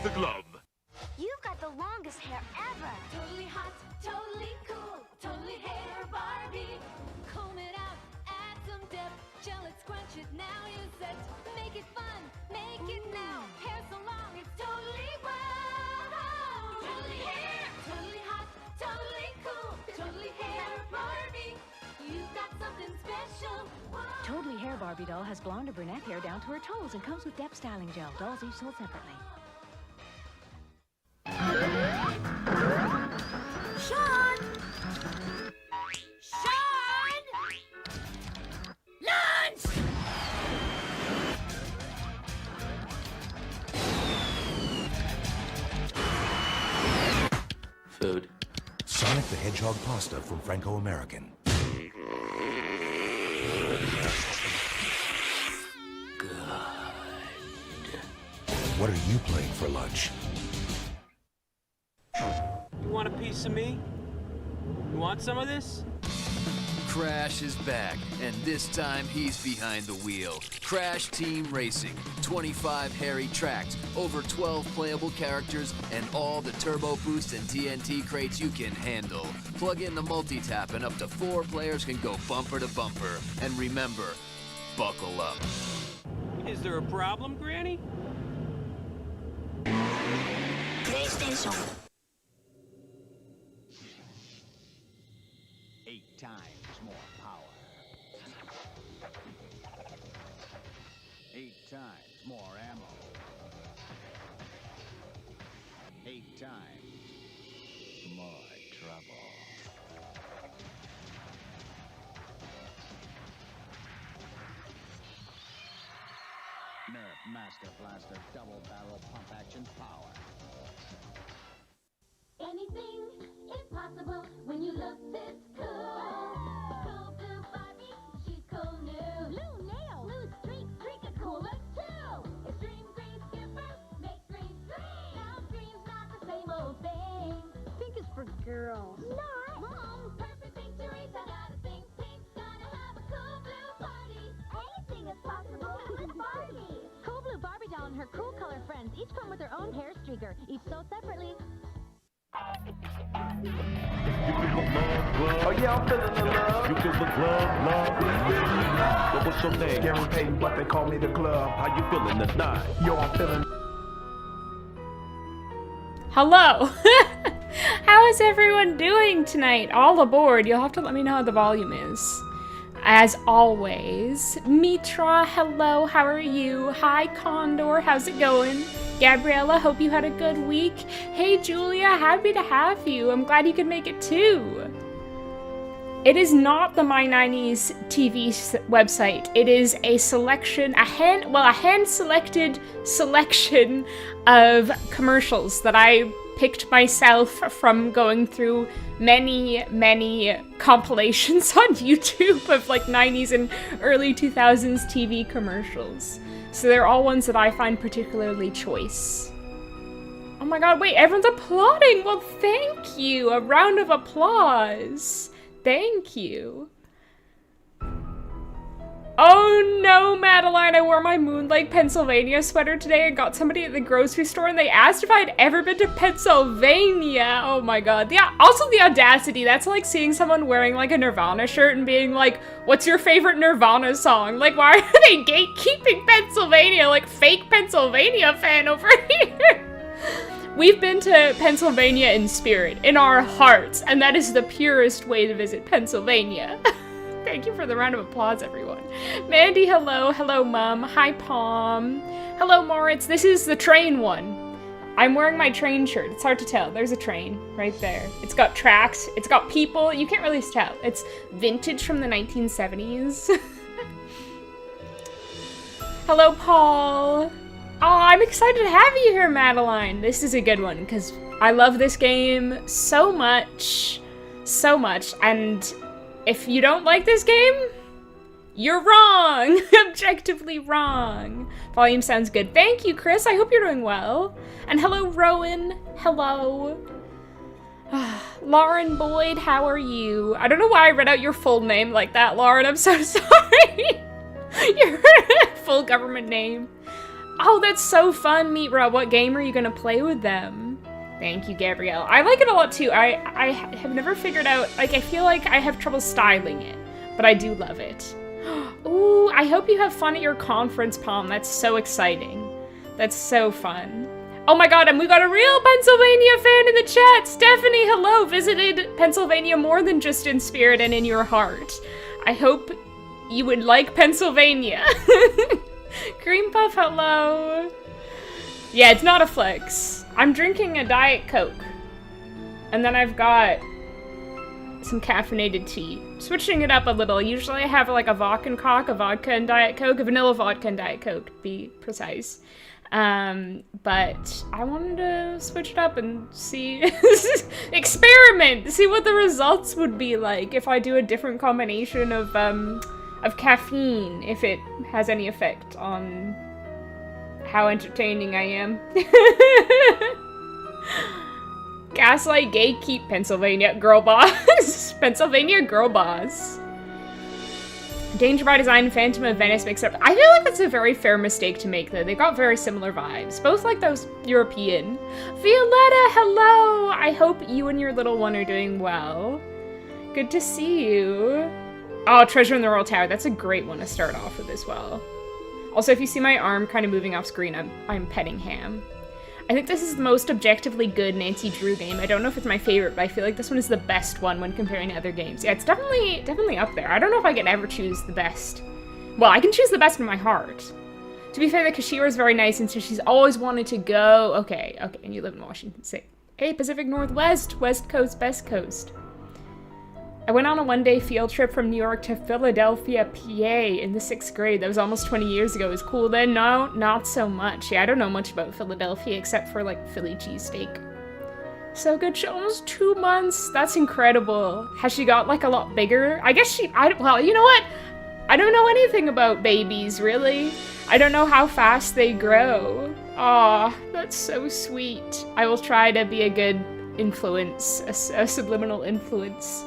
the glove. You've got the longest hair ever. Totally hot, totally cool, totally hair Barbie. Comb it out, add some depth, gel it, scrunch it, now you're set. Make it fun, make it now. Hair so long, it's totally wow. Totally hair, totally hot, totally cool, totally hair Barbie. You've got something special. Whoa. Totally Hair Barbie doll has blonde or brunette hair down to her toes and comes with depth styling gel. Dolls each sold separately. Sean! Sean! Lunch! Food. Sonic the Hedgehog pasta from Franco-American. What are you playing for lunch? You want a piece of me? You want some of this? Crash is back, and this time he's behind the wheel. Crash Team Racing. 25 hairy tracks, over 12 playable characters, and all the turbo boost and TNT crates you can handle. Plug in the multi-tap and up to 4 players can go bumper to bumper. And remember, buckle up. Is there a problem, Granny? PlayStation. 8 times more power. 8 times more ammo. 8 times more trouble. Nerf Master Blaster double barrel pump action power. Anything is possible when you look this cool. Cool blue Barbie, she's cool new. Blue nail, blue streak, streak a cooler too. Extreme green skipper, make green green. Now green's not the same old thing. Pink is for girls. Not wrong, perfect thing to reach. I gotta think pink's gonna have a cool blue party. Anything is possible with Barbie. Cool Blue Barbie doll and her cool color friends each come with their own hair streaker, each sold separately. Oh yeah, I'm feeling the love. You feel the glove, love. But what's your name? Gary Payton, but they call me the glove. How you feeling tonight? Yo, I'm feeling. Hello! How is everyone doing tonight? All aboard. You'll have to let me know how the volume is. As always, Mitra, hello, how are you? Hi, Condor, how's it going? Gabriella, hope you had a good week. Hey, Julia, happy to have you. I'm glad you could make it too. It is not the My 90s TV website. It is a selection, a hand-selected selection of commercials that I picked myself from going through many compilations on YouTube of like 90s and early 2000s TV commercials. So they're all ones that I find particularly choice. Oh my god, wait, everyone's applauding! Well, thank you! A round of applause! Thank you. Oh no, Madeline, I wore my Moon Lake, Pennsylvania sweater today and got somebody at the grocery store and they asked if I'd ever been to Pennsylvania. Oh my god. Yeah, also the audacity. That's like seeing someone wearing like a Nirvana shirt and being like, what's your favorite Nirvana song? Like, why are they gatekeeping Pennsylvania? Like, fake Pennsylvania fan over here. We've been to Pennsylvania in spirit, in our hearts, and that is the purest way to visit Pennsylvania. Thank you for the round of applause, everyone. Mandy, hello. Hello, Mom. Hi, Palm. Hello, Moritz. This is the train one. I'm wearing my train shirt. It's hard to tell. There's a train right there. It's got tracks. It's got people. You can't really tell. It's vintage from the 1970s. Hello, Paul. Oh, I'm excited to have you here, Madeline. This is a good one because I love this game so much. So much. And if you don't like this game, you're wrong. Objectively wrong. Volume sounds good. Thank you, Chris. I hope you're doing well. And hello, Rowan. Hello. Lauren Boyd, how are you? I don't know why I read out your full name like that, Lauren. I'm so sorry. Your full government name. Oh, that's so fun, Mitra. What game are you gonna play with them? Thank you, Gabrielle. I like it a lot too. I have never figured out, like, I feel like I have trouble styling it, but I do love it. Ooh, I hope you have fun at your conference, Palm. That's so exciting. That's so fun. Oh my god, and we got a real Pennsylvania fan in the chat. Stephanie, hello. Visited Pennsylvania more than just in spirit and in your heart. I hope you would like Pennsylvania. Cream Puff, hello. Yeah, it's not a flex. I'm drinking a Diet Coke. And then I've got some caffeinated tea. Switching it up a little. Usually I have like a vodka and cock, a vodka and Diet Coke, a vanilla vodka and Diet Coke, to be precise. But I wanted to switch it up and see, experiment, see what the results would be like if I do a different combination of caffeine, if it has any effect on how entertaining I am. Gaslight, gatekeep, Pennsylvania, girl boss. Pennsylvania girl boss. Danger by Design, Phantom of Venice mixed up. I feel like that's a very fair mistake to make, though. They've got very similar vibes. Both like those European. Violetta, hello! I hope you and your little one are doing well. Good to see you. Oh, Treasure in the Royal Tower. That's a great one to start off with as well. Also, if you see my arm kind of moving off screen, I'm petting Ham. I think this is the most objectively good Nancy Drew game. I don't know if it's my favorite, but I feel like this one is the best one when comparing to other games. Yeah, it's definitely up there. I don't know if I can ever choose the best. Well, I can choose the best in my heart. To be fair, the cashier is very nice, and so she's always wanted to go. Okay, and you live in Washington State. Hey, Pacific Northwest, West Coast, Best Coast. I went on a one-day field trip from New York to Philadelphia, PA in the 6th grade. That was almost 20 years ago. It was cool then. No, not so much. Yeah, I don't know much about Philadelphia except for, like, Philly cheesesteak. So good. She almost 2 months. That's incredible. Has she got, like, a lot bigger? I guess well, you know what? I don't know anything about babies, really. I don't know how fast they grow. Aw, that's so sweet. I will try to be a good influence, a subliminal influence.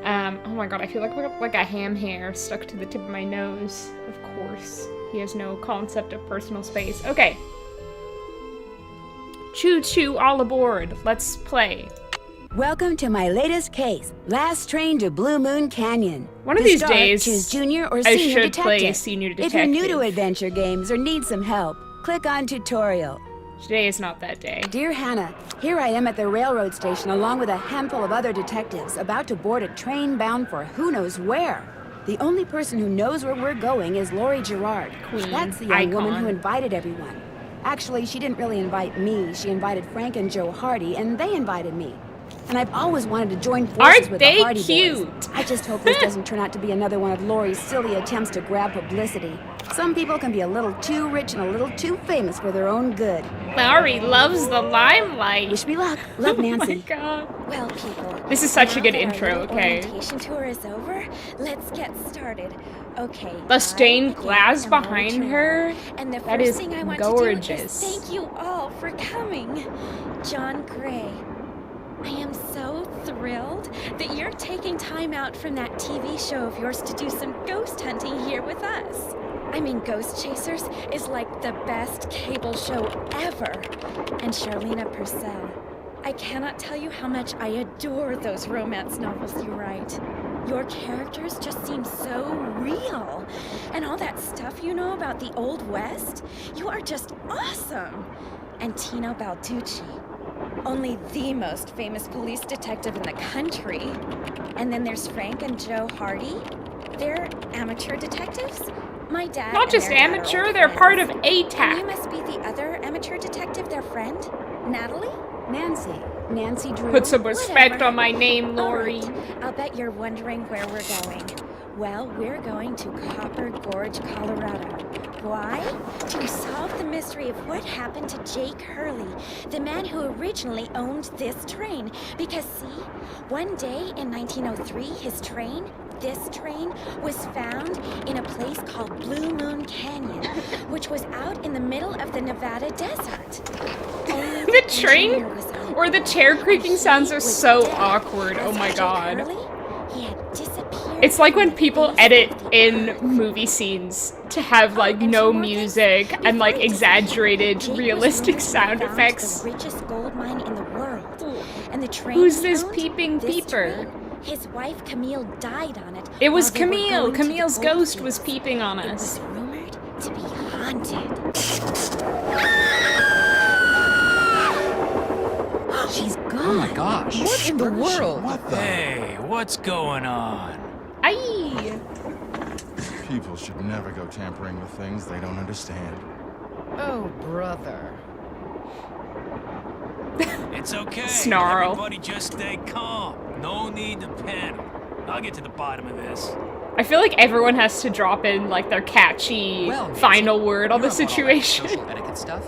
Oh my god, I feel like a ham hair stuck to the tip of my nose. Of course. He has no concept of personal space. Okay. Choo choo, all aboard. Let's play. Welcome to my latest case. Last train to Blue Moon Canyon. One of these days, choose junior or I senior should detective. play senior detective. If you're new to adventure games or need some help, click on tutorial. Today is not that day. Dear Hannah, here I am at the railroad station along with a handful of other detectives about to board a train bound for who knows where. The only person who knows where we're going is Lori Gerard. Queen. That's the young woman who invited everyone. Actually, she didn't really invite me. She invited Frank and Joe Hardy, and they invited me. And I've always wanted to join forces with the Hardy boys. I just hope this doesn't turn out to be another one of Lori's silly attempts to grab publicity. Some people can be a little too rich and a little too famous for their own good. Lori loves the limelight. Wish me luck. Love, Nancy. Oh my god. Well, people. This is such a good now that intro, our little okay. orientation tour is over. Let's get started. Okay. The stained I glass am behind Lori her. And the That first is thing I want gorgeous. to do is thank you all for coming. John Gray. I am so thrilled that you're taking time out from that TV show of yours to do some ghost hunting here with us. I mean, Ghost Chasers is like the best cable show ever. And Charlena Purcell. I cannot tell you how much I adore those romance novels you write. Your characters just seem so real. And all that stuff you know about the Old West, you are just awesome. And Tino Balducci. Only the most famous police detective in the country. And then there's Frank and Joe Hardy. They're amateur detectives. My dad. Not just amateur, they're part of ATAC. And you must be the other amateur detective, their friend, Natalie? Nancy Drew. Put some respect on my name, Lori. Right. I'll bet you're wondering where we're going. Well, we're going to Copper Gorge, Colorado. Why? To solve the mystery of what happened to Jake Hurley, the man who originally owned this train. Because see, one day in 1903, this train was found in a place called Blue Moon Canyon, which was out in the middle of the Nevada desert. The train or the chair creaking sounds are so awkward. Oh my god. He had disappeared It's like when people edit in movie scenes to have like no music and like exaggerated realistic sound effects. The richest gold mine in the world. And the train Who's he this owned, peeping this peeper? train, his wife Camille died on it. It was while they were Camille. going to the Camille's gold ghost was fields. peeping on It us. was rumored to be haunted. She's gone. Oh my gosh. What in the world? What the? Hey, what's going on? Aye. People should never go tampering with things they don't understand. Oh, brother. It's okay. Snarl. Everybody just stay calm. No need to panic. I'll get to the bottom of this. I feel like everyone has to drop in like their catchy final word on the situation. Social etiquette stuff.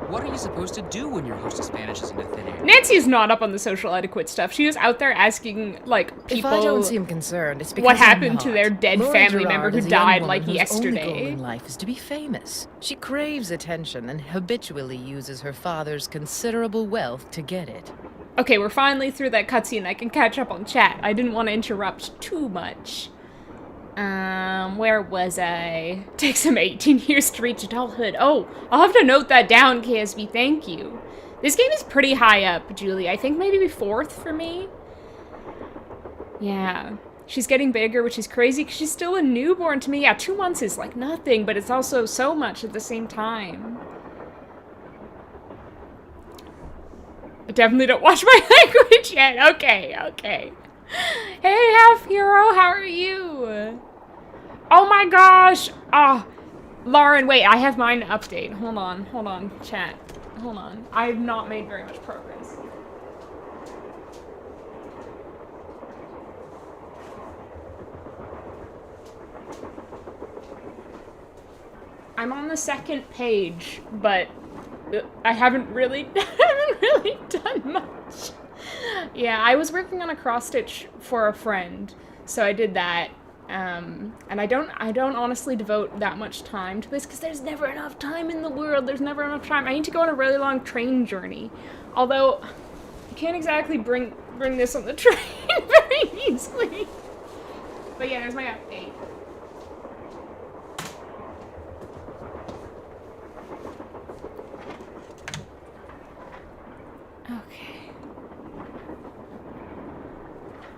What are you supposed to do when your hostess vanishes into thin air? Nancy's not up on the social etiquette stuff. She was out there asking like people If I don't seem concerned, it's because what I'm happened to not. their dead Lori family Gerard member who is a young died woman like whose only goal yesterday. in life is to be famous. She craves attention and habitually uses her father's considerable wealth to get it. Okay, we're finally through that cutscene. I can catch up on chat. I didn't want to interrupt too much. Where was I? Takes him 18 years to reach adulthood. Oh, I'll have to note that down, KSB. Thank you. This game is pretty high up, Julie. I think maybe 4th for me. Yeah. She's getting bigger, which is crazy because she's still a newborn to me. Yeah, 2 months is like nothing, but it's also so much at the same time. I definitely don't watch my language yet. Okay, okay. Hey, Half Hero, how are you? Oh my gosh. Ah, Lauren, wait, I have mine to update. Hold on, chat. Hold on. I've not made very much progress. I'm on the 2nd page, but I haven't really done much. Yeah, I was working on a cross stitch for a friend, so I did that. And I don't honestly devote that much time to this because there's never enough time in the world. There's never enough time. I need to go on a really long train journey. Although, you can't exactly bring this on the train very easily. But yeah, there's my update. Okay.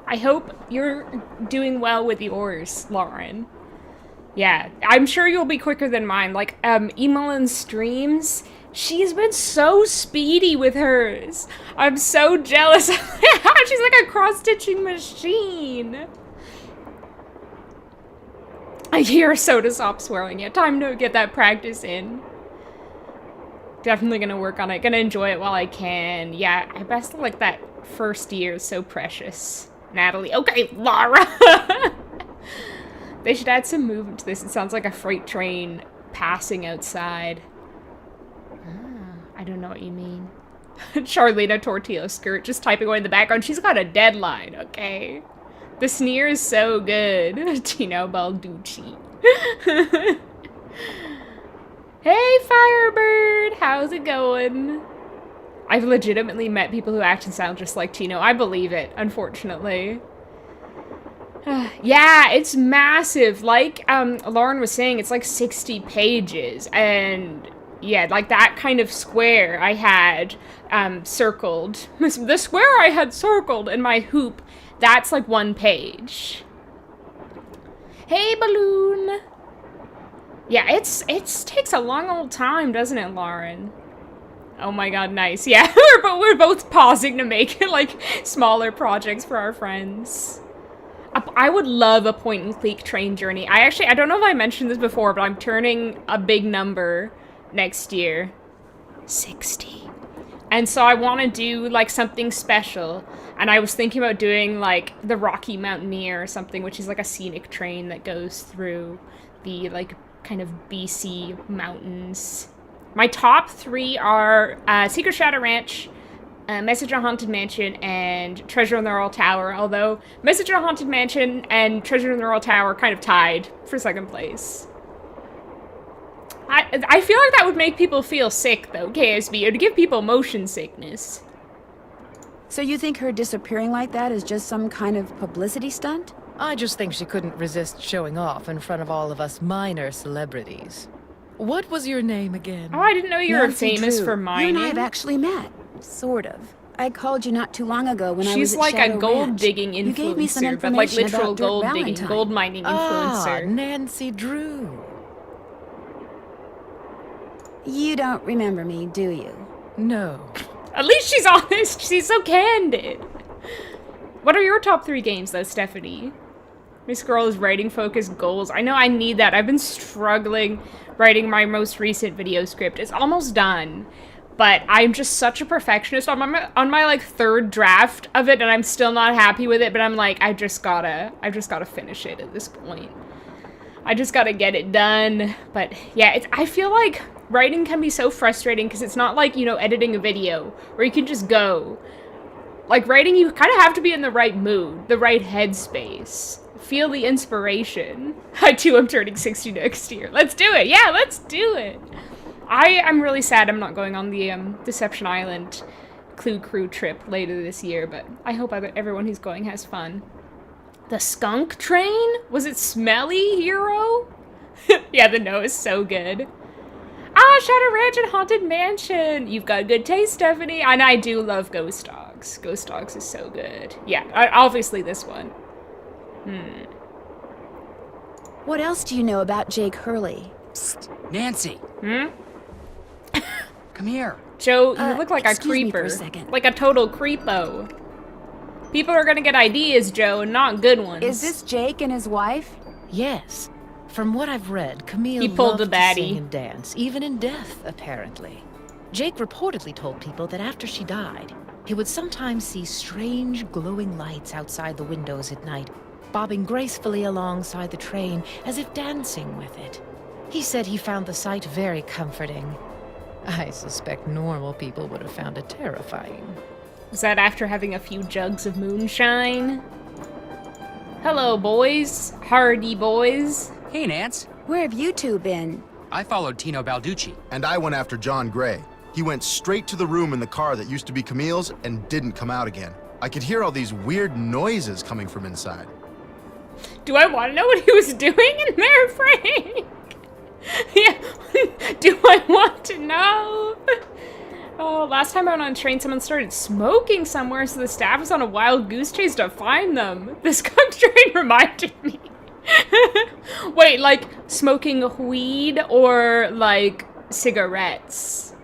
I hope you're doing well with yours, Lauren. Yeah, I'm sure you'll be quicker than mine. Like, Emelin's streams, she's been so speedy with hers. I'm so jealous. She's like a cross-stitching machine. I hear soda stop swirling. Yeah, time to get that practice in. Definitely gonna work on it. Gonna enjoy it while I can. Yeah, I best like that first year is so precious. Natalie. Okay, Laura. They should add some movement to this. It sounds like a freight train passing outside. I don't know what you mean. Charlena Tortilla skirt just typing away in the background. She's got a deadline, okay? The sneer is so good. Tino Balducci. Hey, Firebird! How's it going? I've legitimately met people who act and sound just like Tino. I believe it, unfortunately. Yeah, it's massive. Like Lauren was saying, it's like 60 pages. And yeah, like that kind of square I had circled. The square I had circled in my hoop, that's like 1 page. Hey, Balloon! Yeah, it takes a long old time, doesn't it, Lauren? Oh my god, nice. Yeah, we're both pausing to make like smaller projects for our friends. I would love a point-and-click train journey. I don't know if I mentioned this before, but I'm turning a big number next year. 60. And so I want to do like something special. And I was thinking about doing like the Rocky Mountaineer or something, which is like a scenic train that goes through the like kind of BC mountains. My top 3 are Secret Shadow Ranch, Message on Haunted Mansion, and Treasure in the Royal Tower, although Message on Haunted Mansion and Treasure in the Royal Tower are kind of tied for 2nd place. I feel like that would make people feel sick, though, KSB. It would give people motion sickness. So you think her disappearing like that is just some kind of publicity stunt? I just think she couldn't resist showing off in front of all of us minor celebrities. What was your name again? Oh, I didn't know you were Nancy famous Drew. for You mining. and I have actually met. Sort of. I called you not too long ago when I was She's at like Shadow a gold Ranch. digging You gave me some influencer, but like information literal about Dirk gold digging, Valentine. gold mining influencer. Nancy Drew. You don't remember me, do you? No. At least she's honest. She's so candid. What are your top 3 games, though, Stephanie? Miss Girl is writing focused goals. I know I need that. I've been struggling writing my most recent video script. It's almost done, but I'm just such a perfectionist. I'm on my like 3rd draft of it, and I'm still not happy with it. But I'm like, I just gotta finish it at this point. I just gotta get it done. But yeah, I feel like writing can be so frustrating because it's not like, you know, editing a video where you can just go. Like writing, you kind of have to be in the right mood, the right headspace. Feel the inspiration. I too am turning 60 next year. Let's do it. Yeah, let's do it. I'm really sad I'm not going on the Deception Island Clue Crew trip later this year, but I hope everyone who's going has fun. The skunk train? Was it smelly, hero? Yeah, the no is so good. Ah, Shadow Ranch and Haunted Mansion. You've got good taste, Stephanie. And I do love Ghost Dogs. Ghost Dogs is so good. Yeah, obviously this one. What else do you know about Jake Hurley? Psst, Nancy. Come here. Joe, you look like a excuse me for creeper. a second. Like a total creepo. People are gonna get ideas, Joe, and not good ones. Is this Jake and his wife? Yes. From what I've read, Camille He pulled loved a baddie. to sing and dance, even in death, apparently. Jake reportedly told people that after she died, he would sometimes see strange glowing lights outside the windows at night, bobbing gracefully alongside the train as if dancing with it. He said he found the sight very comforting. I suspect normal people would have found it terrifying. Was that after having a few jugs of moonshine? Hello, boys. Hardy boys. Hey, Nance. Where have you two been? I followed Tino Balducci. And I went after John Gray. He went straight to the room in the car that used to be Camille's and didn't come out again. I could hear all these weird noises coming from inside. Do I want to know what he was doing in there, Frank? Yeah. Do I want to know? Oh, last time I went on a train, someone started smoking somewhere, so the staff was on a wild goose chase to find them. This skunk train reminded me. Wait, like smoking weed or like cigarettes?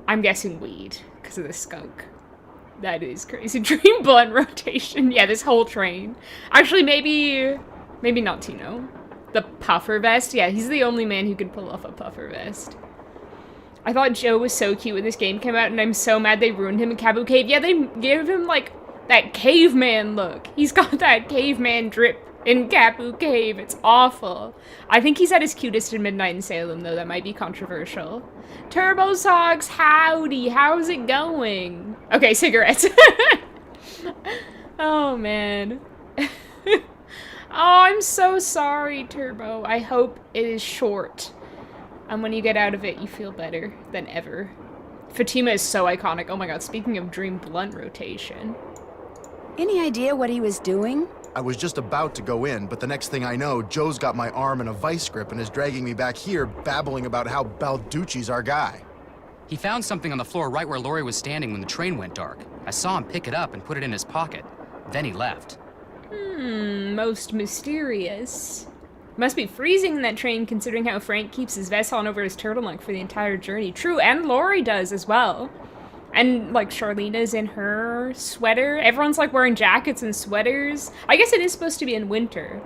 I'm guessing weed because of the skunk. That is crazy. Dream blunt rotation. Yeah, this whole train. Actually, maybe not Tino. The puffer vest. Yeah, he's the only man who could pull off a puffer vest. I thought Joe was so cute when this game came out, and I'm so mad they ruined him in Cabu Cave. Yeah, they gave him, like, that caveman look. He's got that caveman drip in Cabu Cave. It's awful. I think he's at his cutest in Midnight in Salem, though. That might be controversial. Turbo Sogs, howdy. How's it going? Okay, cigarettes. Oh, man. Oh, I'm so sorry, Turbo. I hope it is short. And when you get out of it, you feel better than ever. Fatima is so iconic. Oh my god, speaking of dream blunt rotation. Any idea what he was doing? I was just about to go in, but the next thing I know, Joe's got my arm in a vice grip and is dragging me back here, babbling about how Balducci's our guy. He found something on the floor right where Laurie was standing when the train went dark. I saw him pick it up and put it in his pocket. Then he left. Most mysterious. Must be freezing in that train considering how Frank keeps his vest on over his turtleneck for the entire journey. True, and Laurie does as well. And, like, Charlena's in her sweater. Everyone's, like, wearing jackets and sweaters. I guess it is supposed to be in winter.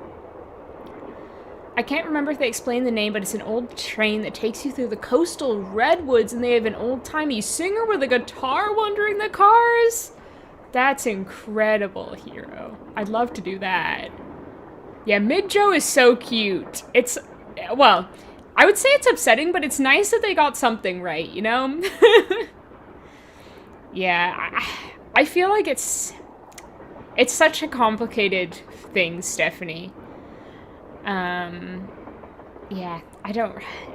I can't remember if they explain the name, but it's an old train that takes you through the coastal redwoods, and they have an old-timey singer with a guitar wandering the cars. That's incredible, hero. I'd love to do that. Yeah, Mid-Joe is so cute. It's, well, I would say it's upsetting, but it's nice that they got something right, you know? Yeah, I feel like it's such a complicated thing, Stephanie. Yeah,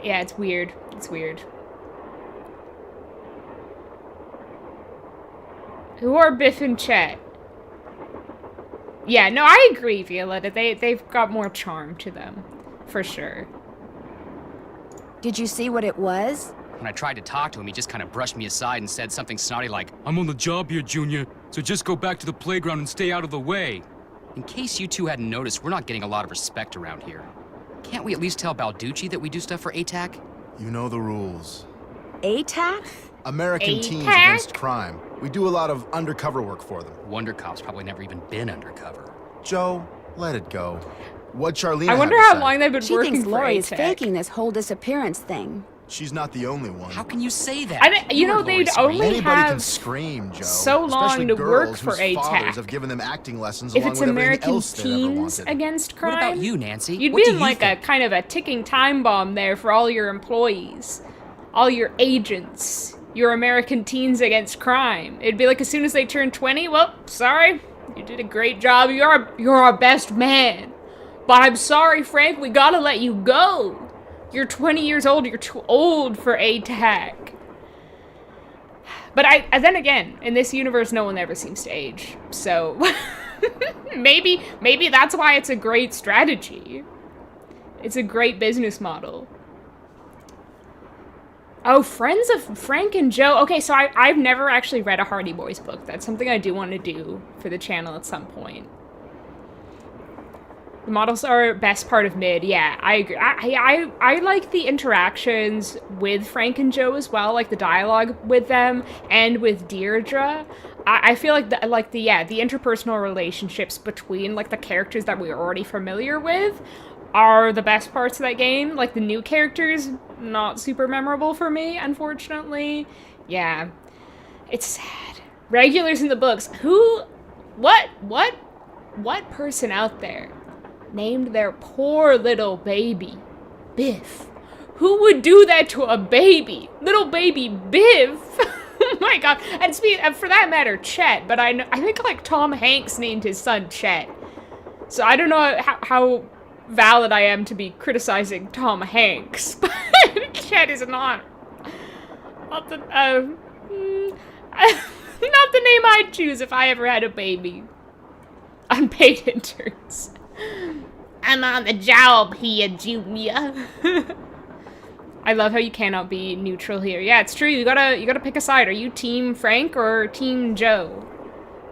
it's weird. It's weird. Who are Biff and Chet? Yeah, no, I agree, Violetta. They've got more charm to them, for sure. Did you see what it was? When I tried to talk to him, he just kind of brushed me aside and said something snotty like, "I'm on the job here, Junior, so just go back to the playground and stay out of the way." In case you two hadn't noticed, we're not getting a lot of respect around here. Can't we at least tell Balducci that we do stuff for ATAC? You know the rules. ATAC? American Teens Against Crime. We do a lot of undercover work for them. Wonder Cop's probably never even been undercover. Joe, let it go. What Charlene I wonder how long they've been she working thinks for Lori is ATAC. faking this whole disappearance thing. She's not the only one. How can you say that? You know, they'd only Anybody can have scream, Joe. so long Especially to girls work for whose fathers ATAC. have given them acting lessons If along it's with everything American else they've ever Teens wanted. Against Crime, What about you, Nancy? You'd What be do in you like think? a kind of a ticking time bomb there for all your employees, all your agents, your American Teens Against Crime. It'd be like as soon as they turn 20, well, sorry, you did a great job. You're our best man. But I'm sorry, Frank, we gotta let you go. You're 20 years old, you're too old for ATAC. But then again, in this universe, no one ever seems to age. So, maybe that's why it's a great strategy. It's a great business model. Oh, Friends of Frank and Joe. Okay, so I've never actually read a Hardy Boys book. That's something I do want to do for the channel at some point. The models are best part of mid. Yeah, I agree. I like the interactions with Frank and Joe as well, like the dialogue with them and with Deirdre. I feel like the interpersonal relationships between like the characters that we're already familiar with are the best parts of that game. Like the new characters, not super memorable for me, unfortunately. Yeah, it's sad. Regulars in the books. What person out there named their poor little baby Biff? Who would do that to a baby? Little baby Biff? Oh my god. And for that matter, Chet. But I think like Tom Hanks named his son Chet. So I don't know how valid I am to be criticizing Tom Hanks. But Chet is not the name I'd choose if I ever had a baby. Unpaid interns. I'm on the job here, Junior. I love how you cannot be neutral here. Yeah, it's true. You gotta pick a side. Are you Team Frank or Team Joe?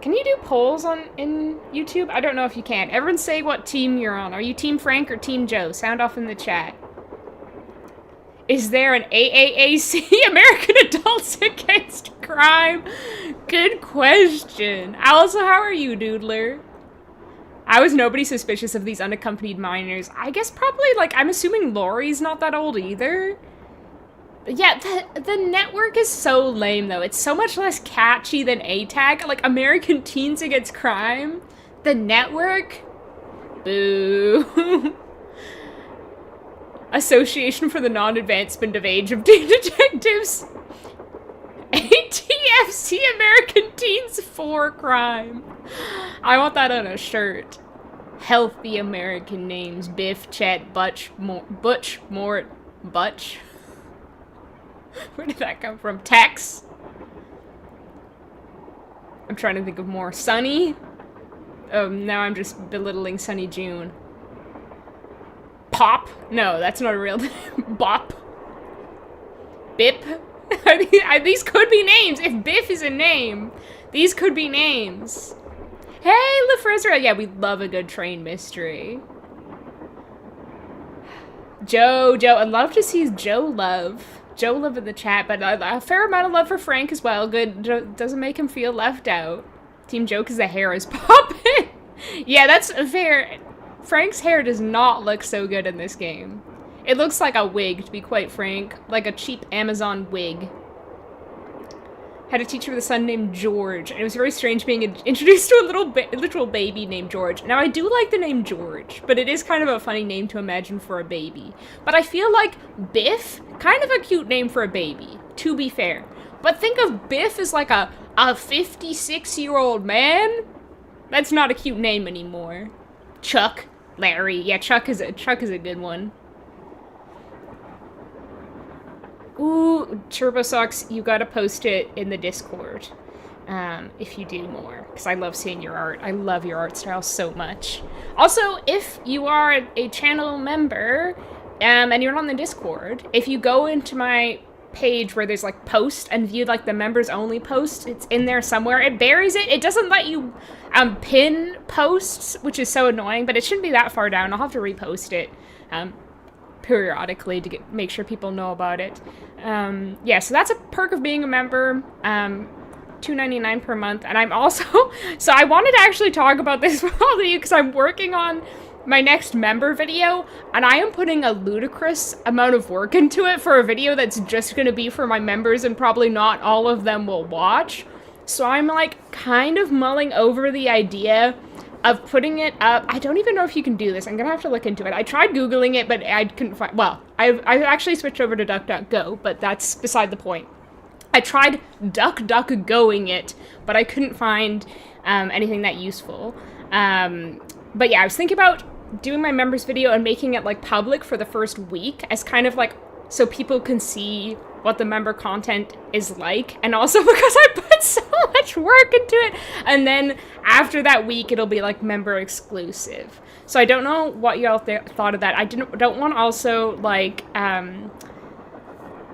Can you do polls in YouTube? I don't know if you can. Everyone say what team you're on. Are you Team Frank or Team Joe? Sound off in the chat. Is there an AAAC, American Adults Against Crime? Good question. Also, how are you, Doodler? How is nobody suspicious of these unaccompanied minors? I guess probably, like, I'm assuming Lori's not that old either. Yeah, the network is so lame, though. It's so much less catchy than ATAC. Like, American Teens Against Crime. The network? Boo. Association for the Non-Advancement of Age of Detectives. ATFC, American Teens for Crime. I want that on a shirt. Healthy American names. Biff, Chet, Butch, Mort, Butch. Where did that come from? Tex? I'm trying to think of more. Sunny? Now I'm just belittling Sunny June. Pop? No, that's not a real name. Bop? Bip? These could be names. If Biff is a name, these could be names. Hey, LaFrizra. Yeah, we love a good train mystery. Joe. I'd love to see Joe Love in the chat, but a fair amount of love for Frank as well. Good. Doesn't make him feel left out. Team Joe, because the hair is popping. Yeah, that's fair. Frank's hair does not look so good in this game. It looks like a wig, to be quite frank. Like a cheap Amazon wig. Had a teacher with a son named George, and it was very strange being introduced to a literal baby named George. Now, I do like the name George, but it is kind of a funny name to imagine for a baby. But I feel like Biff, kind of a cute name for a baby, to be fair. But think of Biff as like a 56-year-old man? That's not a cute name anymore. Chuck, Larry. Yeah, Chuck is a good one. Ooh, Turbo Socks, you gotta post it in the Discord. if you do more, because I love seeing your art. I love your art style so much. Also, if you are a channel member and you're on the Discord, if you go into my page where there's like post and view like the members only post, it's in there somewhere. It buries it. It doesn't let you pin posts, which is so annoying, but it shouldn't be that far down. I'll have to repost it periodically to make sure people know about it. Yeah, so that's a perk of being a member. $2.99 per month. And I'm also, so I wanted to actually talk about this with all of you because I'm working on my next member video, and I am putting a ludicrous amount of work into it for a video that's just going to be for my members, and probably not all of them will watch. So I'm like kind of mulling over the idea of putting it up. I don't even know if you can do this. I'm gonna have to look into it. I tried Googling it, but I couldn't find, well, I've actually switched over to DuckDuckGo, but that's beside the point. I tried DuckDuckGoing it, but I couldn't find anything that useful. But yeah, I was thinking about doing my members video and making it like public for the first week as kind of like, so people can see what the member content is like, and also because I put so much work into it, and then after that week it'll be like member exclusive. So I don't know what y'all thought of that. I don't want to also like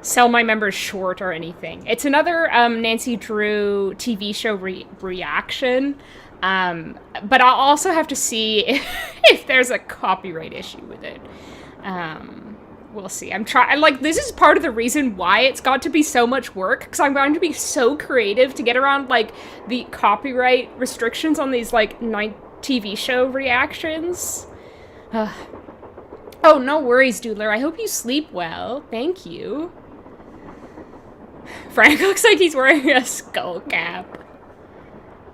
sell my members short or anything. It's another Nancy Drew TV show reaction, but I'll also have to see if there's a copyright issue with it. We'll see. I'm trying, like, this is part of the reason why it's got to be so much work, because I'm going to be so creative to get around, like, the copyright restrictions on these, like, TV show reactions. Oh, no worries, Doodler. I hope you sleep well. Thank you. Frank looks like he's wearing a skull cap.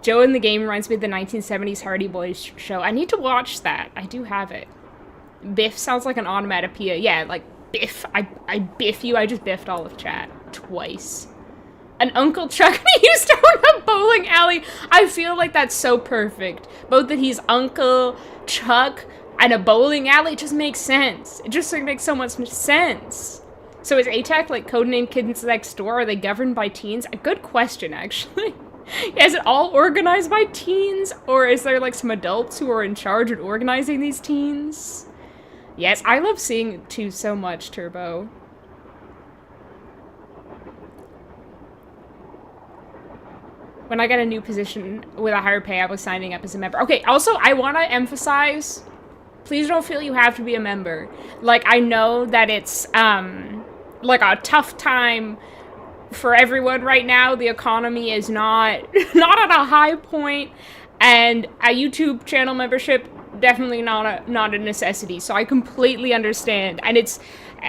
Joe in the game reminds me of the 1970s Hardy Boys show. I need to watch that. I do have it. Biff sounds like an onomatopoeia. Yeah, like, biff. I biff you. I just biffed all of chat. Twice. An Uncle Chuck used to own a bowling alley. I feel like that's so perfect. Both that he's Uncle Chuck and a bowling alley just makes sense. It just makes so much sense. So is ATAC like codename Kids Next Door? Are they governed by teens? A good question, actually. Is it all organized by teens? Or is there like some adults who are in charge of organizing these teens? Yes, I love seeing it too so much, Turbo. When I get a new position with a higher pay, I was signing up as a member. Okay, also, I want to emphasize, please don't feel you have to be a member. Like, I know that it's, like, a tough time for everyone right now. The economy is not at a high point, and a YouTube channel membership definitely not a necessity. So I completely understand, and it's,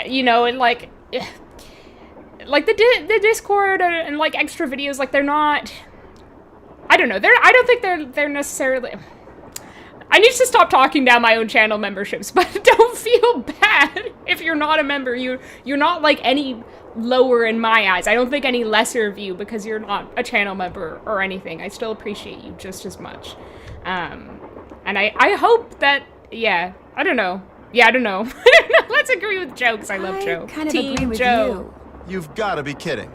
you know, and like the Discord and like extra videos, like they're not. I don't know. I don't think they're necessarily. I need to stop talking down my own channel memberships, but don't feel bad if you're not a member. You're not like any lower in my eyes. I don't think any lesser of you because you're not a channel member or anything. I still appreciate you just as much. And I hope that, yeah, I don't know. Yeah, I don't know. Let's agree with Joe, because I love Joe. Kind of Team agree with Joe. you. You've got to be kidding.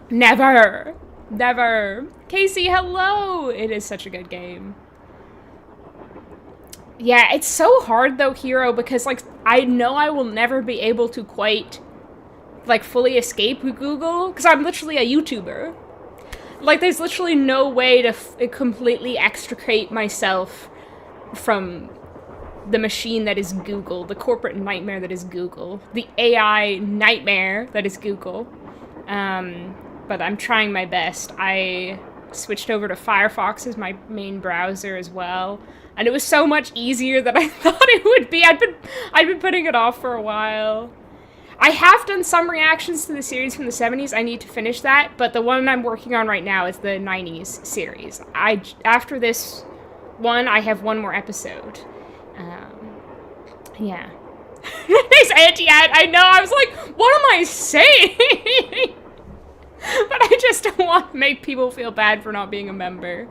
Never. Never. Casey, hello. It is such a good game. Yeah, it's so hard though, Hero, because like I know I will never be able to quite like fully escape Google, because I'm literally a YouTuber. Like there's literally no way to completely extricate myself from the machine that is Google, the corporate nightmare that is Google, the AI nightmare that is Google. But I'm trying my best. I switched over to Firefox as my main browser as well, and it was so much easier than I thought it would be. I'd been putting it off for a while. I have done some reactions to the series from the 70s. I need to finish that, but the one I'm working on right now is the 90s series. After this one, I have one more episode. Yeah. Nice anti-ad. I know. I was like, what am I saying? But I just don't want to make people feel bad for not being a member.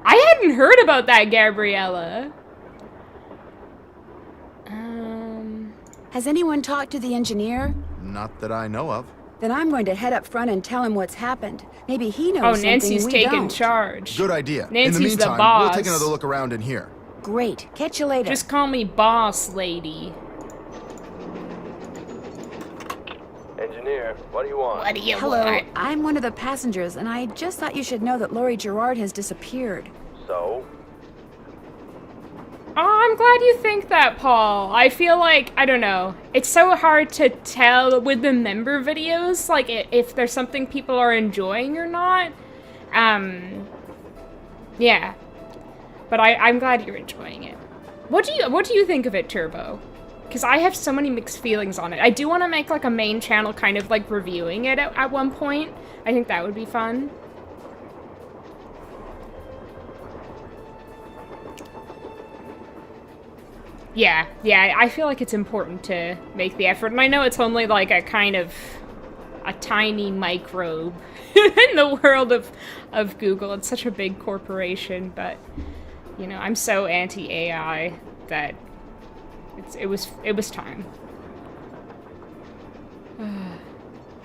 I hadn't heard about that, Gabriella. Has anyone talked to the engineer? Not that I know of. Then I'm going to head up front and tell him what's happened. Maybe he knows Oh, something Nancy's we taking don't. charge. Good idea. Nancy's in the meantime, the boss. we'll take another look around in here. Great. Catch you later. Just call me boss lady. Engineer, what do you want? What do you Hello, want? I'm one of the passengers, and I just thought you should know that Laurie Gerard has disappeared. So? Oh, I'm glad you think that, Paul. I feel like, I don't know, it's so hard to tell with the member videos, like, if there's something people are enjoying or not. Yeah. But I'm glad you're enjoying it. What do you think of it, Turbo? Because I have so many mixed feelings on it. I do want to make, like, a main channel kind of, like, reviewing it at one point. I think that would be fun. Yeah, I feel like it's important to make the effort, and I know it's only like a kind of a tiny microbe in the world of Google. It's such a big corporation, but you know, I'm so anti-AI that it was time.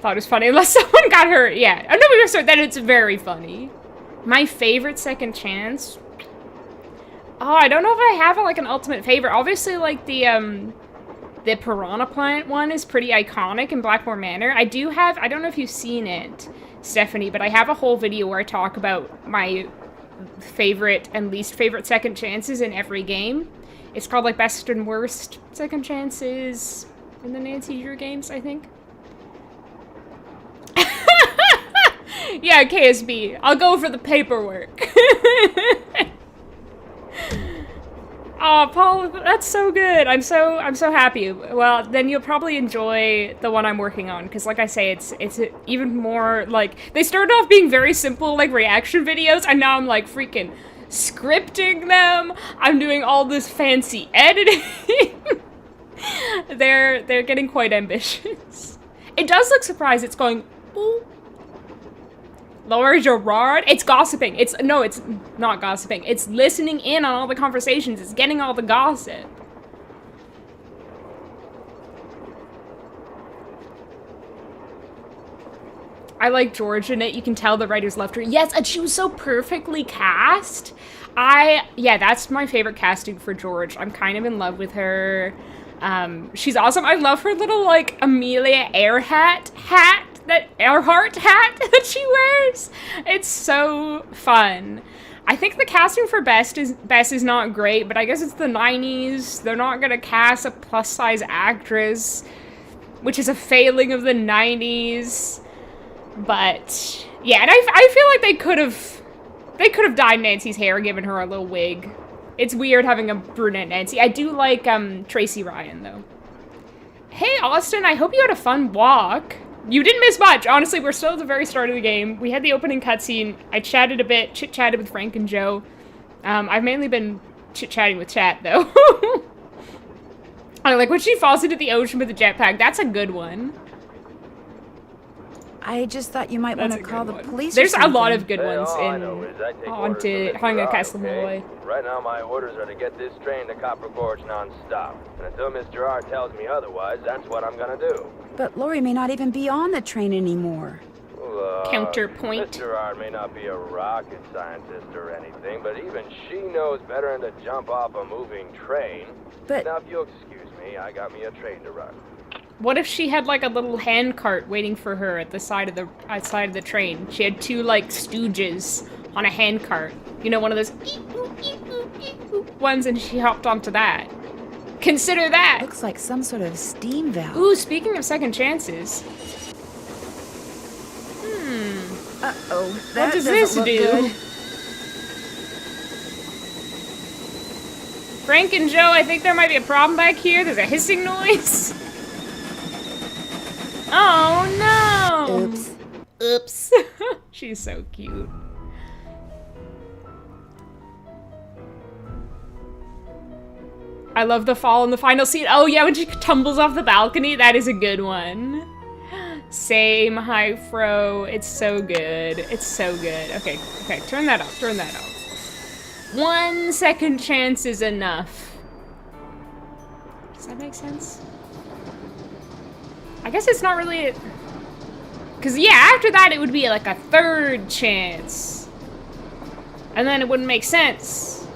Thought it was funny unless someone got hurt. Yeah. Oh no, we were sorry. Then it's very funny. My favorite second chance. Oh, I don't know if I have like an ultimate favorite. Obviously, like the Piranha Plant one is pretty iconic in Blackmore Manor. I don't know if you've seen it, Stephanie, but I have a whole video where I talk about my favorite and least favorite second chances in every game. It's called like best and worst second chances in the Nancy Drew games, I think. Yeah, KSB. I'll go for the paperwork. Oh, Paul, that's so good. I'm so happy. Well, then you'll probably enjoy the one I'm working on, because like I say, it's even more like, they started off being very simple like reaction videos, and now I'm like freaking scripting them. I'm doing all this fancy editing. They're getting quite ambitious. It does look surprised. It's going, ooh. Laurie Gerard? It's gossiping. It's not gossiping. It's listening in on all the conversations. It's getting all the gossip. I like George in it. You can tell the writers loved her. Yes, and she was so perfectly cast. Yeah, that's my favorite casting for George. I'm kind of in love with her. She's awesome. I love her little, like, Amelia Earhart hat that she wears. It's so fun. I think the casting for Bess is not great, but I guess it's the 90s. They're not gonna cast a plus-size actress, which is a failing of the 90s. But yeah, and I feel like they could have dyed Nancy's hair and given her a little wig. It's weird having a brunette Nancy. I do like Tracy Ryan though. Hey Austin, I hope you had a fun walk. You didn't miss much. Honestly, we're still at the very start of the game. We had the opening cutscene. I chatted a bit, chit-chatted with Frank and Joe. I've mainly been chit-chatting with chat, though. Like, when she falls into the ocean with the jetpack, that's a good one. I just thought you might want to call the police. There's a lot of good ones all I in know is I take Haunted, Hunger Castle Malloy. Right now, my orders are to get this train to Copper Gorge non-stop. And until Miss Gerard tells me otherwise, that's what I'm gonna do. But Laurie may not even be on the train anymore. Counterpoint. Miss Gerard may not be a rocket scientist or anything, but even she knows better than to jump off a moving train. But now, if you'll excuse me, I got me a train to run. What if she had like a little hand cart waiting for her at the side of the train? She had two like stooges on a hand cart. You know, one of those ones, and she hopped onto that. Consider that. Looks like some sort of steam valve. Ooh, speaking of second chances. Uh-oh. What does this do? Good. Frank and Joe, I think there might be a problem back here. There's a hissing noise. Oh no! Oops. Oops. She's so cute. I love the fall in the final scene. Oh yeah, when she tumbles off the balcony, that is a good one. Same, High Fro. It's so good. It's so good. Okay, turn that off. Turn that off. 1 second chance is enough. Does that make sense? I guess it's not really Because, yeah, after that, it would be like a third chance. And then it wouldn't make sense.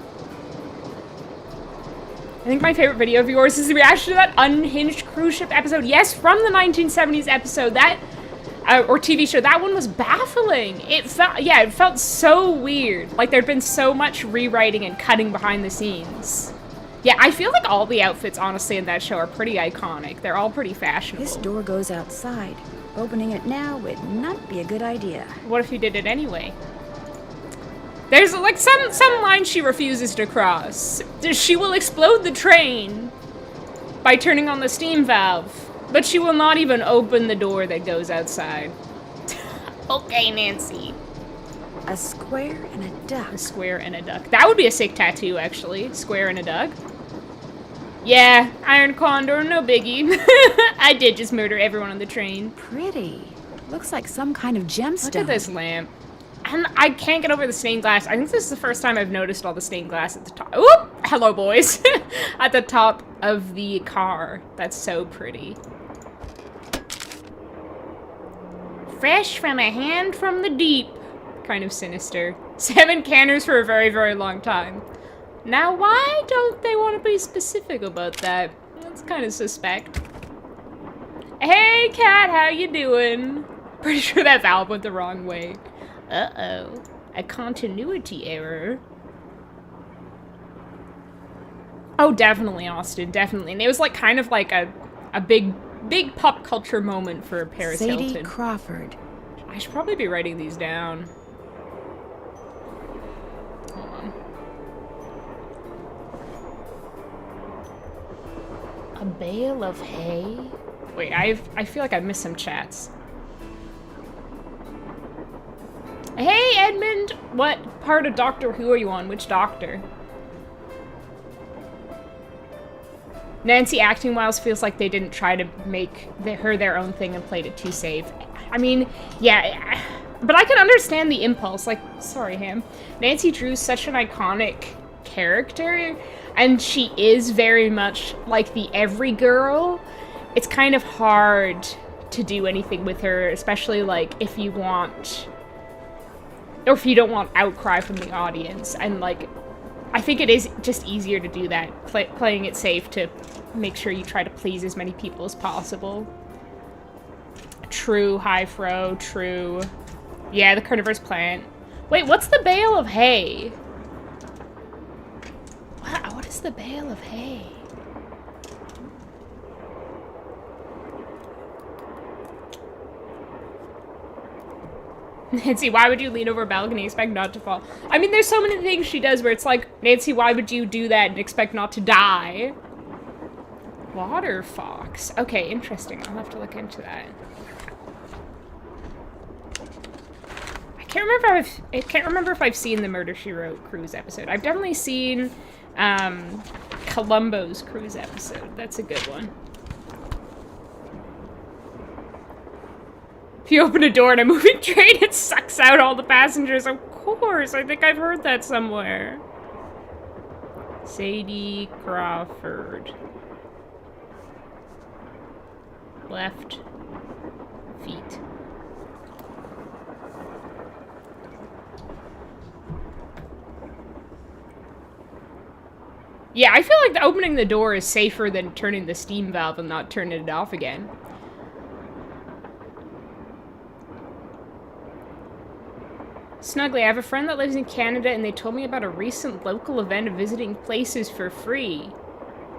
I think my favorite video of yours is the reaction to that unhinged cruise ship episode. Yes, from the 1970s episode. That, or TV show. That one was baffling. It felt so weird. Like there'd been so much rewriting and cutting behind the scenes. Yeah, I feel like all the outfits, honestly, in that show are pretty iconic. They're all pretty fashionable. This door goes outside. Opening it now would not be a good idea. What if you did it anyway? There's like some line she refuses to cross. She will explode the train by turning on the steam valve, but she will not even open the door that goes outside. Okay, Nancy. A square and a duck. A square and a duck. That would be a sick tattoo, actually. Square and a duck. Yeah, Iron Condor, no biggie. I did just murder everyone on the train. Pretty. Looks like some kind of gemstone. Look at this lamp. And I can't get over the stained glass. I think this is the first time I've noticed all the stained glass at the top. Oop! Hello, boys. At the top of the car. That's so pretty. Fresh from a hand from the deep. Kind of sinister. 7 canners for a very, very long time. Now, why don't they want to be specific about that? That's kind of suspect. Hey, cat, how you doing? Pretty sure that valve went the wrong way. Uh-oh. A continuity error. Oh, definitely, Austin. Definitely. And it was like kind of like a big pop culture moment for Paris Hilton. Sadie Crawford. I should probably be writing these down. Hold on. A bale of hay? Wait, I feel like I missed some chats. Hey, Edmund! What part of Doctor Who are you on? Which doctor? Nancy acting-wise feels like they didn't try to make her their own thing and played it too safe. I mean, yeah, but I can understand the impulse. Like, sorry, Ham. Nancy Drew's such an iconic character, and she is very much like the every girl. It's kind of hard to do anything with her, especially like if you want, or if you don't want outcry from the audience. And like, I think it is just easier to do that, playing it safe to make sure you try to please as many people as possible. True, High Fro, true. Yeah, the carnivorous plant. Wait, what's the bale of hay? What is the bale of hay? Nancy, why would you lean over a balcony and expect not to fall? I mean, there's so many things she does where it's like, Nancy, why would you do that and expect not to die? Water fox. Okay, interesting. I'll have to look into that. I can't remember if I've seen the Murder, She Wrote cruise episode. I've definitely seen Columbo's cruise episode. That's a good one. If you open a door in a moving train, it sucks out all the passengers. Of course, I think I've heard that somewhere. Sadie Crawford. Left feet. Yeah, I feel like opening the door is safer than turning the steam valve and not turning it off again. Snuggly, I have a friend that lives in Canada and they told me about a recent local event of visiting places for free.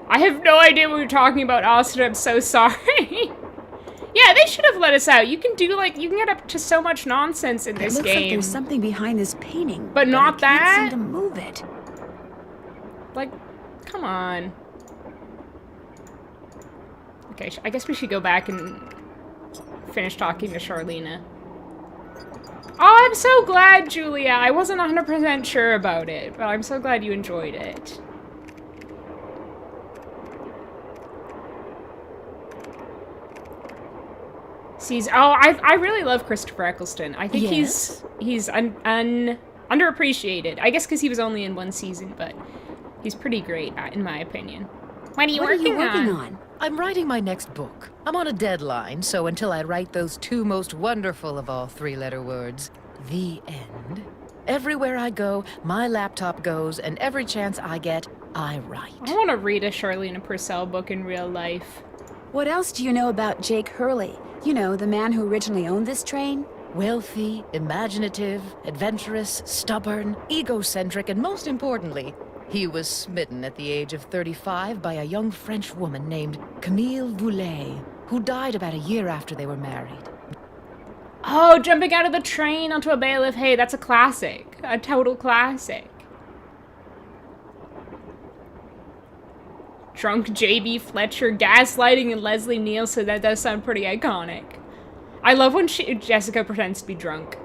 I have no idea what you're talking about, Austin. I'm so sorry. Yeah, they should have let us out. You can do, like, you can get up to so much nonsense in this game. It looks like there's something behind this painting. But not that? I can't seem to move it. Like, come on. Okay, I guess we should go back and finish talking to Charlena. Oh, I'm so glad, Julia. I wasn't 100% sure about it, but I'm so glad you enjoyed it. I really love Christopher Eccleston. I think he's underappreciated. I guess because he was only in one season, but he's pretty great, in my opinion. What are you working on? I'm writing my next book. I'm on a deadline, so until I write those two most wonderful of all three-letter words, the end, everywhere I go, my laptop goes, and every chance I get, I write. I want to read a Charlene Purcell book in real life. What else do you know about Jake Hurley? You know, the man who originally owned this train? Wealthy, imaginative, adventurous, stubborn, egocentric, and most importantly, he was smitten at the age of 35 by a young French woman named Camille Voulet, who died about a year after they were married. Oh, jumping out of the train onto a bailiff. Hey, that's a classic. A total classic. Drunk J.B. Fletcher, gaslighting, and Leslie Nielsen. That does sound pretty iconic. I love when Jessica pretends to be drunk.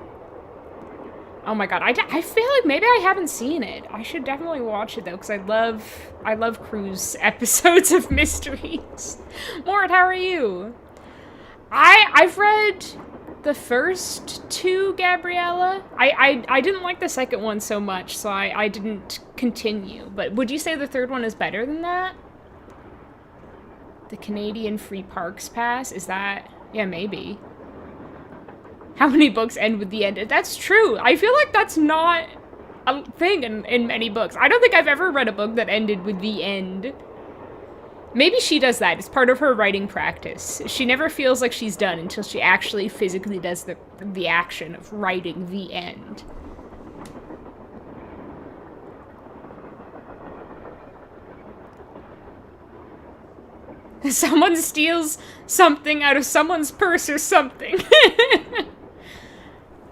Oh my god, I feel like maybe I haven't seen it. I should definitely watch it though, because I love Cruise episodes of mysteries. Mort, how are you? I've read the first two, Gabriella. I didn't like the second one so much, so I didn't continue. But would you say the third one is better than that? The Canadian Free Parks Pass? Is that... Yeah, maybe. How many books end with the end? That's true. I feel like that's not a thing in many books. I don't think I've ever read a book that ended with the end. Maybe she does that. It's part of her writing practice. She never feels like she's done until she actually physically does the action of writing the end. Someone steals something out of someone's purse or something.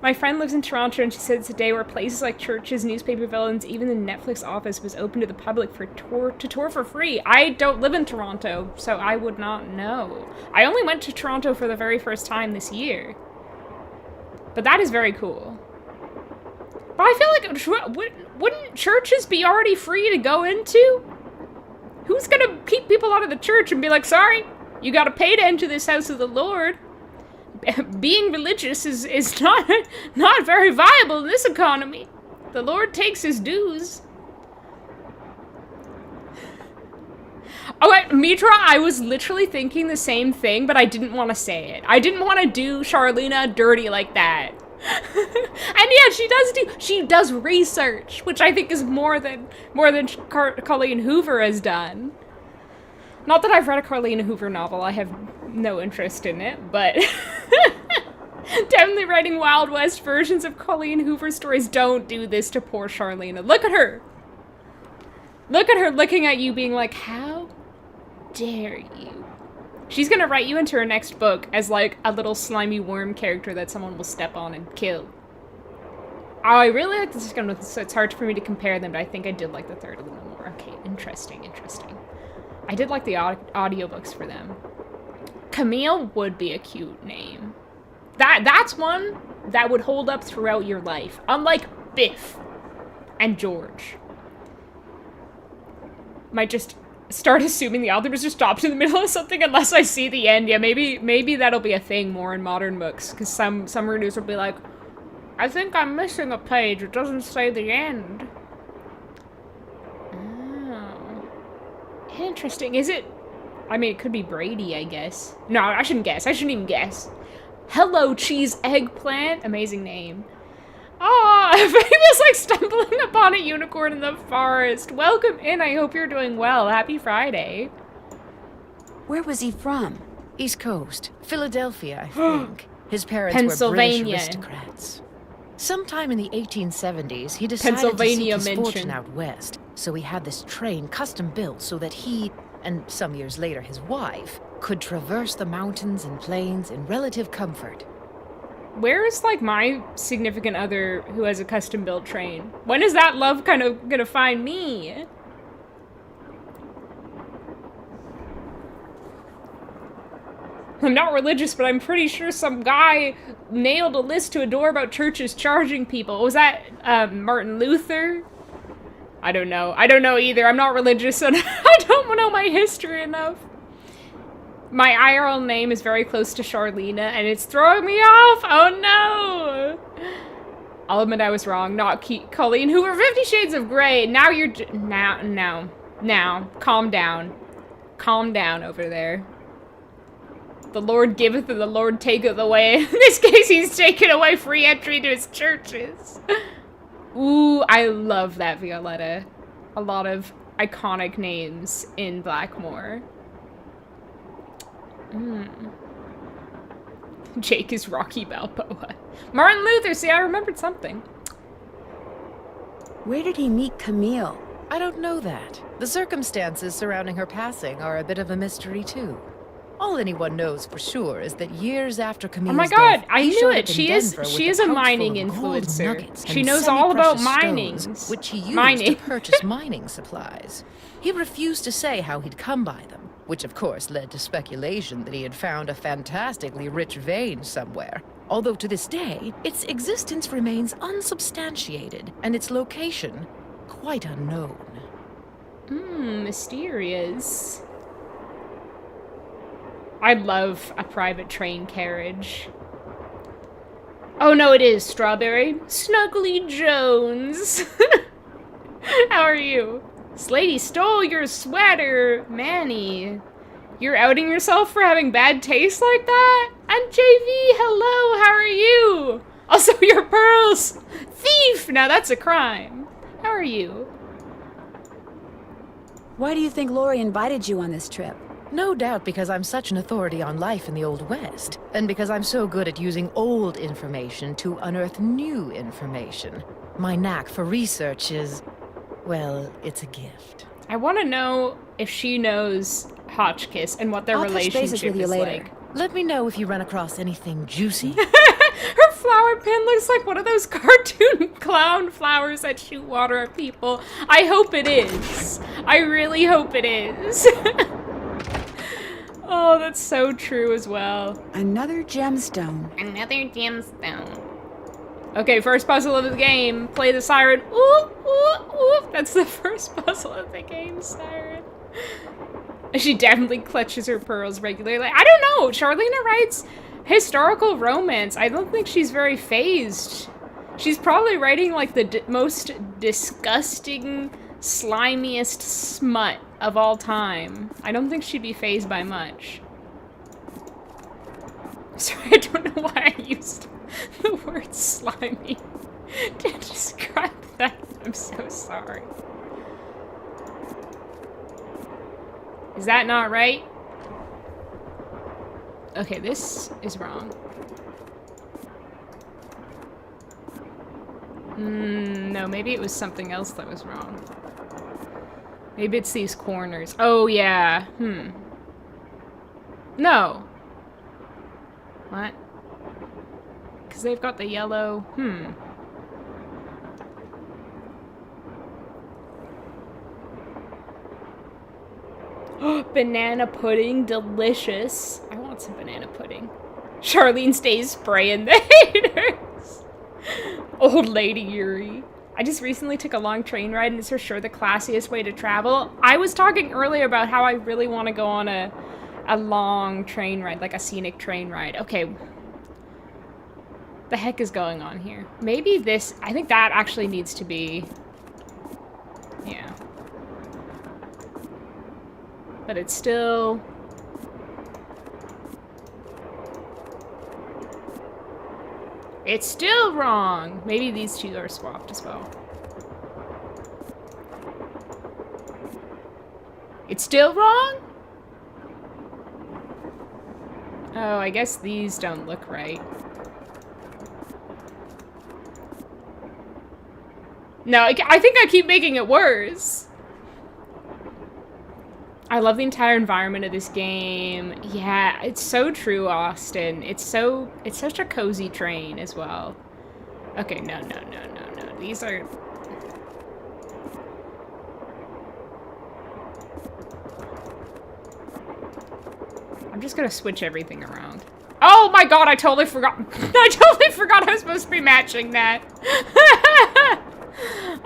My friend lives in Toronto and she said it's a day where places like churches, newspaper villains, even the Netflix office was open to the public to tour for free. I don't live in Toronto, so I would not know. I only went to Toronto for the very first time this year. But that is very cool. But I feel like, wouldn't churches be already free to go into? Who's gonna keep people out of the church and be like, sorry, you gotta pay to enter this house of the Lord? Being religious is not very viable in this economy. The Lord takes his dues. Oh wait, Mitra, I was literally thinking the same thing, but I didn't want to say it. I didn't want to do Charlena dirty like that. And yeah, she does research, which I think is more than Colleen Hoover has done. Not that I've read a Colleen Hoover novel, I have no interest in it, but definitely writing Wild West versions of Colleen Hoover stories. Don't do this to poor Charlena. Look at her! Look at her looking at you being like, how dare you? She's gonna write you into her next book as like a little slimy worm character that someone will step on and kill. Oh, I really like the second one, so it's hard for me to compare them, but I think I did like the third a little more. Okay, interesting. I did like the audiobooks for them. Camille would be a cute name. That's one that would hold up throughout your life. Unlike Biff and George. Might just start assuming the author was just stopped in the middle of something unless I see the end. Yeah, maybe that'll be a thing more in modern books, because some readers will be like, I think I'm missing a page. It doesn't say the end. Interesting. Is it? I mean, it could be Brady, I guess. No, I shouldn't guess. I shouldn't even guess. Hello, Cheese Eggplant. Amazing name. Oh, Famous like stumbling upon a unicorn in the forest. Welcome in. I hope you're doing well. Happy Friday. Where was he from? East Coast. Philadelphia, I think. His parents were British aristocrats. Sometime in the 1870s, he decided to seek his fortune out west. So he had this train custom built so that he, and some years later his wife, could traverse the mountains and plains in relative comfort. Where is, like, my significant other who has a custom-built train? When is that love kind of gonna find me? I'm not religious, but I'm pretty sure some guy nailed a list to a door about churches charging people. Was that, Martin Luther? I don't know. I don't know either. I'm not religious, and I don't know my history enough. My IRL name is very close to Charlena, and it's throwing me off! Oh no! I'll admit I was wrong. Not Colleen Hoover. 50 Shades of Grey. Now you're... Now. Calm down. Calm down over there. The Lord giveth and the Lord taketh away. In this case, he's taking away free entry to his churches. Ooh, I love that, Violetta. A lot of iconic names in Blackmore. Jake is Rocky Balboa. Martin Luther, see, I remembered something. Where did he meet Camille? I don't know that. The circumstances surrounding her passing are a bit of a mystery, too. All anyone knows for sure is that years after Camille's oh my god, death, I he knew showed it. up in She Denver is with a pouch mining full of gold influencer. nuggets She and knows all about semi-precious mining. stones, which he used Mining. to purchase mining supplies. He refused to say how he'd come by them, which of course led to speculation that he had found a fantastically rich vein somewhere. Although to this day, its existence remains unsubstantiated and its location quite unknown. Mysterious. I'd love a private train carriage. Oh no, it is Strawberry. Snuggly Jones. How are you? Slady stole your sweater, Manny. You're outing yourself for having bad taste like that? And JV, hello, how are you? Also, your pearls. Thief! Now that's a crime. How are you? Why do you think Lori invited you on this trip? No doubt because I'm such an authority on life in the Old West, and because I'm so good at using old information to unearth new information. My knack for research is, well, it's a gift. I want to know if she knows Hotchkiss and what their I'll touch relationship bases with you is later. like. Let me know if you run across anything juicy. Her flower pin looks like one of those cartoon clown flowers that shoot water at people. I hope it is. I really hope it is. Oh, that's so true as well. Another gemstone. Another gemstone. Okay, first puzzle of the game. Play the siren. Ooh, ooh, ooh. That's the first puzzle of the game, siren. She definitely clutches her pearls regularly. I don't know. Charlena writes historical romance. I don't think she's very phased. She's probably writing like the most disgusting, slimiest smut of all time. I don't think she'd be phased by much. Sorry, I don't know why I used the word slimy to describe that. I'm so sorry. Is that not right? Okay, this is wrong. No, maybe it was something else that was wrong. Maybe it's these corners. Oh, yeah. No. What? Because they've got the yellow. Banana pudding, delicious. I want some banana pudding. Charlene stays spraying the haters. Old lady Yuri. I just recently took a long train ride and it's for sure the classiest way to travel. I was talking earlier about how I really want to go on a long train ride, like a scenic train ride. Okay. The heck is going on here? Maybe this, I think that actually needs to be, yeah. But it's still... It's still wrong! Maybe these two are swapped as well. It's still wrong? Oh, I guess these don't look right. No, I think I keep making it worse. I love the entire environment of this game. Yeah, it's so true, Austin. It's such a cozy train as well. Okay, no. These are... I'm just gonna switch everything around. Oh my god, I totally forgot. I totally forgot I was supposed to be matching that.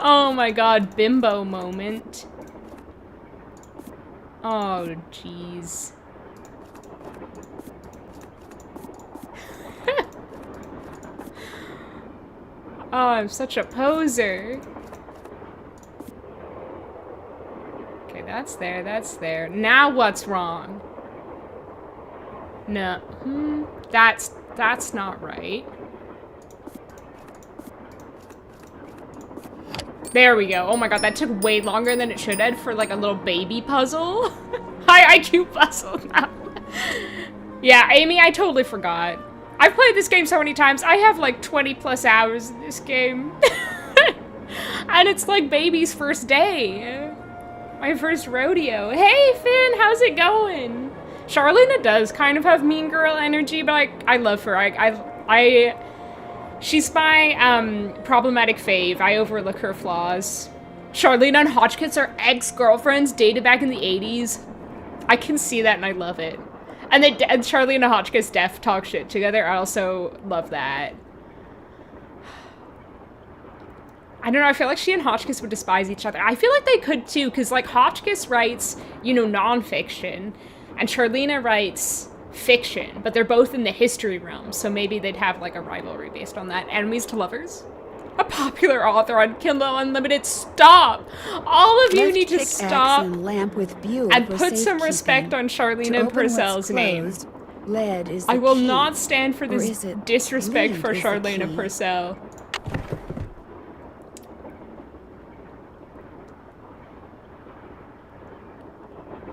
Oh my god, bimbo moment. Oh, jeez. Oh, I'm such a poser. Okay, That's there, that's there. Now what's wrong? No. That's not right. There we go. Oh my god, that took way longer than it should have for like a little baby puzzle. High IQ puzzle now. Yeah, Amy, I totally forgot. I've played this game so many times. I have like 20 plus hours in this game. And it's like baby's first day. My first rodeo. Hey, Finn, how's it going? Charlena does kind of have mean girl energy, but I love her. She's my problematic fave. I overlook her flaws. Charlena and Hotchkiss are ex-girlfriends, dated back in the 80s. I can see that and I love it. And Charlena and Hotchkiss def talk shit together. I also love that. I don't know, I feel like she and Hotchkiss would despise each other. I feel like they could too, because like Hotchkiss writes, you know, nonfiction, and Charlena writes fiction, but they're both in the history realm, so maybe they'd have like a rivalry based on that. Enemies to lovers? A popular author on Kindle Unlimited. Stop! All of you need to stop and put some respect on Charlena Purcell's name. Lead is I will not stand for this disrespect for Charlena Purcell.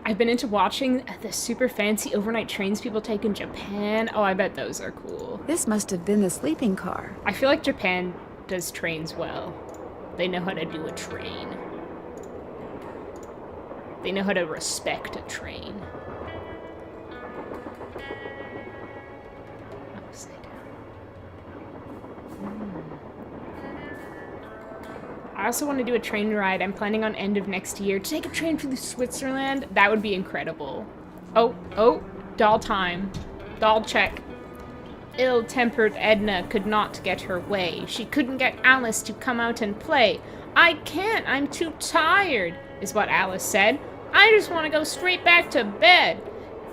I've been into watching the super fancy overnight trains people take in Japan. Oh, I bet those are cool. This must have been the sleeping car. I feel like Japan does trains well. They know how to do a train. They know how to respect a train. Upside down. I also want to do a train ride. I'm planning on end of next year to take a train through Switzerland. That would be incredible. Oh, doll time. Doll check. Ill-tempered Edna could not get her way. She couldn't get Alice to come out and play. I can't, I'm too tired, is what Alice said. I just want to go straight back to bed.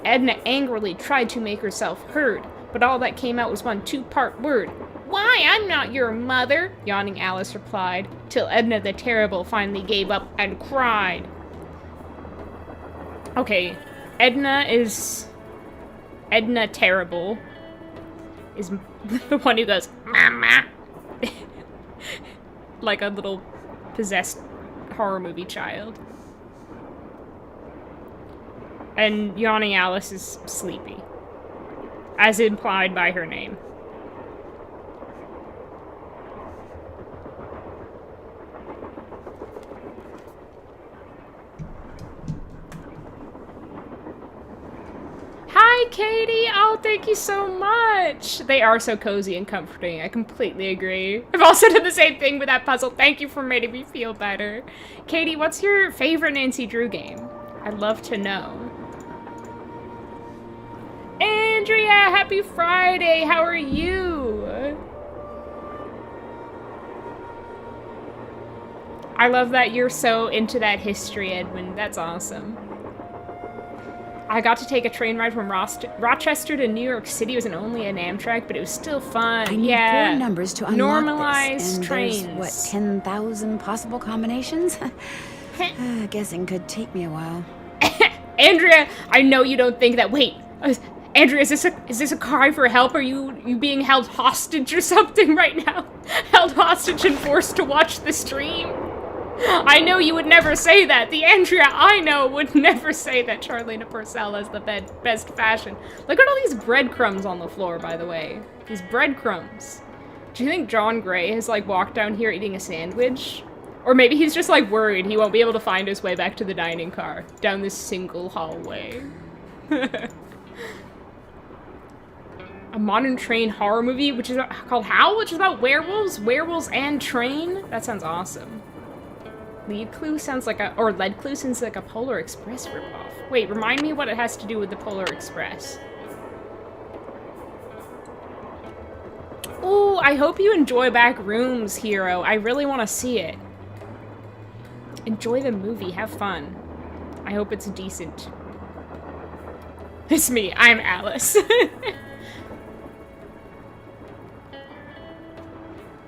Edna angrily tried to make herself heard, but all that came out was one two-part word. Why, I'm not your mother, yawning Alice replied, till Edna the Terrible finally gave up and cried. Okay, Edna Terrible is the one who goes, Mama, like a little possessed horror movie child. And yawning Alice is sleepy, as implied by her name. Hi, Katie! Oh, thank you so much! They are so cozy and comforting. I completely agree. I've also done the same thing with that puzzle. Thank you for making me feel better. Katie, what's your favorite Nancy Drew game? I'd love to know. Andrea, happy Friday! How are you? I love that you're so into that history, Edmund. That's awesome. I got to take a train ride from Rochester to New York City. It was only an Amtrak, but it was still fun. I need 4 numbers to unlock normalize this, and trains. There's, what, 10,000 possible combinations? Guessing could take me a while. Andrea, I know you don't think that. Wait, Andrea, is this a cry for help? Are you being held hostage or something right now? Held hostage and forced to watch the stream? I know you would never say that. The Andrea I know would never say that Charlena Purcell has the best fashion. Look at all these breadcrumbs on the floor, by the way. These breadcrumbs. Do you think John Gray has, like, walked down here eating a sandwich? Or maybe he's just, like, worried he won't be able to find his way back to the dining car down this single hallway. A modern train horror movie, which is called Howl, which is about werewolves and train. That sounds awesome. Lead Clue sounds like Lead Clue sounds like a Polar Express ripoff. Wait, remind me what it has to do with the Polar Express. Ooh, I hope you enjoy Back Rooms, Hero. I really want to see it. Enjoy the movie, have fun. I hope it's decent. It's me, I'm Alice.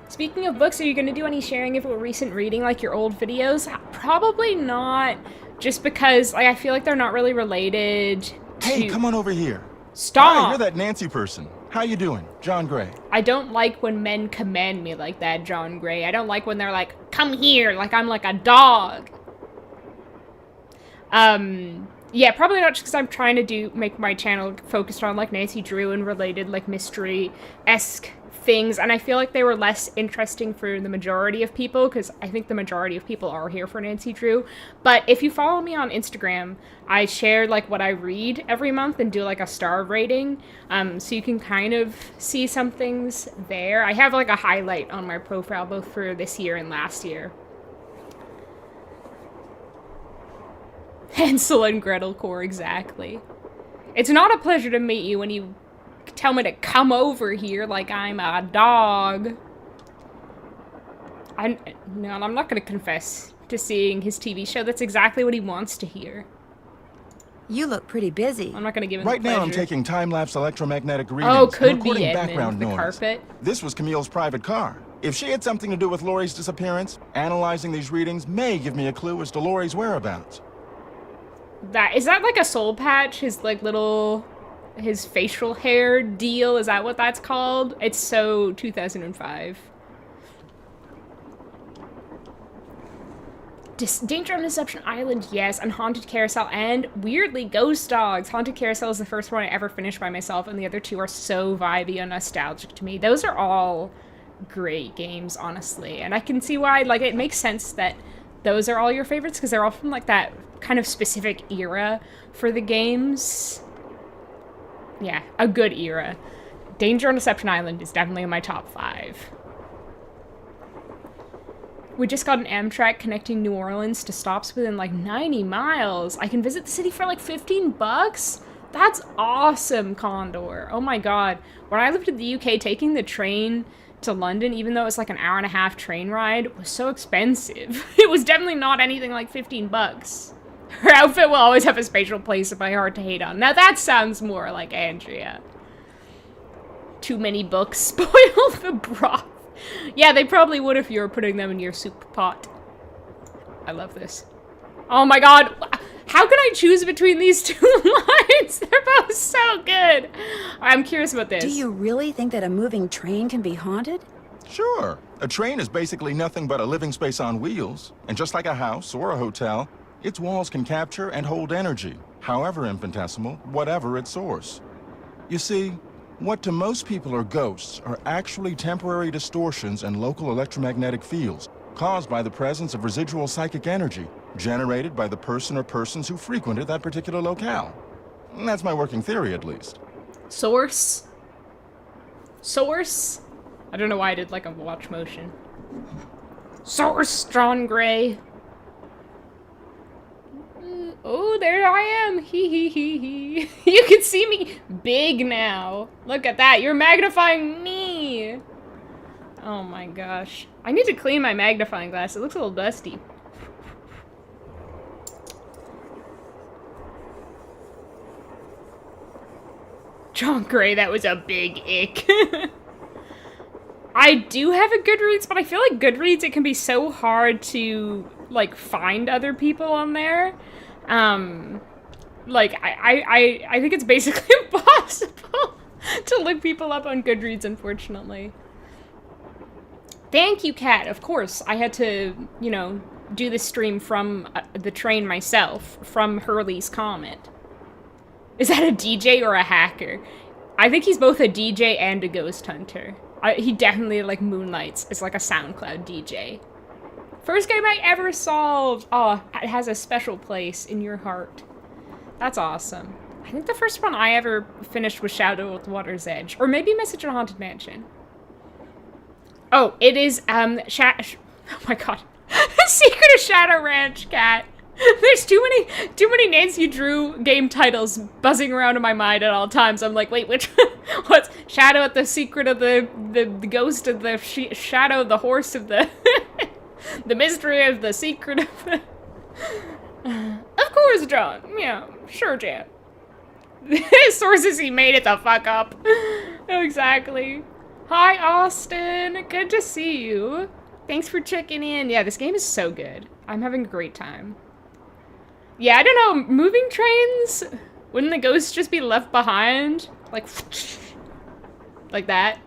Speaking of books, are you going to do any sharing of a recent reading like your old videos? Probably not, Just because, like, I feel like they're not really related to... Hey, come on over here. Stop! Hi, you're that Nancy person. How you doing? John Gray. I don't like when men command me like that, John Gray. I don't like when they're like, come here, like I'm like a dog. Yeah, probably not just because I'm trying to make my channel focused on, like, Nancy Drew and related, like, mystery-esque things, and I feel like they were less interesting for the majority of people, because I think the majority of people are here for Nancy Drew. But if you follow me on Instagram, I share, like, what I read every month and do, like, a star rating, so you can kind of see some things there. I have, like, a highlight on my profile, both for this year and last year. Hansel and Gretel core, exactly. It's not a pleasure to meet you when you tell me to come over here like I'm a dog. No, I'm not going to confess to seeing his TV show. That's exactly what he wants to hear. You look pretty busy. I'm not going to give him Right the now I'm pleasure. taking time-lapse electromagnetic readings. Oh, could and be recording Edmund, background the noise. carpet. This was Camille's private car. If she had something to do with Laurie's disappearance, analyzing these readings may give me a clue as to Laurie's whereabouts. Is that like a soul patch? His like little, his facial hair deal? Is that what that's called? It's so 2005. Danger on Deception Island, yes, and Haunted Carousel, and weirdly, Ghost Dogs. Haunted Carousel is the first one I ever finished by myself, and the other two are so vibey and nostalgic to me. Those are all great games, honestly, and I can see why, like, it makes sense that those are all your favorites, because they're all from, like, that kind of specific era for the games. Yeah, a good era. Danger on Deception Island is definitely in my top 5. We just got an Amtrak connecting New Orleans to stops within like 90 miles. I can visit the city for like 15 bucks? That's awesome, Condor. Oh my god. When I lived in the UK, taking the train to London, even though it was like an hour-and-a-half train ride, was so expensive. It was definitely not anything like 15 bucks. Her outfit will always have a special place in my heart to hate on. Now that sounds more like Andrea. Too many books spoil the broth. Yeah, they probably would if you were putting them in your soup pot. I love this. Oh my god. How can I choose between these two lines? They're both so good. I'm curious about this. Do you really think that a moving train can be haunted? Sure. A train is basically nothing but a living space on wheels. And just like a house or a hotel, its walls can capture and hold energy, however infinitesimal, whatever its source. You see, what to most people are ghosts are actually temporary distortions in local electromagnetic fields caused by the presence of residual psychic energy generated by the person or persons who frequented that particular locale. That's my working theory, at least. Source? Source? I don't know why I did like a watch motion. Source, John Gray. Oh, there I am. Hee hee hee hee. You can see me big now. Look at that. You're magnifying me. Oh my gosh. I need to clean my magnifying glass. It looks a little dusty. John Gray, that was a big ick. I do have a Goodreads, but I feel like Goodreads, it can be so hard to, like, find other people on there. Like, I think it's basically impossible to look people up on Goodreads, unfortunately. Thank you, Kat. Of course, I had to, you know, do this stream from the train myself, from Hurley's comment. Is that a DJ or a hacker? I think he's both a DJ and a ghost hunter. He definitely, like, moonlights as, like, a SoundCloud DJ. First game I ever solved! Oh, it has a special place in your heart. That's awesome. I think the first one I ever finished was Shadow at the Water's Edge. Or maybe Message in a Haunted Mansion. Oh, it is, oh my god. Secret of Shadow Ranch, Cat. There's too many Nancy Drew game titles buzzing around in my mind at all times. I'm like, wait, which what's Shadow at the Secret of the Ghost of the Shadow of the Horse of the the Mystery of the Secret of the Of course, John. Yeah, sure, Jan. Sources he made it the fuck up. Exactly. Hi, Austin. Good to see you. Thanks for checking in. Yeah, this game is so good. I'm having a great time. Yeah, I don't know. Moving trains? Wouldn't the ghosts just be left behind? Like that?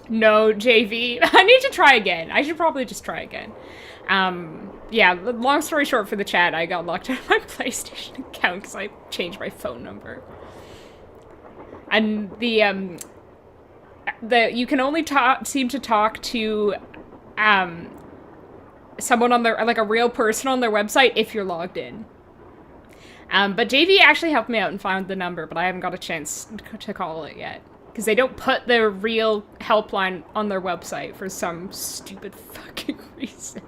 No, JV. I need to try again. I should probably just try again. Yeah, long story short for the chat, I got locked out of my PlayStation account because I changed my phone number. And the you can only seem to talk to someone on their, like a real person on their website if you're logged in. But JV actually helped me out and found the number, but I haven't got a chance to call it yet. Because they don't put the real helpline on their website for some stupid fucking reason.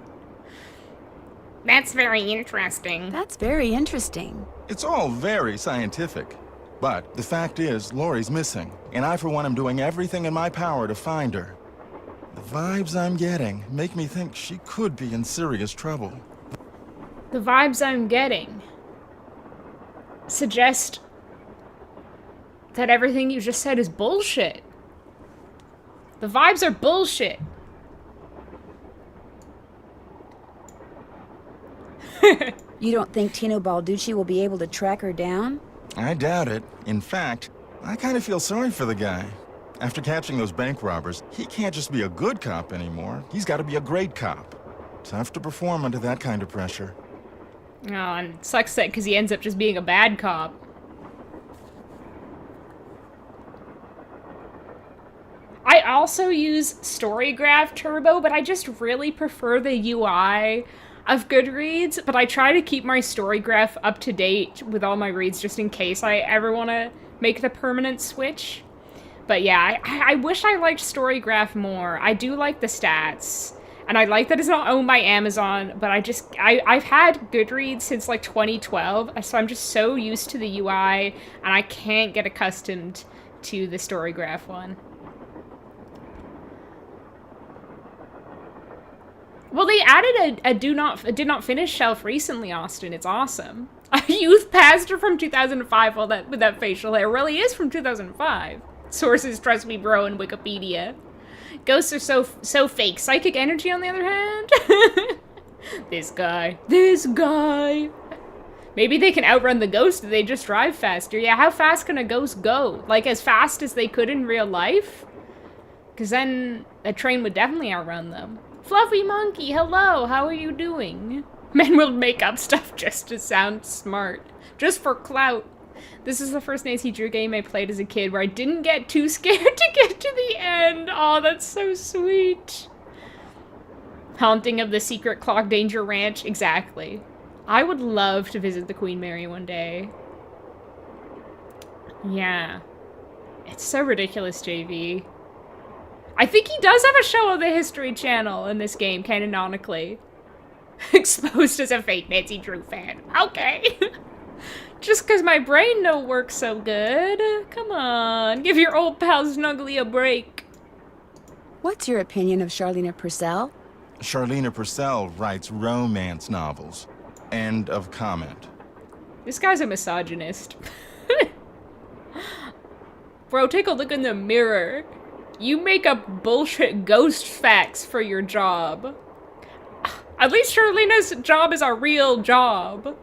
That's very interesting. That's very interesting. It's all very scientific. But the fact is, Lori's missing, and I for one am doing everything in my power to find her. The vibes I'm getting make me think she could be in serious trouble. The vibes I'm getting suggest that everything you just said is bullshit. The vibes are bullshit. You don't think Tino Balducci will be able to track her down? I doubt it. In fact, I kind of feel sorry for the guy. After catching those bank robbers, he can't just be a good cop anymore. He's got to be a great cop. Tough to perform under that kind of pressure. Oh, and it sucks that because he ends up just being a bad cop. I also use Storygraph Turbo, but I just really prefer the UI of Goodreads, but I try to keep my Storygraph up to date with all my reads just in case I ever want to make the permanent switch. But yeah, I wish I liked Storygraph more. I do like the stats, and I like that it's not owned by Amazon, but I've had Goodreads since like 2012, so I'm just so used to the UI, and I can't get accustomed to the Storygraph one. Well, they added a did not finish shelf recently, Austin. It's awesome. A youth pastor from 2005. Well, with that facial hair really is from 2005. Sources, trust me, bro, in Wikipedia. Ghosts are so fake. Psychic energy, on the other hand. This guy. Maybe they can outrun the ghost if they just drive faster. Yeah, how fast can a ghost go? Like as fast as they could in real life? Because then a train would definitely outrun them. Fluffy Monkey, hello, how are you doing? Men will make up stuff just to sound smart. Just for clout. This is the first Nancy Drew game I played as a kid where I didn't get too scared to get to the end. Oh, that's so sweet. Haunting of the Secret Clock Danger Ranch, exactly. I would love to visit the Queen Mary one day. Yeah. It's so ridiculous, JV. I think he does have a show on the History Channel in this game, canonically. Exposed as a fake Nancy Drew fan. Okay. Just because my brain don't work so good. Come on, give your old pal Snuggly a break. What's your opinion of Charlena Purcell? Charlena Purcell writes romance novels. End of comment. This guy's a misogynist. Bro, take a look in the mirror. You make up bullshit ghost facts for your job. At least Charlena's job is a real job.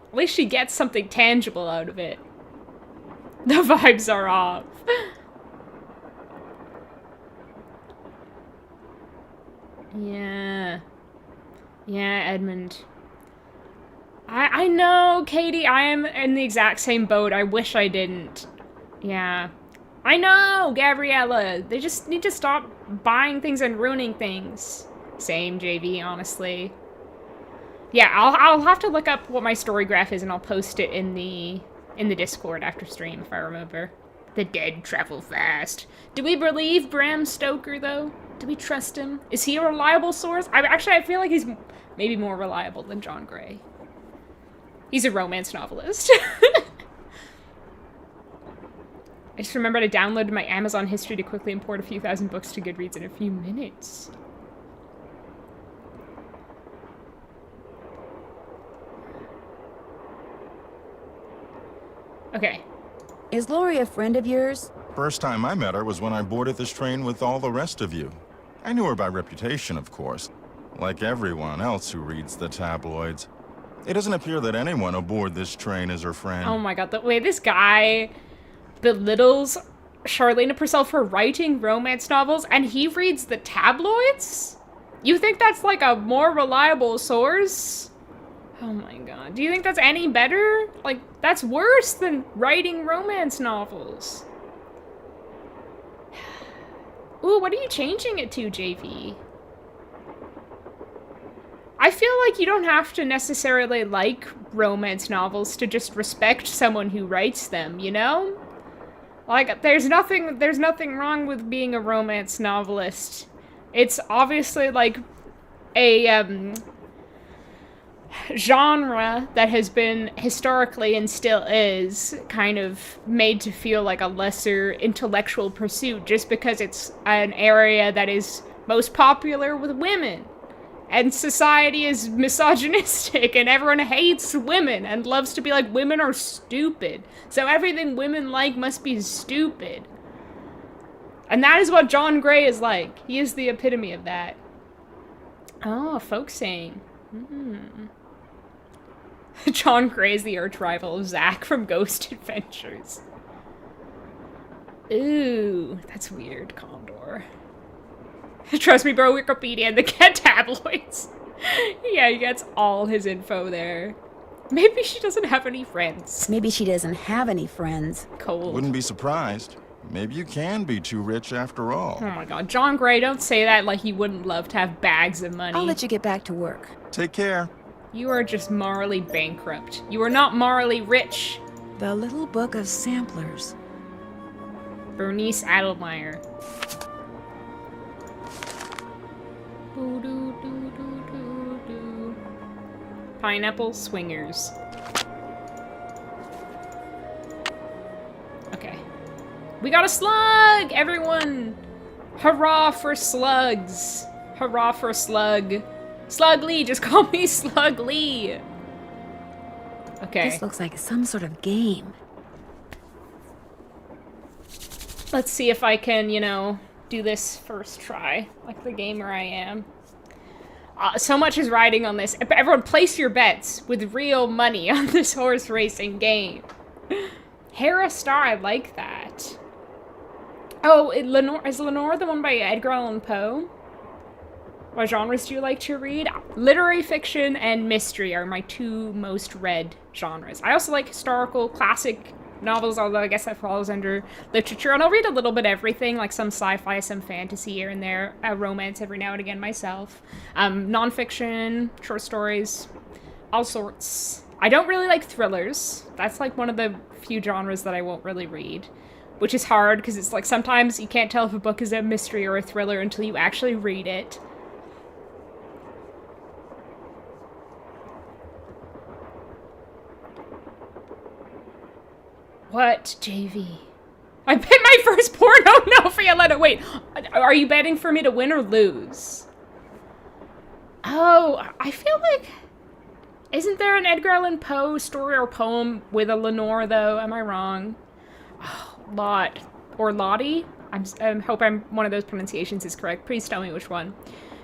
At least she gets something tangible out of it. The vibes are off. Yeah. Yeah, Edmund. I know, Katie, I am in the exact same boat. I wish I didn't. Yeah. I know, Gabriella. They just need to stop buying things and ruining things. Same, JV, honestly. Yeah, I'll have to look up what my Storygraph is and I'll post it in the Discord after stream if I remember. The dead travel fast. Do we believe Bram Stoker though? Do we trust him? Is he a reliable source? I feel like he's maybe more reliable than John Gray. He's a romance novelist. I just remembered I downloaded my Amazon history to quickly import a few thousand books to Goodreads in a few minutes. Okay. Is Lori a friend of yours? First time I met her was when I boarded this train with all the rest of you. I knew her by reputation, of course, like everyone else who reads the tabloids. It doesn't appear that anyone aboard this train is her friend. Oh my god, the way this guy belittles Charlene Purcell for writing romance novels and he reads the tabloids? You think that's like a more reliable source? Oh my god. Do you think that's any better? Like, that's worse than writing romance novels. Ooh, what are you changing it to, JV? I feel like you don't have to necessarily like romance novels to just respect someone who writes them, you know? Like, there's nothing wrong with being a romance novelist. It's obviously like a genre that has been historically and still is kind of made to feel like a lesser intellectual pursuit just because it's an area that is most popular with women. And society is misogynistic and everyone hates women and loves to be like, women are stupid. So everything women like must be stupid. And that is what John Gray is like. He is the epitome of that. Oh, folk saying. John Gray is the arch rival of Zack from Ghost Adventures. Ooh, that's weird, Condor. Trust me, bro, Wikipedia and the Cat tabloids. Yeah, he gets all his info there. Maybe she doesn't have any friends. Maybe she doesn't have any friends. Cold. Wouldn't be surprised. Maybe you can be too rich after all. Oh my god, John Gray, don't say that like he wouldn't love to have bags of money. I'll let you get back to work. Take care. You are just morally bankrupt. You are not morally rich. The Little Book of Samplers. Bernice Adelmeyer. Pineapple Swingers. Okay. We got a slug! Everyone! Hurrah for slugs! Hurrah for slug. Slug Lee! Just call me Slug Lee! Okay. This looks like some sort of game. Let's see if I can, you know, do this first try, like the gamer I am. So much is riding on this. Everyone, place your bets with real money on this horse racing game. Hera Star, I like that. Oh, is Lenore the one by Edgar Allan Poe? What genres do you like to read? Literary fiction and mystery are my two most read genres. I also like historical, classic novels, although I guess that falls under literature. And I'll read a little bit of everything, like some sci-fi, some fantasy here and there, romance every now and again myself. Nonfiction, short stories, all sorts. I don't really like thrillers. That's like one of the few genres that I won't really read, which is hard because it's like sometimes you can't tell if a book is a mystery or a thriller until you actually read it. What, JV? I bet my first porno. No, Violetta, wait. Are you betting for me to win or lose? Oh, I feel like... Isn't there an Edgar Allan Poe story or poem with a Lenore, though? Am I wrong? Oh, Lot. Or Lottie? I hope one of those pronunciations is correct. Please tell me which one.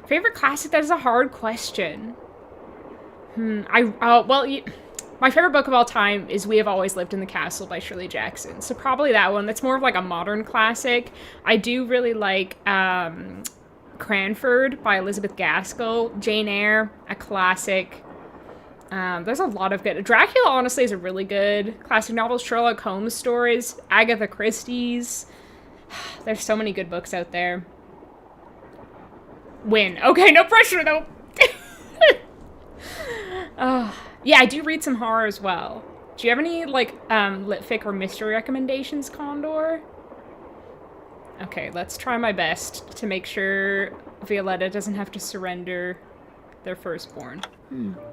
Favorite classic? That is a hard question. My favorite book of all time is We Have Always Lived in the Castle by Shirley Jackson. So probably that one. That's more of like a modern classic. I do really like Cranford by Elizabeth Gaskell. Jane Eyre, a classic. There's a lot of good. Dracula, honestly, is a really good classic novel. Sherlock Holmes stories. Agatha Christie's. There's so many good books out there. Win. Okay, no pressure, though. Yeah, I do read some horror as well. Do you have any, like, litfic or mystery recommendations, Condor? Okay, let's try my best to make sure Violetta doesn't have to surrender their firstborn.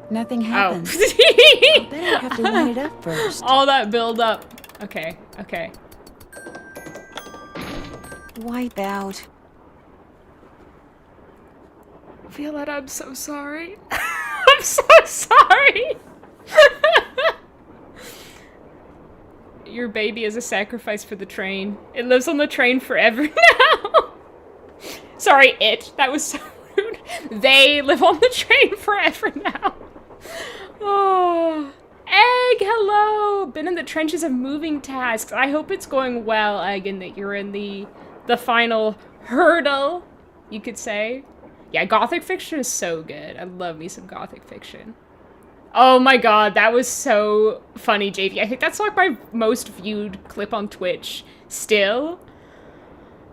Nothing happened. I bet I have to line it up first. All that build up. Okay, okay. Wipe out. Violetta, I'm so sorry. I'm so sorry. Your baby is a sacrifice for the train. It lives on the train forever now. Sorry, it. That was so rude. They live on the train forever now. Oh, Egg, hello! Been in the trenches of moving tasks. I hope it's going well, Egg, and that you're in the final hurdle, you could say. Yeah, gothic fiction is so good. I love me some gothic fiction. Oh my god, that was so funny, JV. I think that's like my most viewed clip on Twitch still.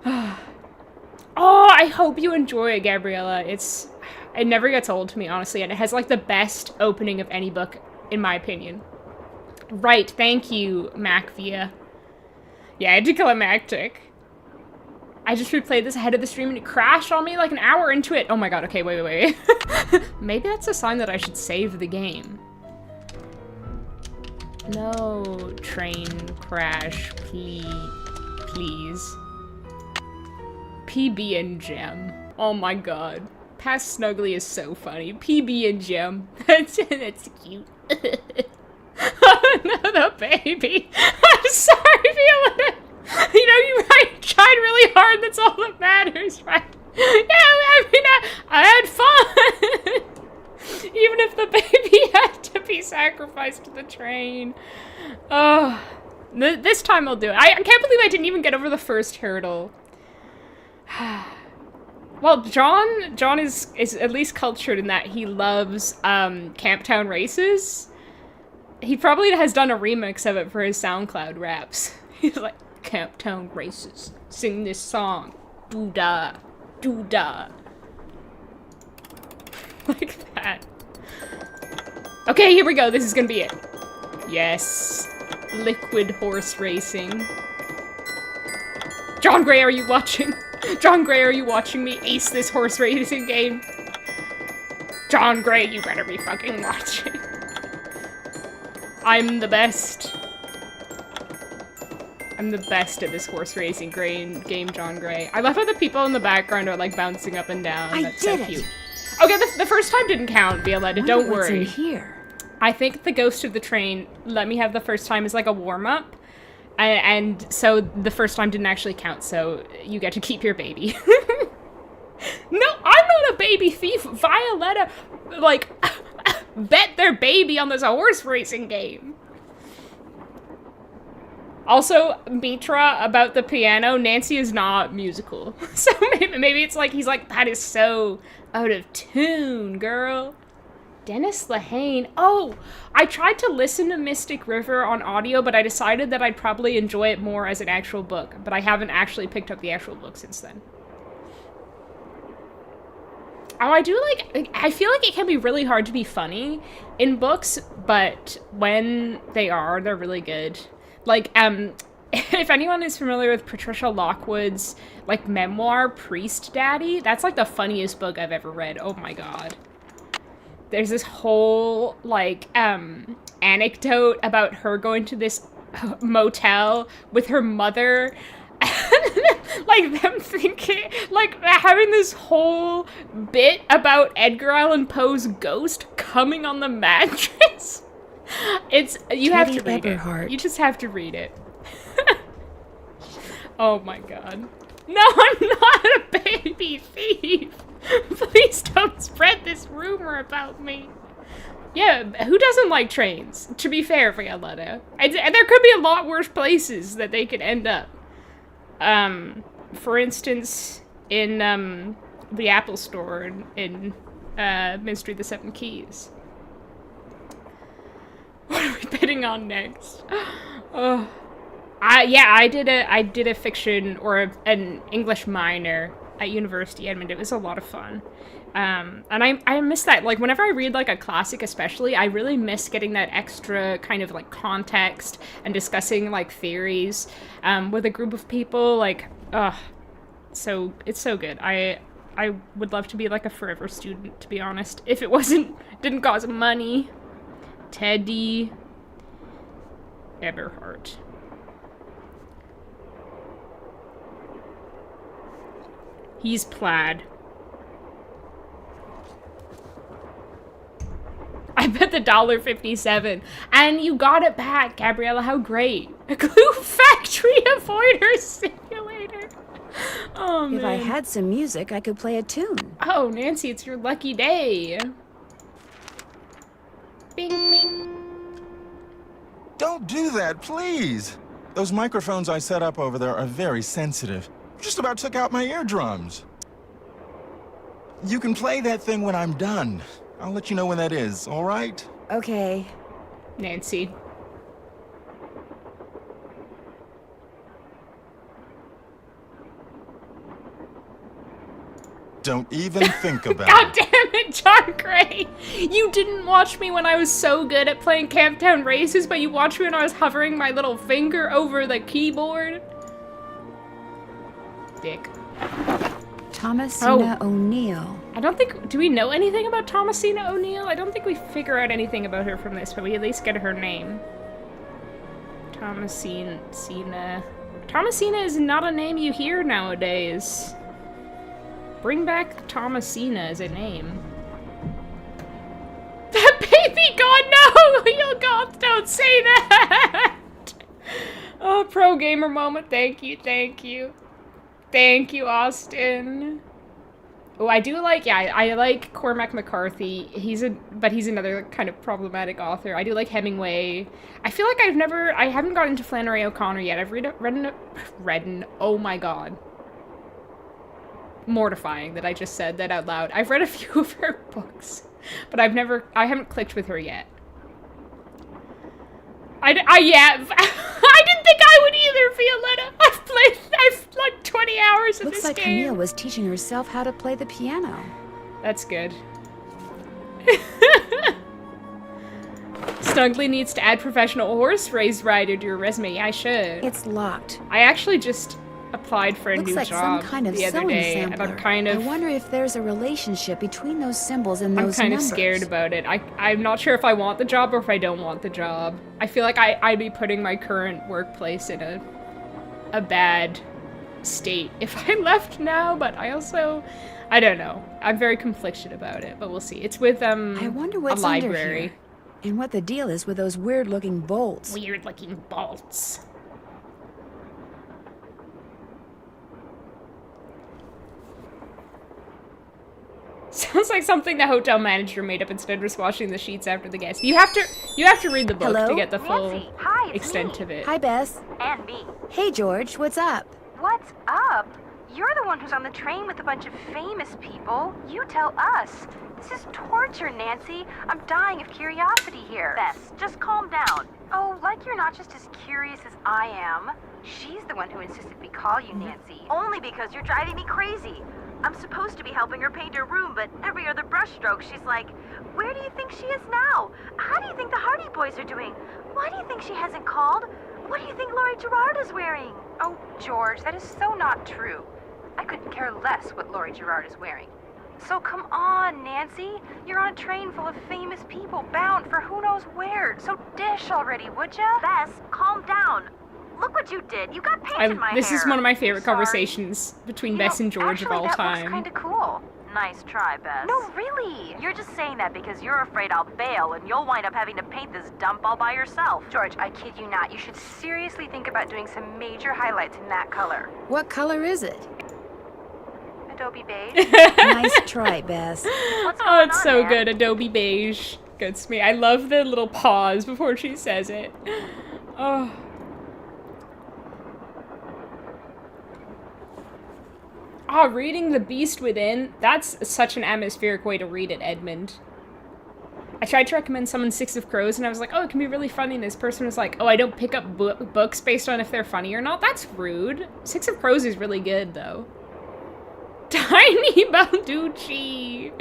Oh, I hope you enjoy it, Gabriella. It never gets old to me, honestly, and it has like the best opening of any book, in my opinion. Right, thank you, Macvia. Yeah, I did kill a Mactic. I just replayed this ahead of the stream and it crashed on me like an hour into it. Oh my god, okay, wait. Maybe that's a sign that I should save the game. No train crash, please. PB and Gem. Oh my god. Past Snuggly is so funny. PB and Gem. That's cute. Oh no, the baby. I'm sorry, Violetta. You know, you tried really hard, that's all that matters, right? Yeah, I mean, I had fun! Even if the baby had to be sacrificed to the train. Oh, this time I'll do it. I can't believe I didn't even get over the first hurdle. Well, John is at least cultured in that he loves Camptown Races. He probably has done a remix of it for his SoundCloud raps. He's like, Camptown Races, sing this song, doo-da, doo-da. Like that. Okay, here we go, this is gonna be it. Yes, liquid horse racing. John Gray, are you watching? John Gray, are you watching me ace this horse racing game? John Gray, you better be fucking watching. I'm the best. I'm the best at this horse racing game, John Gray. I love how the people in the background are like bouncing up and down. That's so cute. Okay, the first time didn't count, Violetta. Don't worry. What's in here? I think the Ghost of the Train let me have the first time as like a warm-up. And so the first time didn't actually count, so you get to keep your baby. No, I'm not a baby thief. Violetta, like, bet their baby on this horse racing game. Also, Mitra, about the piano, Nancy is not musical. So maybe it's like, he's like, that is so out of tune, girl. Dennis Lehane. Oh, I tried to listen to Mystic River on audio, but I decided that I'd probably enjoy it more as an actual book, but I haven't actually picked up the actual book since then. Oh, I do like, I feel like it can be really hard to be funny in books, but when they are, they're really good. Like, if anyone is familiar with Patricia Lockwood's, like, memoir, Priest Daddy, that's, like, the funniest book I've ever read. Oh my god. There's this whole, like, anecdote about her going to this motel with her mother, like, them thinking, like, having this whole bit about Edgar Allan Poe's ghost coming on the mattress. You have to read it. You just have to read it. Oh my god. No, I'm not a baby thief! Please don't spread this rumor about me. Yeah, who doesn't like trains? To be fair, Violetta. And there could be a lot worse places that they could end up. For instance, in the Apple Store in Mystery of the Seven Keys. What are we bidding on next? Oh, I did a fiction or an English minor at University Edmond. It was a lot of fun, and I miss that. Like whenever I read like a classic, especially, I really miss getting that extra kind of like context and discussing like theories with a group of people. Like, so it's so good. I would love to be like a forever student, to be honest, if it didn't cost money. Teddy Eberhardt. He's plaid. I bet the $1.57. And you got it back, Gabriella. How great. A Glue Factory Avoider Simulator. Oh, man. If I had some music, I could play a tune. Oh, Nancy, it's your lucky day. Bing, bing. Don't do that, please. Those microphones I set up over there are very sensitive. Just about took out my eardrums. You can play that thing when I'm done. I'll let you know when that is, all right? Okay. Nancy. Don't even think about God it. damn it, John Gray! You didn't watch me when I was so good at playing Camptown Races, but you watched me when I was hovering my little finger over the keyboard. Dick. Thomasina O'Neill. I don't think... Do we know anything about Thomasina O'Neill? I don't think we figure out anything about her from this, but we at least get her name. Thomasina... Thomasina is not a name you hear nowadays. Bring back Thomasina as a name. That baby god, no! You gods don't say that! Oh, pro gamer moment. Thank you, thank you. Thank you, Austin. Oh, I do like, yeah, I like Cormac McCarthy. But he's another kind of problematic author. I do like Hemingway. I feel like I haven't gotten into Flannery O'Connor yet. I've read, oh my god. Mortifying that I just said that out loud. I've read a few of her books, but I haven't clicked with her yet. I didn't think I would either, Violetta. I've like 20 hours of this game. Looks like Camille was teaching herself how to play the piano. That's good. Snuggly needs to add professional horse race rider to your resume. Yeah, I should. It's locked. I actually just applied for a new Looks like job some kind of the other sewing day, sampler. and I'm kind of... I wonder if there's a relationship between those symbols and those numbers. I'm kind of scared about it. I'm not sure if I want the job or if I don't want the job. I feel like I'd be putting my current workplace in a bad state if I left now, but I don't know. I'm very conflicted about it, but we'll see. It's with I wonder what's a library. Under here, and what the deal is with those weird-looking bolts. Weird-looking bolts. Sounds like something the hotel manager made up instead of just washing the sheets after the guests. You have to read the book to get the full extent of it. Hi, Bess. And me. Hey, George. What's up? What's up? You're the one who's on the train with a bunch of famous people. You tell us. This is torture, Nancy. I'm dying of curiosity here. Bess, just calm down. Oh, like you're not just as curious as I am. She's the one who insisted we call you Nancy. Only because you're driving me crazy. I'm supposed to be helping her paint her room, but every other brushstroke she's like, where do you think she is now? How do you think the Hardy Boys are doing? Why do you think she hasn't called? What do you think Laurie Gerard is wearing? Oh, George, that is so not true. I couldn't care less what Laurie Gerard is wearing. So come on, Nancy. You're on a train full of famous people bound for who knows where. So dish already, would ya? Bess, calm down. Look what you did. You got paint in my hair. This is one of my favorite conversations between Bess and George of all time. That looks kind of cool. Nice try, Bess. No, really. You're just saying that because you're afraid I'll bail and you'll wind up having to paint this dump all by yourself. George, I kid you not. You should seriously think about doing some major highlights in that color. What color is it? Adobe beige. Nice try, Bess. Oh, it's so good. Adobe beige. Gets me. I love the little pause before she says it. Oh. Oh, reading The Beast Within, that's such an atmospheric way to read it, Edmund. I tried to recommend someone Six of Crows, and I was like, oh, it can be really funny, and this person was like, oh, I don't pick up books based on if they're funny or not. That's rude. Six of Crows is really good, though. Tiny Balducci!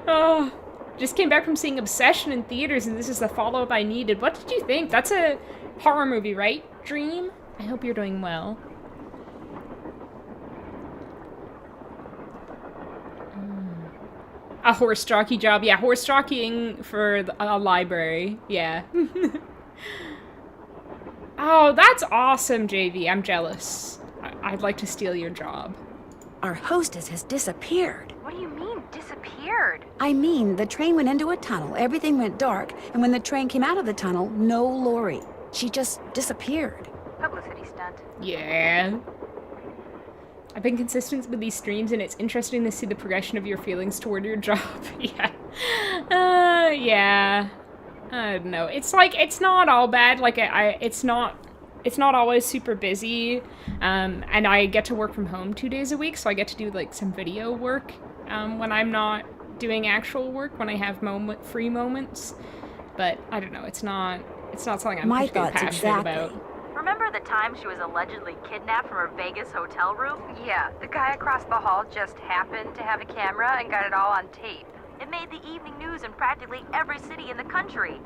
Oh, just came back from seeing Obsession in theaters, and this is the follow-up I needed. What did you think? That's a horror movie, right, Dream? I hope you're doing well. A horse jockey job. Yeah, horse jockeying for a library. Yeah. Oh, that's awesome, JV. I'm jealous. I'd like to steal your job. Our hostess has disappeared. What do you mean, disappeared? I mean, the train went into a tunnel, everything went dark, and when the train came out of the tunnel, no Lori. She just disappeared. Publicity stunt. Yeah. I've been consistent with these streams, and it's interesting to see the progression of your feelings toward your job. Yeah. Yeah. I don't know. It's like, it's not all bad. Like, it's not always super busy. And I get to work from home 2 days a week, so I get to do, like, some video work when I'm not doing actual work, when I have free moments. But, I don't know, it's not something I'm particularly passionate about. Remember the time she was allegedly kidnapped from her Vegas hotel room? Yeah, the guy across the hall just happened to have a camera and got it all on tape. It made the evening news in practically every city in the country.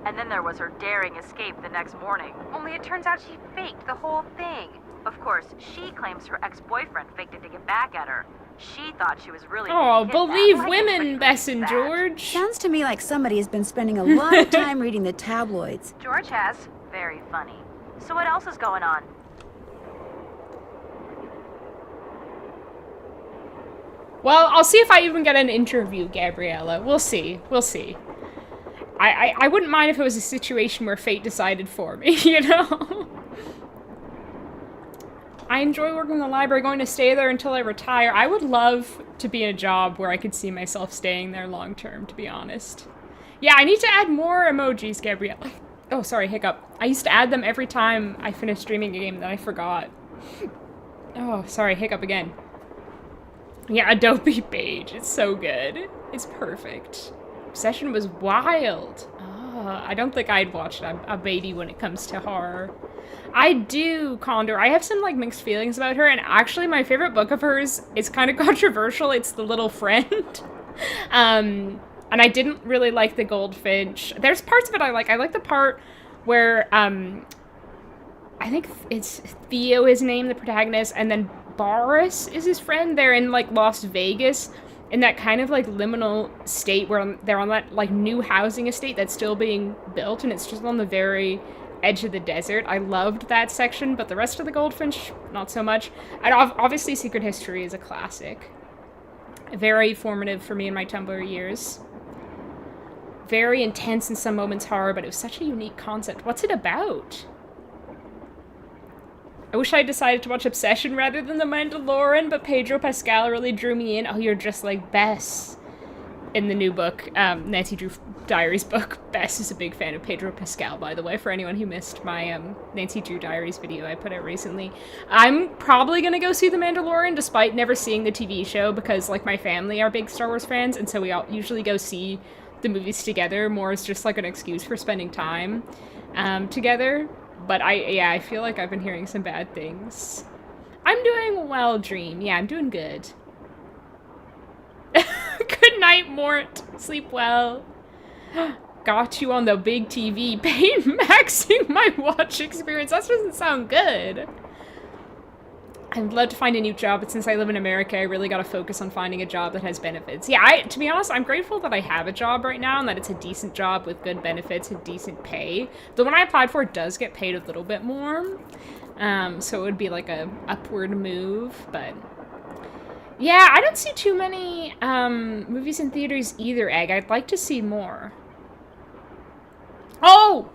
And then there was her daring escape the next morning. Only it turns out she faked the whole thing. Of course, she claims her ex-boyfriend faked it to get back at her. She thought she was really believe women, Bess and George. Sounds to me like somebody has been spending a lot of time reading the tabloids. George has. Very funny. So what else is going on? Well, I'll see if I even get an interview, Gabriella. We'll see. We'll see. I wouldn't mind if it was a situation where fate decided for me, you know? I enjoy working in the library, going to stay there until I retire. I would love to be in a job where I could see myself staying there long term, to be honest. Yeah, I need to add more emojis, Gabriella. Oh, sorry, hiccup. I used to add them every time I finished streaming a game that I forgot. Oh, sorry, hiccup again. Yeah, Adobe Page. It's so good. It's perfect. Obsession was wild. Oh, I don't think I'd watch it. I'm a baby when it comes to horror. I do, Condor. I have some, like, mixed feelings about her, and actually my favorite book of hers is kind of controversial. It's The Little Friend. And I didn't really like The Goldfinch. There's parts of it I like. I like the part where, I think it's Theo, his name, the protagonist, and then Boris is his friend. They're in, like, Las Vegas, in that kind of, like, liminal state where they're on that, like, new housing estate that's still being built, and it's just on the very edge of the desert. I loved that section, but the rest of The Goldfinch, not so much. And obviously Secret History is a classic. Very formative for me in my Tumblr years. Very intense in some moments, horror, but it was such a unique concept. What's it about? I wish I decided to watch Obsession rather than The Mandalorian, but Pedro Pascal really drew me in. Oh, you're just like Bess in the new book, Nancy Drew Diaries book. Bess is a big fan of Pedro Pascal, by the way, for anyone who missed my Nancy Drew Diaries video I put out recently. I'm probably gonna go see The Mandalorian, despite never seeing the TV show, because, like, my family are big Star Wars fans, and so we all usually go see the movies together, more as just, like, an excuse for spending time together. But I feel like I've been hearing some bad things. I'm doing well, Dream. Yeah, I'm doing good. Good night, Mort. Sleep well. Got you on the big TV. Pain maxing my watch experience. That doesn't sound good. I'd love to find a new job, but since I live in America, I really gotta focus on finding a job that has benefits. Yeah, to be honest, I'm grateful that I have a job right now and that it's a decent job with good benefits and decent pay. The one I applied for does get paid a little bit more, so it would be like a upward move, but yeah, I don't see too many movies in theaters either, Egg. I'd like to see more. Oh!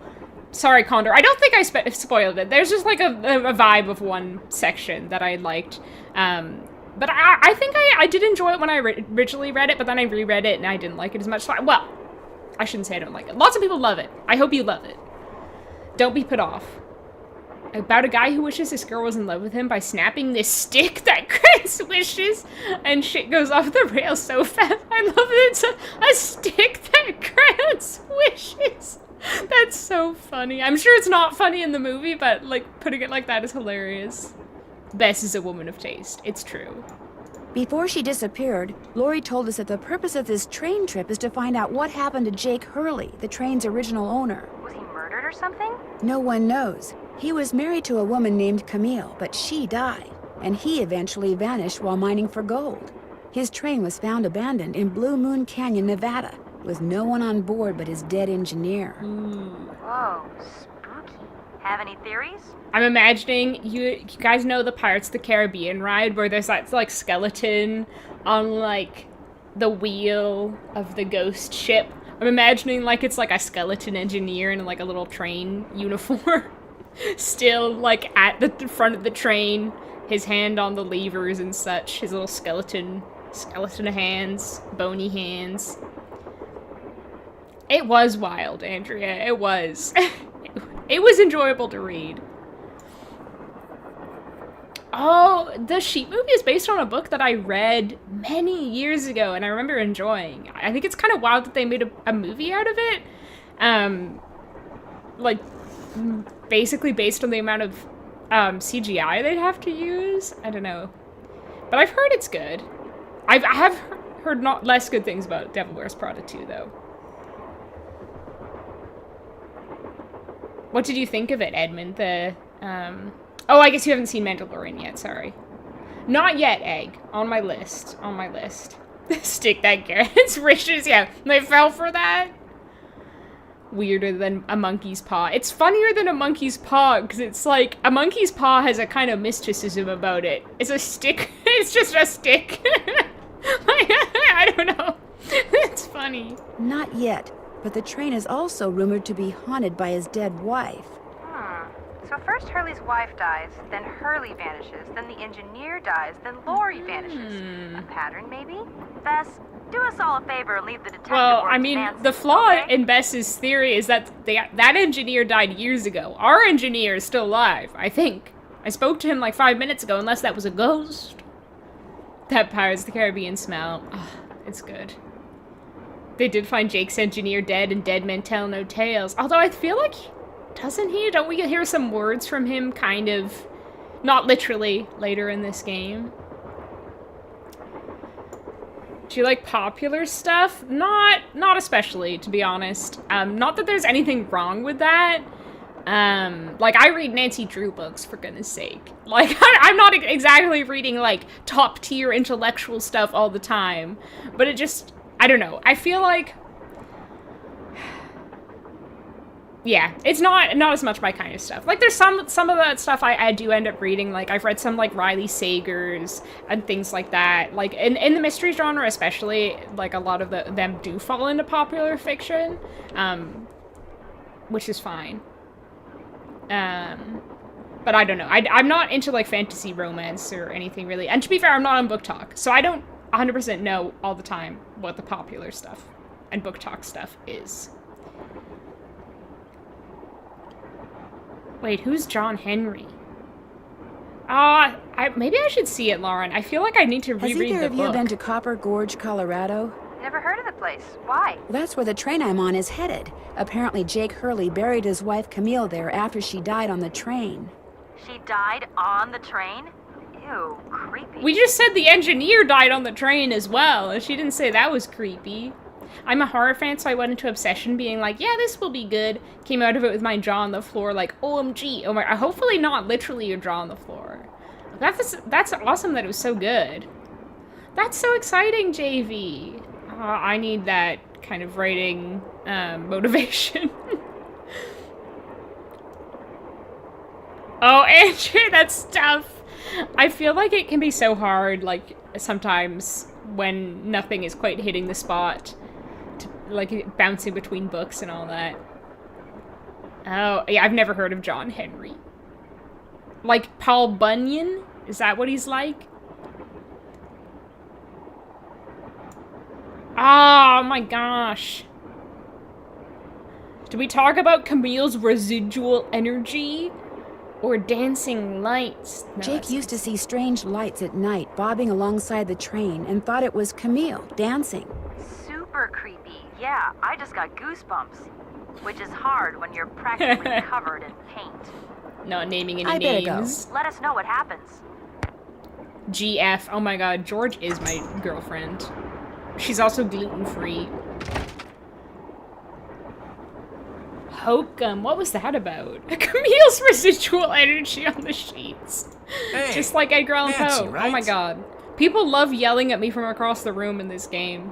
Sorry, Condor. I don't think I spoiled it. There's just, like, a vibe of one section that I liked. But I think I did enjoy it when I originally read it, but then I reread it and I didn't like it as much. So well, I shouldn't say I don't like it. Lots of people love it. I hope you love it. Don't be put off. About a guy who wishes his girl was in love with him by snapping this stick that grants wishes, and shit goes off the rails so fast. I love that it's a stick that grants wishes. That's so funny. I'm sure it's not funny in the movie, but, like, putting it like that is hilarious. Bess is a woman of taste. It's true. Before she disappeared, Lori told us that the purpose of this train trip is to find out what happened to Jake Hurley, the train's original owner. Was he murdered or something? No one knows. He was married to a woman named Camille, but she died, and he eventually vanished while mining for gold. His train was found abandoned in Blue Moon Canyon, Nevada, with no one on board but his dead engineer. Whoa, spooky. Have any theories? I'm imagining, you guys know the Pirates of the Caribbean ride where there's that, like, skeleton on, like, the wheel of the ghost ship? I'm imagining, like, it's like a skeleton engineer in, like, a little train uniform. Still, like, at the front of the train, his hand on the levers and such, his little skeleton hands, bony hands. It was wild, Andrea. It was. It was enjoyable to read. Oh, the Sheep movie is based on a book that I read many years ago, and I remember enjoying. I think it's kind of wild that they made a movie out of it. Like, basically based on the amount of CGI they'd have to use. I don't know. But I've heard it's good. I have heard not less good things about Devil Wears Prada 2, though. What did you think of it, Edmund? Oh, I guess you haven't seen Mandalorian yet, sorry. Not yet, Egg. On my list. On my list. Stick that carrot's riches, yeah. They fell for that. Weirder than a monkey's paw. It's funnier than a monkey's paw, because it's like, a monkey's paw has a kind of mysticism about it. It's a stick. It's just a stick. I don't know. It's funny. Not yet, but the train is also rumored to be haunted by his dead wife. So first Hurley's wife dies, then Hurley vanishes, then the engineer dies, then Lori vanishes. A pattern, maybe? Bess, do us all a favor and leave the detective Well, work I to mean, Nancy, the flaw okay? in Bess's theory is that that engineer died years ago. Our engineer is still alive, I think. I spoke to him like 5 minutes ago, unless that was a ghost. That Pirates of the Caribbean smell. Oh, it's good. They did find Jake's engineer dead, and dead men tell no tales. Although I feel like... Doesn't he? Don't we hear some words from him, kind of, not literally, later in this game? Do you like popular stuff? Not especially, to be honest. Not that there's anything wrong with that. Like, I read Nancy Drew books, for goodness sake. Like, I'm not exactly reading, like, top-tier intellectual stuff all the time. But it just, I don't know. I feel like... Yeah, it's not as much my kind of stuff. Like, there's some of that stuff I do end up reading. Like, I've read some, like, Riley Sager's and things like that. Like, in the mystery genre especially, like, a lot of them do fall into popular fiction, which is fine. But I don't know. I'm not into, like, fantasy romance or anything, really. And to be fair, I'm not on Book Talk, so I don't 100% know all the time what the popular stuff and Book Talk stuff is. Wait, who's John Henry? Maybe I should see it, Lauren. I feel like I need to reread the book. Has either of you been to Copper Gorge, Colorado? Never heard of the place. Why? Well, that's where the train I'm on is headed. Apparently Jake Hurley buried his wife Camille there after she died on the train. She died on the train? Ew, creepy. We just said the engineer died on the train as well, and she didn't say that was creepy. I'm a horror fan, so I went into Obsession being like, yeah, this will be good. Came out of it with my jaw on the floor like, OMG. Oh my, hopefully not literally your jaw on the floor. That's awesome that it was so good. That's so exciting, JV. I need that kind of writing motivation. Oh, Andrew, that's tough. I feel like it can be so hard, like, sometimes when nothing is quite hitting the spot. Like, bouncing between books and all that. Oh, yeah, I've never heard of John Henry. Like Paul Bunyan? Is that what he's like? Oh my gosh. Do we talk about Camille's residual energy? Or dancing lights? No, Jake used to see strange lights at night bobbing alongside the train and thought it was Camille dancing. Super creepy. Yeah, I just got goosebumps. Which is hard when you're practically covered in paint. Not naming any names. Let us know what happens. GF. Oh my god, George is my girlfriend. She's also gluten-free. Hokum. What was that about? Camille's residual energy on the sheets. Hey, just like Edgar Allan Nancy, Poe. right? Oh my god. People love yelling at me from across the room in this game.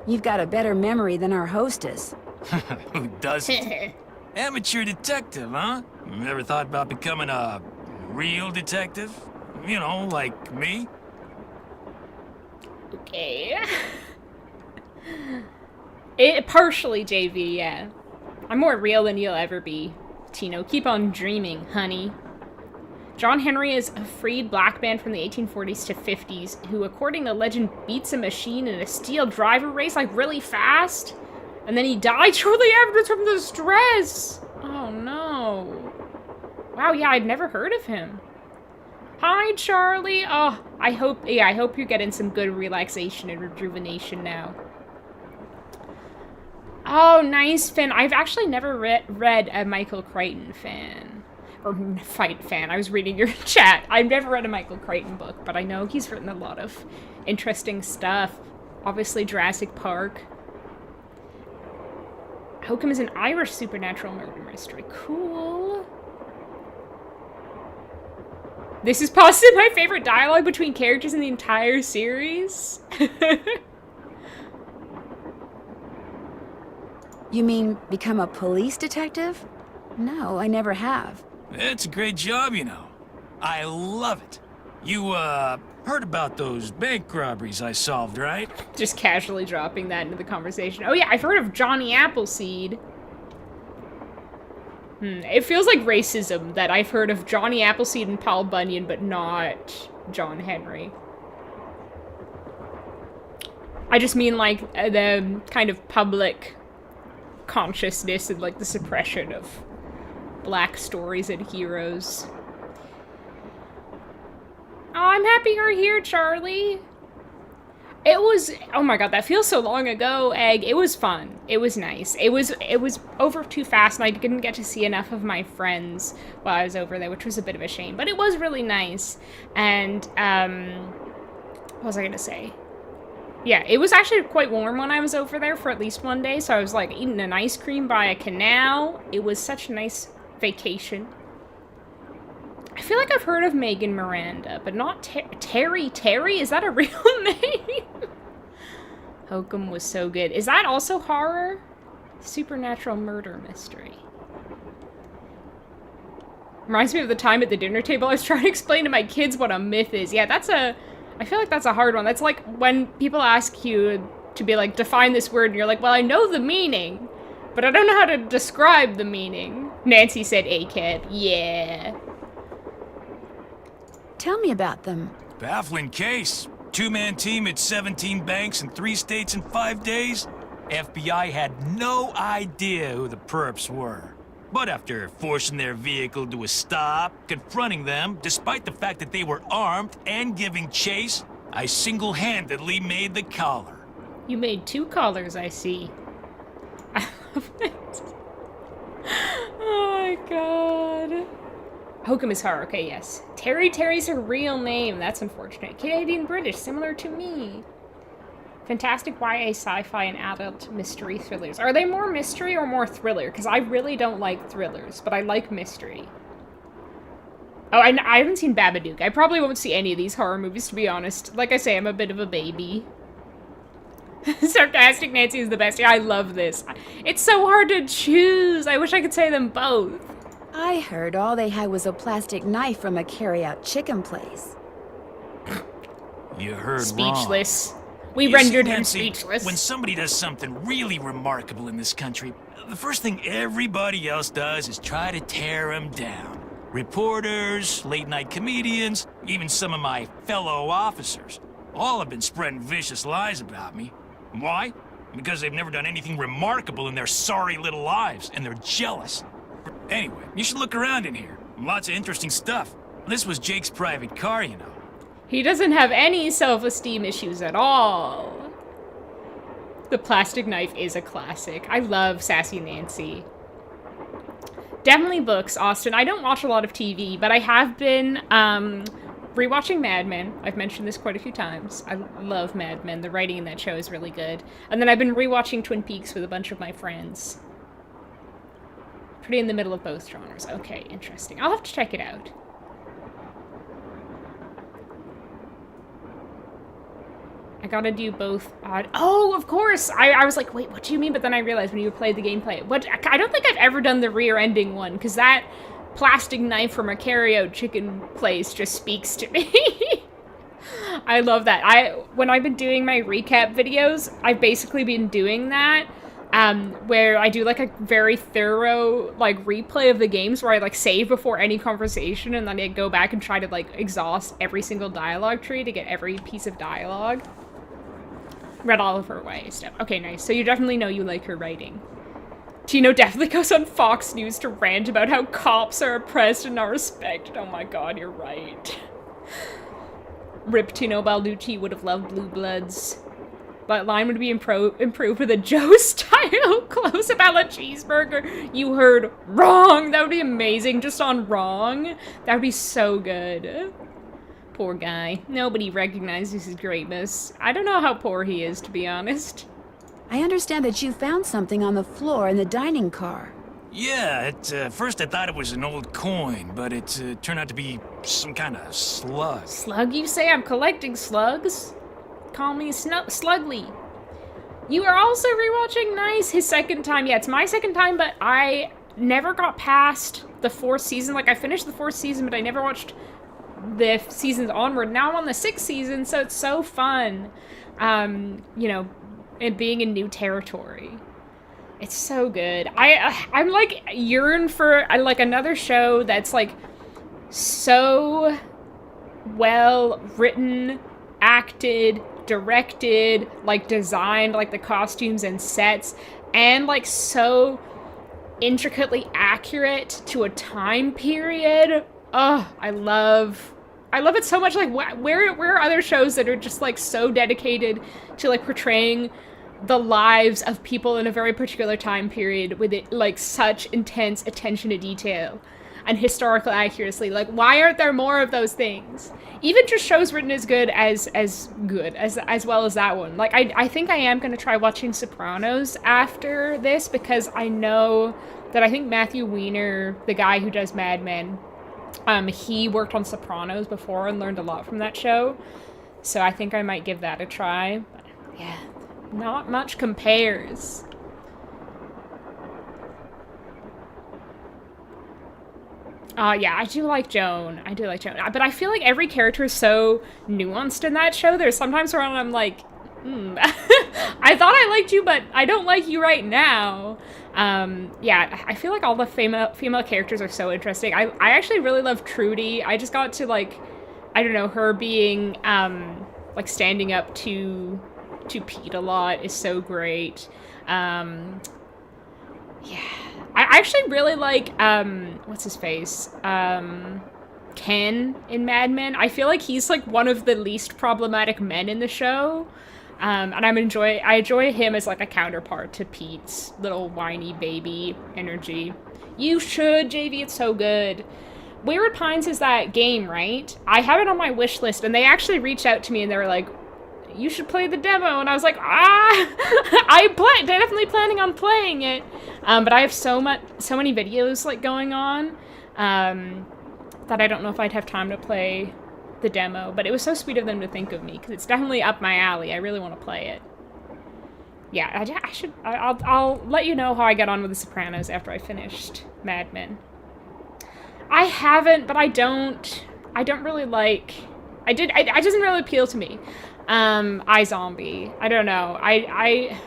You've got a better memory than our hostess. Who doesn't? Amateur detective, huh? Ever thought about becoming a real detective? You know, like me? Okay. Partially, JV, yeah. I'm more real than you'll ever be. Tino, keep on dreaming, honey. John Henry is a freed black man from the 1840s to 50s who, according to legend, beats a machine in a steel driver race, like, really fast. And then he died shortly afterwards from the stress. Oh no. Wow, yeah, I'd never heard of him. Hi, Charlie. Oh, I hope you're getting some good relaxation and rejuvenation now. Oh, nice, Finn. I've actually never read a Michael Crichton fan. Or fight fan. I was reading your chat. I've never read a Michael Crichton book, but I know he's written a lot of interesting stuff. Obviously, Jurassic Park. Hokum is an Irish supernatural murder mystery. Cool. This is possibly my favorite dialogue between characters in the entire series. You mean become a police detective? No, I never have. It's a great job, you know. I love it. You, heard about those bank robberies I solved, right? Just casually dropping that into the conversation. Oh yeah, I've heard of Johnny Appleseed. It feels like racism that I've heard of Johnny Appleseed and Paul Bunyan, but not John Henry. I just mean, like, the kind of public consciousness and, like, the suppression of black stories and heroes. Oh, I'm happy you're here, Charlie. It was, oh my god, that feels so long ago, Egg. It was fun. It was nice. It was over too fast, and I didn't get to see enough of my friends while I was over there, which was a bit of a shame. But it was really nice. And, what was I gonna say? Yeah, it was actually quite warm when I was over there for at least one day, so I was, like, eating an ice cream by a canal. It was such a nice vacation. I feel like I've heard of Megan Miranda, but not Terry. Terry? Is that a real name? Hokum was so good. Is that also horror? Supernatural murder mystery. Reminds me of the time at the dinner table I was trying to explain to my kids what a myth is. Yeah, I feel like that's a hard one. That's like when people ask you to be like, define this word, and you're like, well, I know the meaning, but I don't know how to describe the meaning. Nancy said ACAB. Yeah. Tell me about them. Baffling case. Two-man team at 17 banks in 3 states in 5 days. FBI had no idea who the perps were. But after forcing their vehicle to a stop, confronting them, despite the fact that they were armed and giving chase, I single-handedly made the collar. You made 2 collars, I see. I love it. Oh my god. Hokum is horror, okay, yes. Terry's her real name, that's unfortunate. Canadian-British, similar to me. Fantastic YA sci-fi and adult mystery thrillers. Are they more mystery or more thriller? Because I really don't like thrillers, but I like mystery. Oh, I haven't seen Babadook. I probably won't see any of these horror movies, to be honest. Like I say, I'm a bit of a baby. Sarcastic Nancy is the best. Yeah, I love this. It's so hard to choose. I wish I could say them both. I heard all they had was a plastic knife from a carry-out chicken place. You heard Speechless. wrong. We rendered him speechless. When somebody does something really remarkable in this country, the first thing everybody else does is try to tear him down. Reporters, late-night comedians, even some of my fellow officers. All have been spreading vicious lies about me. Why? Because they've never done anything remarkable in their sorry little lives, and they're jealous. Anyway, you should look around in here. Lots of interesting stuff. This was Jake's private car, you know. He doesn't have any self-esteem issues at all. The plastic knife is a classic. I love Sassy Nancy. Definitely books, Austin. I don't watch a lot of TV, but I have been rewatching Mad Men. I've mentioned this quite a few times. I love Mad Men. The writing in that show is really good. And then I've been rewatching Twin Peaks with a bunch of my friends. Pretty in the middle of both genres. Okay, interesting. I'll have to check it out. I gotta do both odd. Oh, of course! I was like, wait, what do you mean? But then I realized when you played the gameplay. I don't think I've ever done the rear ending one, because that plastic knife from a carry-out chicken place just speaks to me. I love that. When I've been doing my recap videos, I've basically been doing that. Where I do like a very thorough like replay of the games where I like save before any conversation and then I go back and try to like exhaust every single dialogue tree to get every piece of dialogue. Read all of her YA stuff. Okay, nice. So you definitely know you like her writing. Tino definitely goes on Fox News to rant about how cops are oppressed and not respected. Oh my god, you're right. Rip Tino Balducci would have loved Blue Bloods. That line would be improved with a Joe-style close-up a la cheeseburger. You heard wrong. That would be amazing. Just on wrong. That would be so good. Poor guy. Nobody recognizes his greatness. I don't know how poor he is, to be honest. I understand that you found something on the floor in the dining car. Yeah, at first I thought it was an old coin, but it turned out to be some kind of slug. Slug, you say? I'm collecting slugs? Call me Slugly. You are also rewatching Nice, his second time. Yeah, it's my second time, but I never got past the 4th season. Like, I finished the 4th season, but I never watched the seasons onward. Now I'm on the 6th season, so it's so fun. You know, and being in new territory. It's so good. I'm like yearn for like another show that's like so well written, acted, directed, like designed, like the costumes and sets, and like so intricately accurate to a time period. Oh, I love it so much. Like where are other shows that are just like so dedicated to like portraying the lives of people in a very particular time period with it like such intense attention to detail and historical accuracy? Like, why aren't there more of those things? Even just shows written as good as well as that one. Like, I think I am gonna try watching Sopranos after this, because I know that I think Matthew Weiner, the guy who does Mad Men, he worked on Sopranos before and learned a lot from that show. So I think I might give that a try. But yeah, not much compares. Yeah, I do like Joan. But I feel like every character is so nuanced in that show. There's sometimes where I'm like, I thought I liked you, but I don't like you right now. Yeah, I feel like all the female characters are so interesting. I actually really love Trudy. I just got to, like, I don't know, her being, like, standing up to Pete a lot is so great. Yeah. I actually really like, what's his face? Ken in Mad Men. I feel like he's, like, one of the least problematic men in the show. And I enjoy him as, like, a counterpart to Pete's little whiny baby energy. You should, JV, it's so good. Wayward Pines is that game, right? I have it on my wish list, and they actually reached out to me and they were like, you should play the demo, and I was like, definitely planning on playing it, but I have so many videos, like, going on, that I don't know if I'd have time to play the demo, but it was so sweet of them to think of me, because it's definitely up my alley. I really want to play it. Yeah, I'll let you know how I got on with The Sopranos after I finished Mad Men. I haven't, but I don't really like, it doesn't really appeal to me. iZombie. I don't know. I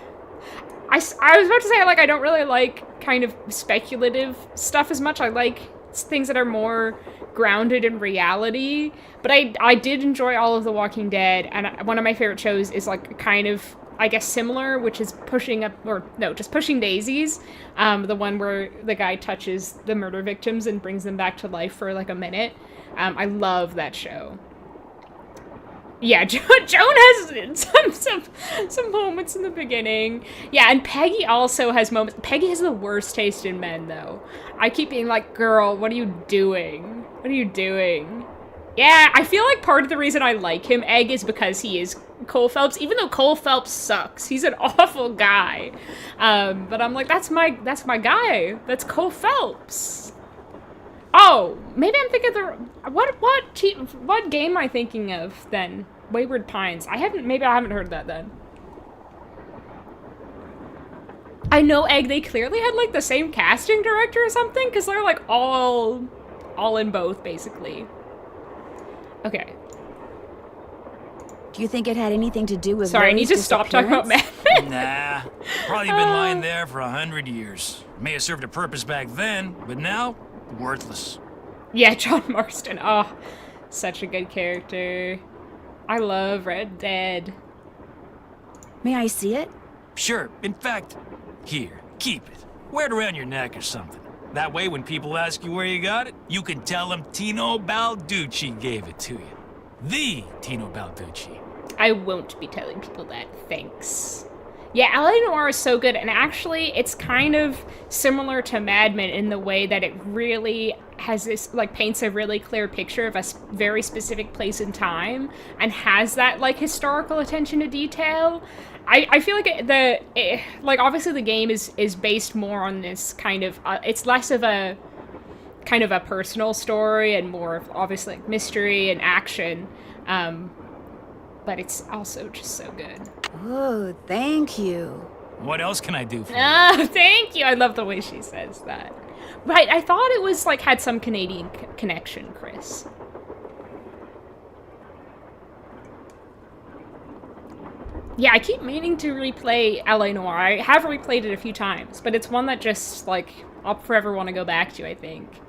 was about to say, like, I don't really like kind of speculative stuff as much. I like things that are more grounded in reality. But I did enjoy all of The Walking Dead, and one of my favorite shows is, like, kind of, I guess, similar, which is just Pushing Daisies. The one where the guy touches the murder victims and brings them back to life for, like, a minute. I love that show. Yeah, Joan has some moments in the beginning. Yeah, and Peggy also has moments. Peggy has the worst taste in men, though. I keep being like, girl, what are you doing? What are you doing? Yeah, I feel like part of the reason I like him, Egg, is because he is Cole Phelps, even though Cole Phelps sucks. He's an awful guy. But I'm like, that's my guy. That's Cole Phelps. Oh, maybe I'm thinking what game am I thinking of then? Wayward Pines. Maybe I haven't heard that then. I know, Egg, they clearly had, like, the same casting director or something, because they're, like, all in both, basically. Okay. Do you think it had anything to do with Sorry, I need to stop talking about Mad Men. Nah, probably been lying there for 100 years. May have served a purpose back then, but now, worthless. Yeah, John Marston. Oh, such a good character. I love Red Dead. May I see it? Sure. In fact, here, keep it. Wear it around your neck or something. That way, when people ask you where you got it, you can tell them Tino Balducci gave it to you. The Tino Balducci. I won't be telling people that, thanks. Yeah, L.A. Noire is so good, and actually, it's kind of similar to Mad Men in the way that it really has this, like, paints a really clear picture of a very specific place in time, and has that, like, historical attention to detail. I feel like like, obviously the game is based more on this kind of, it's less of a kind of a personal story and more of, obviously, like, mystery and action, but it's also just so good. Oh, thank you. What else can I do for you? Oh, thank you. I love the way she says that. Right, I thought it was, like, had some Canadian connection, Chris. Yeah, I keep meaning to replay L.A. Noire. I have replayed it a few times, but it's one that just, like, I'll forever want to go back to, I think.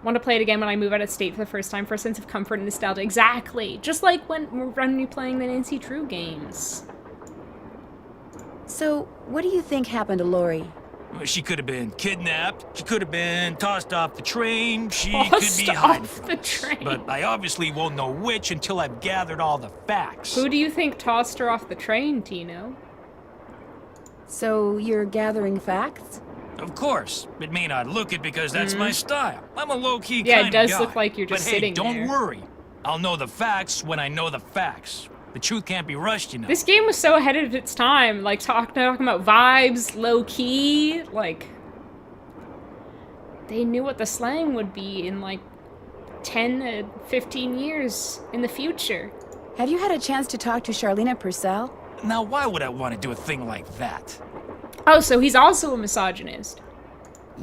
Want to play it again when I move out of state for the first time for a sense of comfort and nostalgia. Exactly! Just like when we're replaying the Nancy Drew games. So, what do you think happened to Lori? Well, she could have been kidnapped. She could have been tossed off the train. She could be hiding from the train. But I obviously won't know which until I've gathered all the facts. Who do you think tossed her off the train, Tino? So, you're gathering facts? Of course. It may not look it because that's my style. I'm a low-key yeah, kind of guy. it does look like you're just sitting there. But hey, don't there. worry. I'll know the facts when I know the facts. The truth can't be rushed, you know. This game was so ahead of its time. Like, talking about vibes, low-key. Like, they knew what the slang would be in, like, 10 to 15 years in the future. Have you had a chance to talk to Charlena Purcell? Now, why would I want to do a thing like that? Oh, so he's also a misogynist.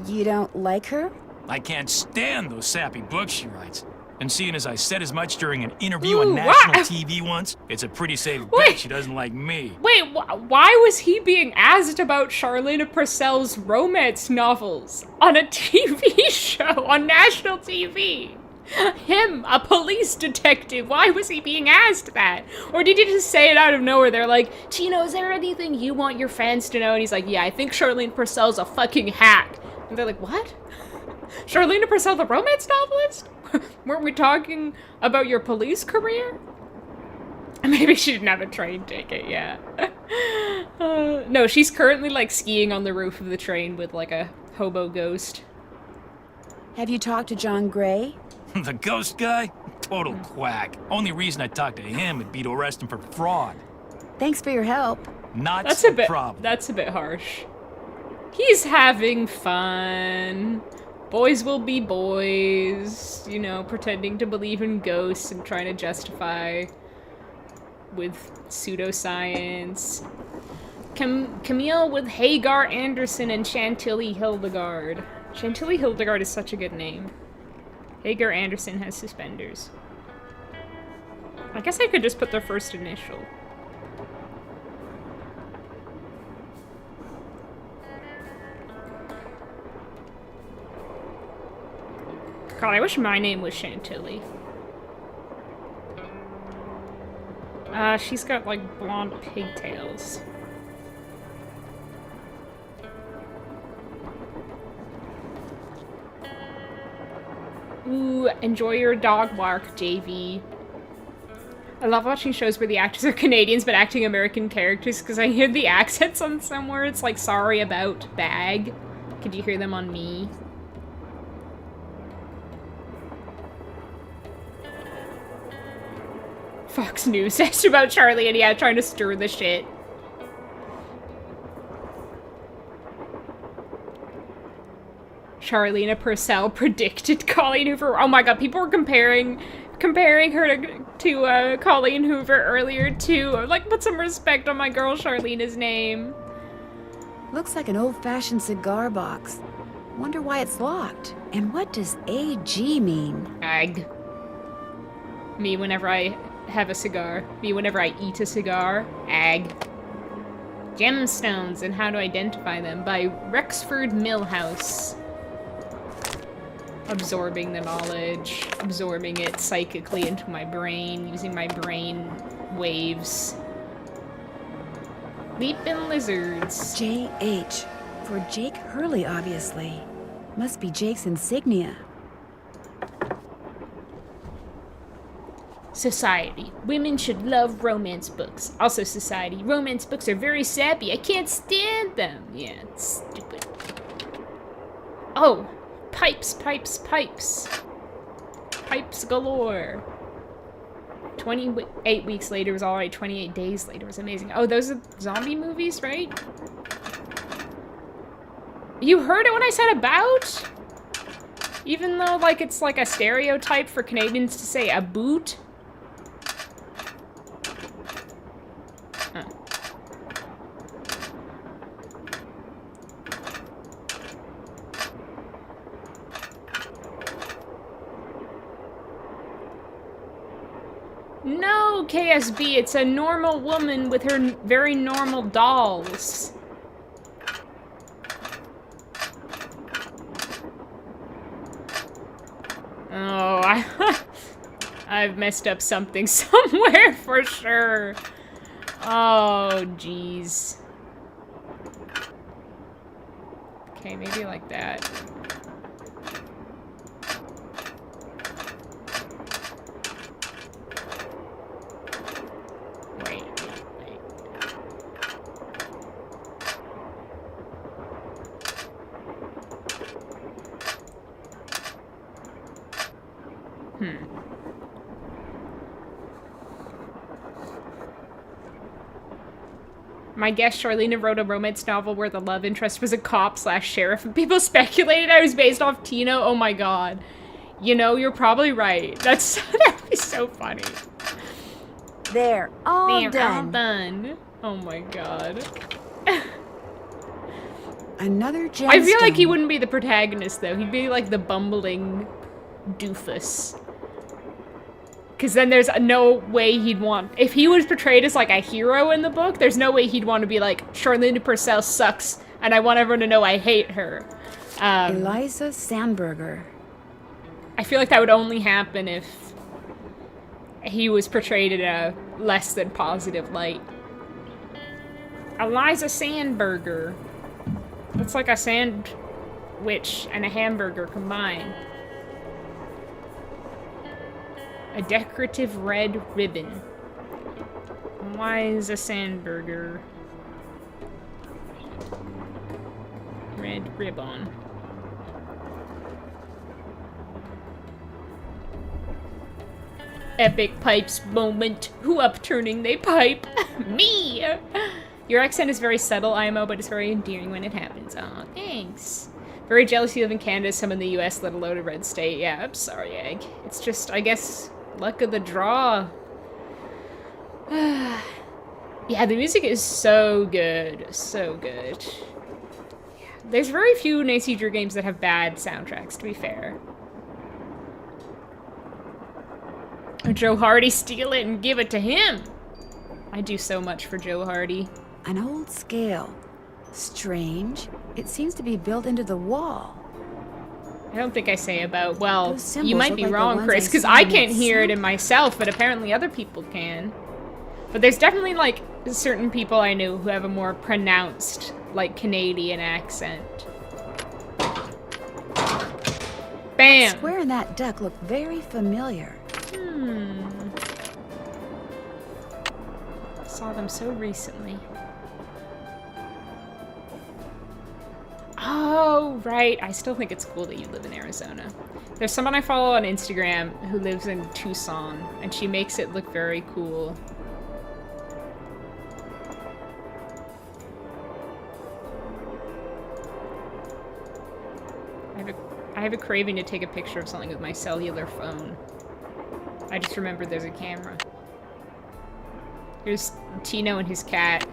You don't like her? I can't stand those sappy books she writes. And seeing as I said as much during an interview on national TV once, it's a pretty safe bet she doesn't like me. Wait, why was he being asked about Charlena Purcell's romance novels on a TV show, on national TV? Him, a police detective, why was he being asked that? Or did he just say it out of nowhere? They're like, Tino, is there anything you want your fans to know? And he's like, yeah, I think Charlene Purcell's a fucking hack. And they're like, what? Charlena Purcell, the romance novelist? Weren't we talking about your police career? Maybe she didn't have a train ticket, yeah. No, she's currently, like, skiing on the roof of the train with, like, a hobo ghost. Have you talked to John Gray? The ghost guy? Total quack. Only reason I talked to him would be to arrest him for fraud. Thanks for your help. That's a problem. That's a bit harsh. He's having fun. Boys will be boys, you know, pretending to believe in ghosts and trying to justify with pseudoscience. Camille with Hagar Anderson and Chantilly Hildegard. Chantilly Hildegard is such a good name. Hagar Anderson has suspenders. I guess I could just put their first initial. God, I wish my name was Chantilly. She's got, like, blonde pigtails. Ooh, enjoy your dog walk, JV. I love watching shows where the actors are Canadians but acting American characters because I hear the accents on somewhere. It's like, sorry about bag. Could you hear them on me? Fox News asked about Charlie and yeah, trying to stir the shit. Charlena Purcell predicted Colleen Hoover. Oh my god, people were comparing her to Colleen Hoover earlier too. Like, put some respect on my girl Charlena's name. Looks like an old-fashioned cigar box. Wonder why it's locked. And what does AG mean? Ag. Me whenever I have a cigar. Me whenever I eat a cigar. Ag. Gemstones and how to identify them by Rexford Millhouse. Absorbing the knowledge, absorbing it psychically into my brain, using my brain waves. Leaping lizards. J.H. For Jake Hurley, obviously. Must be Jake's insignia. Society. Women should love romance books. Also society. Romance books are very sappy. I can't stand them. Yeah, it's stupid. Oh, pipes, pipes, pipes. Pipes galore. 28 weeks later was alright. 28 days later was amazing. Oh, those are zombie movies, right? You heard it when I said about? Even though, like, it's like a stereotype for Canadians to say a boot. Huh. No, KSB, it's a normal woman with her very normal dolls. Oh, I've messed up something somewhere for sure. Oh, jeez. Okay, maybe like that. Wait. My guest, Charlene, wrote a romance novel where the love interest was a cop/sheriff, and people speculated I was based off Tino. Oh my god. You know, you're probably right. That'd be so funny. They're all They're done. all done. Oh my god. Another gemstone. I feel like he wouldn't be the protagonist, though. He'd be like the bumbling doofus. Because then there's no way he'd want... If he was portrayed as, like, a hero in the book, there's no way he'd want to be like, Charlene Purcell sucks, and I want everyone to know I hate her. Eliza Sandberger. I feel like that would only happen if he was portrayed in a less than positive light. Eliza Sandberger. Looks like a sandwich and a hamburger combined. A decorative red ribbon. Eliza Sandberger. Red ribbon. Epic pipes moment. Who upturning they pipe? Me! Your accent is very subtle, IMO, but it's very endearing when it happens. Aw, thanks. Very jealous you live in Canada, some in the US, let alone a red state. Yeah, I'm sorry, Egg. It's just, I guess, luck of the draw. Yeah, the music is so good. So good. Yeah. There's very few Nancy Drew games that have bad soundtracks, to be fair. Joe Hardy, steal it and give it to him. I do so much for Joe Hardy. An old scale. Strange. It seems to be built into the wall. I don't think I say about, well, Those symbols you might look be like the wrong, ones Chris, I because saw I in can't that hear it suit. in myself, but apparently other people can. But there's definitely, like, certain people I know who have a more pronounced, like, Canadian accent. Bam! That square and that duck look very familiar. Saw them so recently. Oh, right. I still think it's cool that you live in Arizona. There's someone I follow on Instagram who lives in Tucson, and she makes it look very cool. I have a craving to take a picture of something with my cellular phone. I just remember there's a camera. Here's Tino and his cat.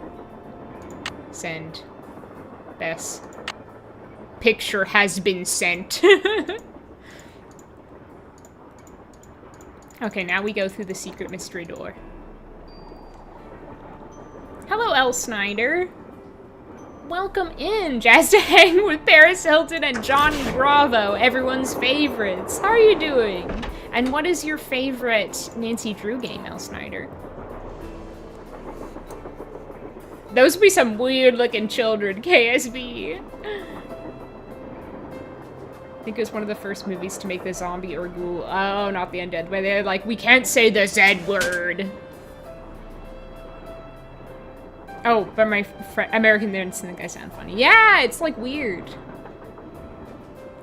Send. Bess. Picture has been sent. Okay, now we go through the secret mystery door. Hello, L. Snyder. Welcome in, Jazz to hang with Paris Hilton and Johnny Bravo, everyone's favorites. How are you doing? And what is your favorite Nancy Drew game, L. Snyder? Those would be some weird-looking children, KSB. I think it was one of the first movies to make the zombie or ghoul. Oh, not the undead. But they're like, we can't say the Z word. Oh, but my American didn't think I sound funny. Yeah, it's like weird.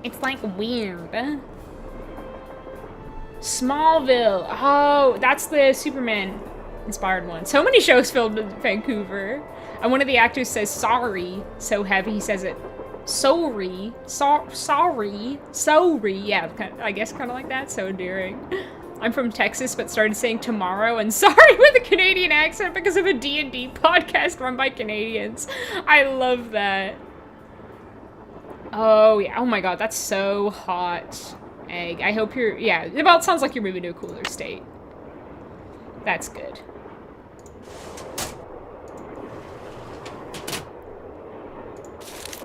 It's like weird. Smallville. Oh, that's the Superman inspired one. So many shows filmed in Vancouver. And one of the actors says sorry so heavy he says it sorry. Sorry. Yeah, I guess kind of like that. So endearing. I'm from Texas, but started saying tomorrow and sorry with a Canadian accent because of a D&D podcast run by Canadians. I love that. Oh, yeah. Oh my god, that's so hot. Egg. I hope you're... Yeah, well, it sounds like you're moving to a cooler state. That's good.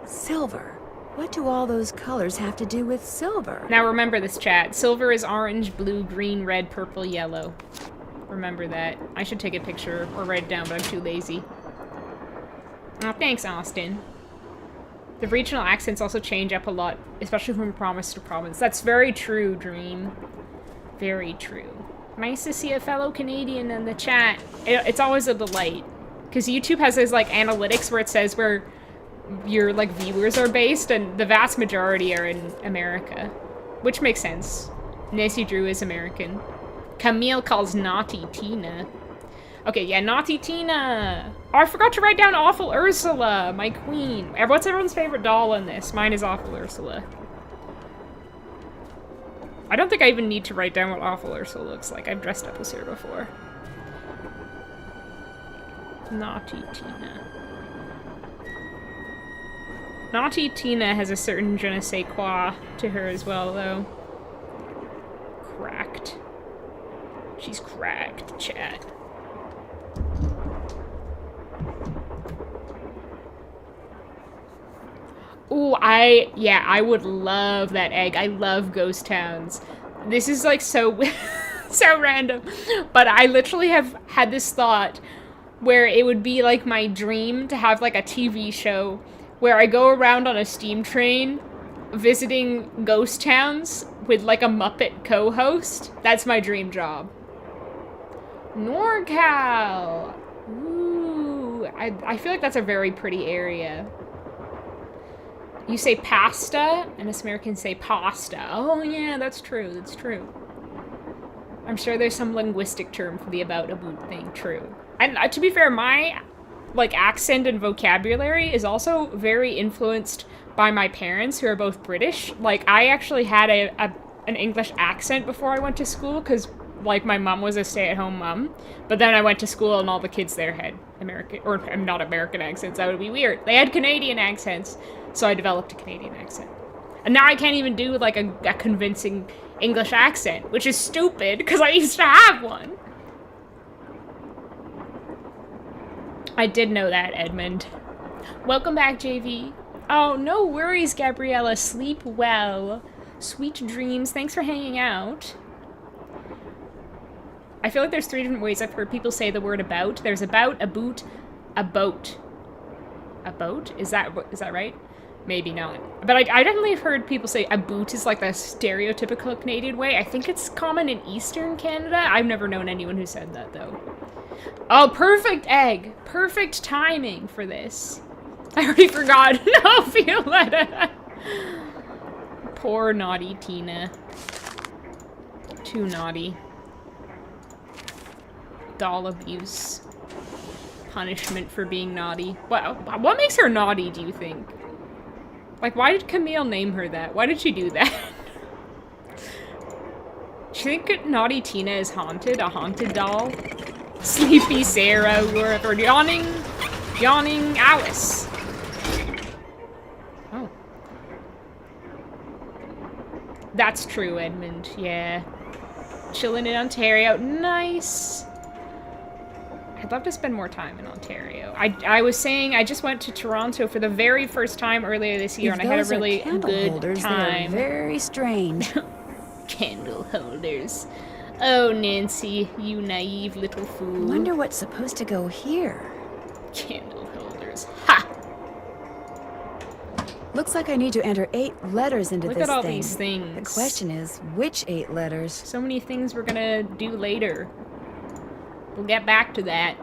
Silver. What do all those colors have to do with silver? Now remember this, chat. Silver is orange, blue, green, red, purple, yellow. Remember that. I should take a picture or write it down, but I'm too lazy. Oh, thanks, Austin. The regional accents also change up a lot, especially from province to province. That's very true, Dream. Very true. Nice to see a fellow Canadian in the chat. It's always a delight. Because YouTube has those, like, analytics where it says where your, like, viewers are based, and the vast majority are in America. Which makes sense. Nancy Drew is American. Camille calls Naughty Tina. Okay, yeah, Naughty Tina! Oh, I forgot to write down Awful Ursula, my queen. What's everyone's favorite doll in this? Mine is Awful Ursula. I don't think I even need to write down what Awful Ursula looks like. I've dressed up as her before. Naughty Tina. Naughty Tina has a certain je ne sais quoi to her as well, though. Cracked. She's cracked, chat. Ooh, I would love that egg. I love ghost towns. This is like so, so random. But I literally have had this thought where it would be like my dream to have like a TV show where I go around on a steam train visiting ghost towns with like a Muppet co-host. That's my dream job. NorCal! Ooh, I feel like that's a very pretty area. You say pasta, and us Americans say pasta. Oh yeah, that's true, that's true. I'm sure there's some linguistic term for the about a boot thing, true. And to be fair, my like accent and vocabulary is also very influenced by my parents, who are both British. Like, I actually had an English accent before I went to school, because like my mom was a stay-at-home mom, but then I went to school and all the kids there had American, or not American accents, that would be weird. They had Canadian accents, so I developed a Canadian accent. And now I can't even do like a convincing English accent, which is stupid, because I used to have one. I did know that, Edmund. Welcome back, JV. Oh, no worries, Gabriella. Sleep well. Sweet dreams. Thanks for hanging out. I feel like there's 3 different ways I've heard people say the word about. There's about, a boot, a boat. A boat? Is that right? Maybe not. But I definitely have heard people say a boot is like the stereotypical Canadian way. I think it's common in Eastern Canada. I've never known anyone who said that, though. Oh, perfect egg. Perfect timing for this. I already forgot. No, Violetta. Poor naughty Tina. Too naughty. Doll abuse. Punishment for being naughty. What makes her naughty, do you think? Like, why did Camille name her that? Why did she do that? Do you think Naughty Tina is haunted? A haunted doll? Sleepy Sarah, or yawning Alice. Oh. That's true, Edmund. Yeah. Chilling in Ontario. Nice. I'd love to spend more time in Ontario. I was saying I just went to Toronto for the very first time earlier this year, and I had a really good time. They're very strange. Candle holders. Oh, Nancy, you naive little fool. I wonder what's supposed to go here. Candle Looks like I need to enter 8 letters into Look this at all thing. these things. The question is, which 8 letters? So many things we're gonna do later. We'll get back to that.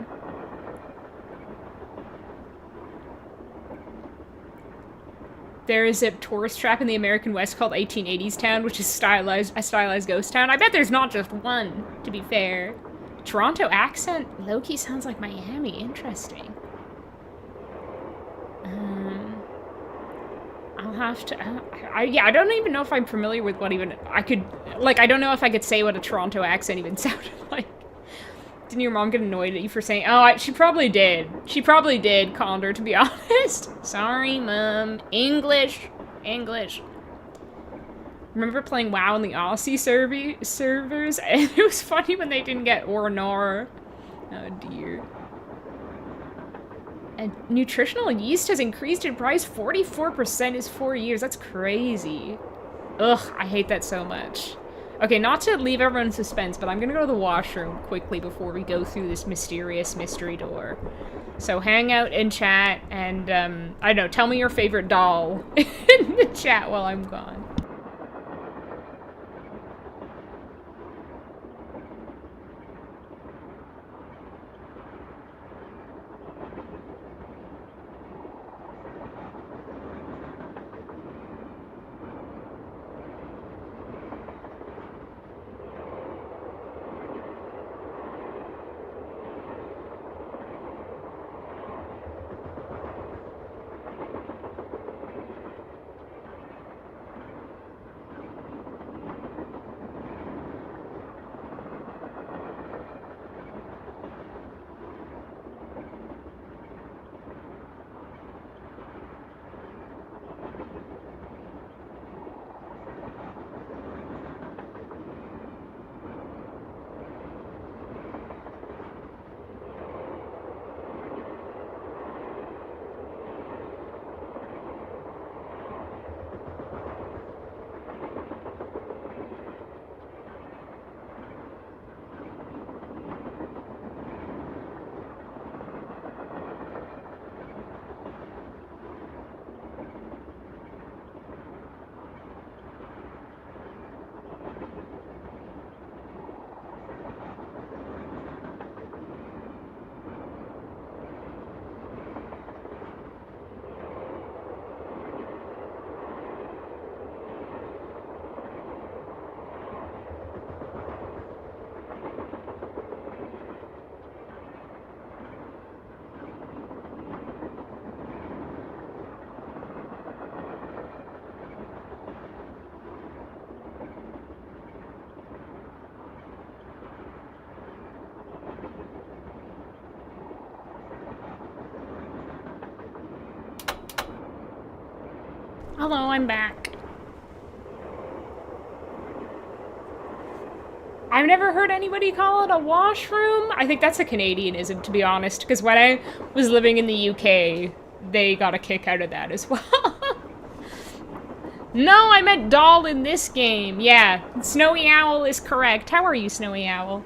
There is a tourist trap in the American West called 1880s Town, which is a stylized ghost town. I bet there's not just one, to be fair. Toronto accent? Loki sounds like Miami. Interesting. I'll have to... yeah, I don't even know if I'm familiar with what even... I could... Like, I don't know if I could say what a Toronto accent even sounded like. Didn't your mom get annoyed at you for saying... Oh, she probably did. She probably did, Condor, to be honest. Sorry, Mom. English. Remember playing WoW in the Aussie servers? And it was funny when they didn't get or nor. Oh, dear. And nutritional yeast has increased in price 44% in 4 years. That's crazy. Ugh, I hate that so much. Okay, not to leave everyone in suspense, but I'm gonna go to the washroom quickly before we go through this mysterious mystery door. So hang out and chat, and, I don't know, tell me your favorite doll in the chat while I'm gone. Hello, I'm back. I've never heard anybody call it a washroom. I think that's a Canadianism, to be honest, because when I was living in the UK, they got a kick out of that as well. No, I meant doll in this game. Yeah, Snowy Owl is correct. How are you, Snowy Owl?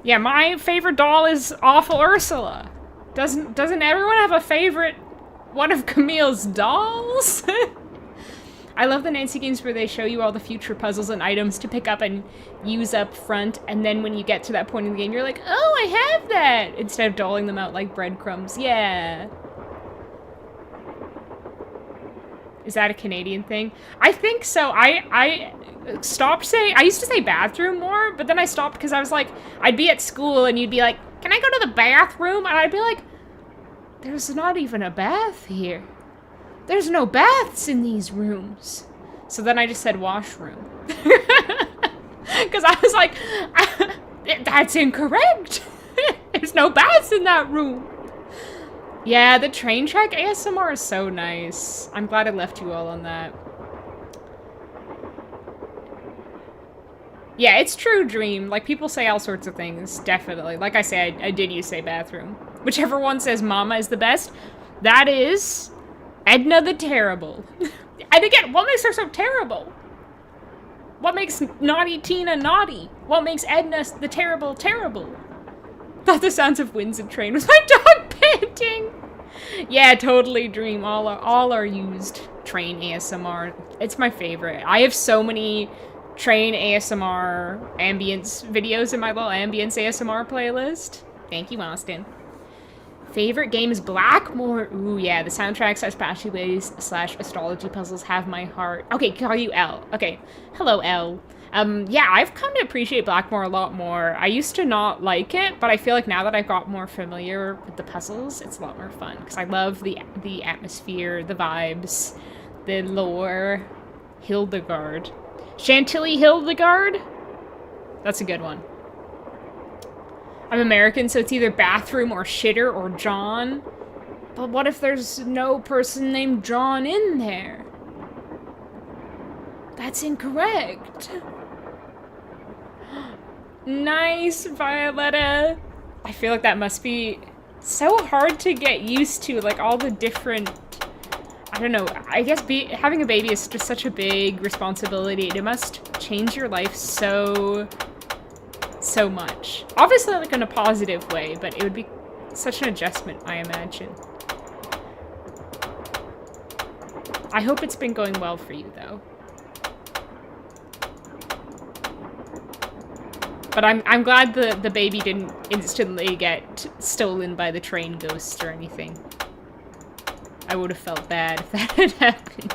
Yeah, my favorite doll is Awful Ursula. Doesn't everyone have a favorite one of Camille's dolls? I love the Nancy games where they show you all the future puzzles and items to pick up and use up front, and then when you get to that point in the game, you're like, oh, I have that! Instead of doling them out like breadcrumbs. Yeah. Is that a Canadian thing? I think so. I stopped saying... I used to say bathroom more, but then I stopped because I was like... I'd be at school and you'd be like, can I go to the bathroom? And I'd be like, there's not even a bath here. There's no baths in these rooms. So then I just said washroom. Because I was like, that's incorrect. There's no baths in that room. Yeah, the train track ASMR is so nice. I'm glad I left you all on that. Yeah, it's true, Dream. Like, people say all sorts of things, definitely. Like I say, I did use say bathroom. Whichever one says Mama is the best, that is Edna the Terrible. And again, what makes her so terrible? What makes Naughty Tina naughty? What makes Edna the Terrible terrible? Thought the sounds of winds and train was my dog panting. Yeah, totally Dream. All are used train ASMR. It's my favorite. I have so many train ASMR ambience videos in my little ambience ASMR playlist. Thank you, Austin. Favorite game is Blackmore. Ooh, yeah, the soundtracks especially ways / astrology puzzles have my heart. Okay, call you L. Okay, hello, L. Yeah, I've come to appreciate Blackmore a lot more. I used to not like it, but I feel like now that I've got more familiar with the puzzles, it's a lot more fun. Because I love the atmosphere, the vibes, the lore. Hildegard. Chantilly Hildegard? That's a good one. I'm American, so it's either bathroom or shitter or John. But what if there's no person named John in there? That's incorrect. Nice, Violetta. I feel like that must be so hard to get used to, like all the different... I don't know, I guess having a baby is just such a big responsibility. It must change your life so much. Obviously, like in a positive way, but it would be such an adjustment, I imagine. I hope it's been going well for you, though. But I'm glad the baby didn't instantly get stolen by the train ghost or anything. I would have felt bad if that had happened.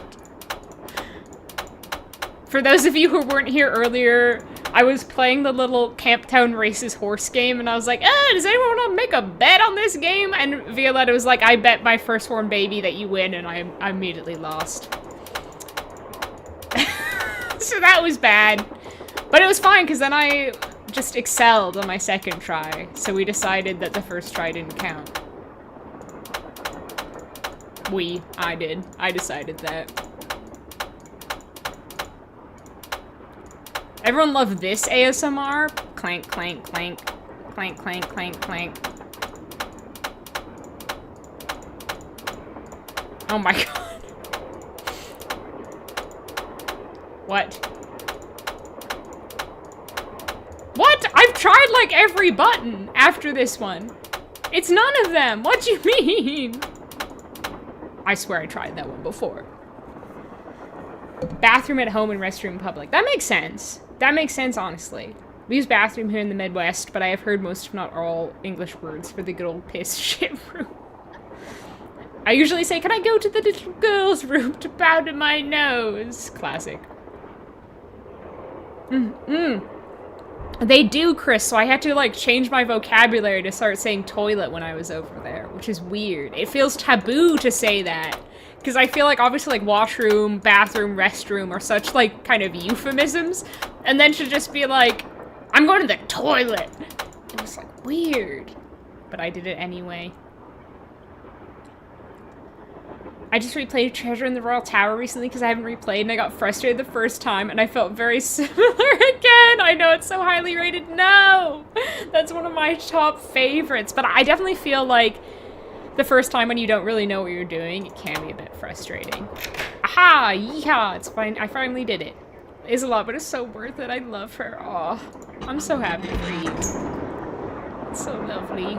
For those of you who weren't here earlier, I was playing the little Camptown Races horse game, and I was like, does anyone want to make a bet on this game? And Violetta was like, I bet my firstborn baby that you win, and I immediately lost. So that was bad. But it was fine, because then I just excelled on my second try, so we decided that the first try didn't count. I did. I decided that. Everyone loved this ASMR. Clank, clank, clank. Clank, clank, clank, clank. Oh my god. What? What? I've tried like every button after this one. It's none of them. What do you mean? I swear I tried that one before. Bathroom at home and restroom in public. That makes sense. That makes sense, honestly. We use bathroom here in the Midwest, but I have heard most, if not all, English words for the good old piss shit room. I usually say, can I go to the little girl's room to powder my nose? Classic. They do, Chris, so I had to, like, change my vocabulary to start saying toilet when I was over there, which is weird. It feels taboo to say that. Because I feel like, obviously, like, washroom, bathroom, restroom are such, like, kind of euphemisms. And then to just be like, I'm going to the toilet. It was, like, weird. But I did it anyway. I just replayed Treasure in the Royal Tower recently because I haven't replayed and I got frustrated the first time and I felt very similar again. I know it's so highly rated. No! That's one of my top favorites. But I definitely feel like the first time when you don't really know what you're doing, it can be a bit frustrating. Aha! Yeehaw! It's fine. I finally did it. It's a lot, but it's so worth it. I love her. Aw. I'm so happy for you. It's so lovely.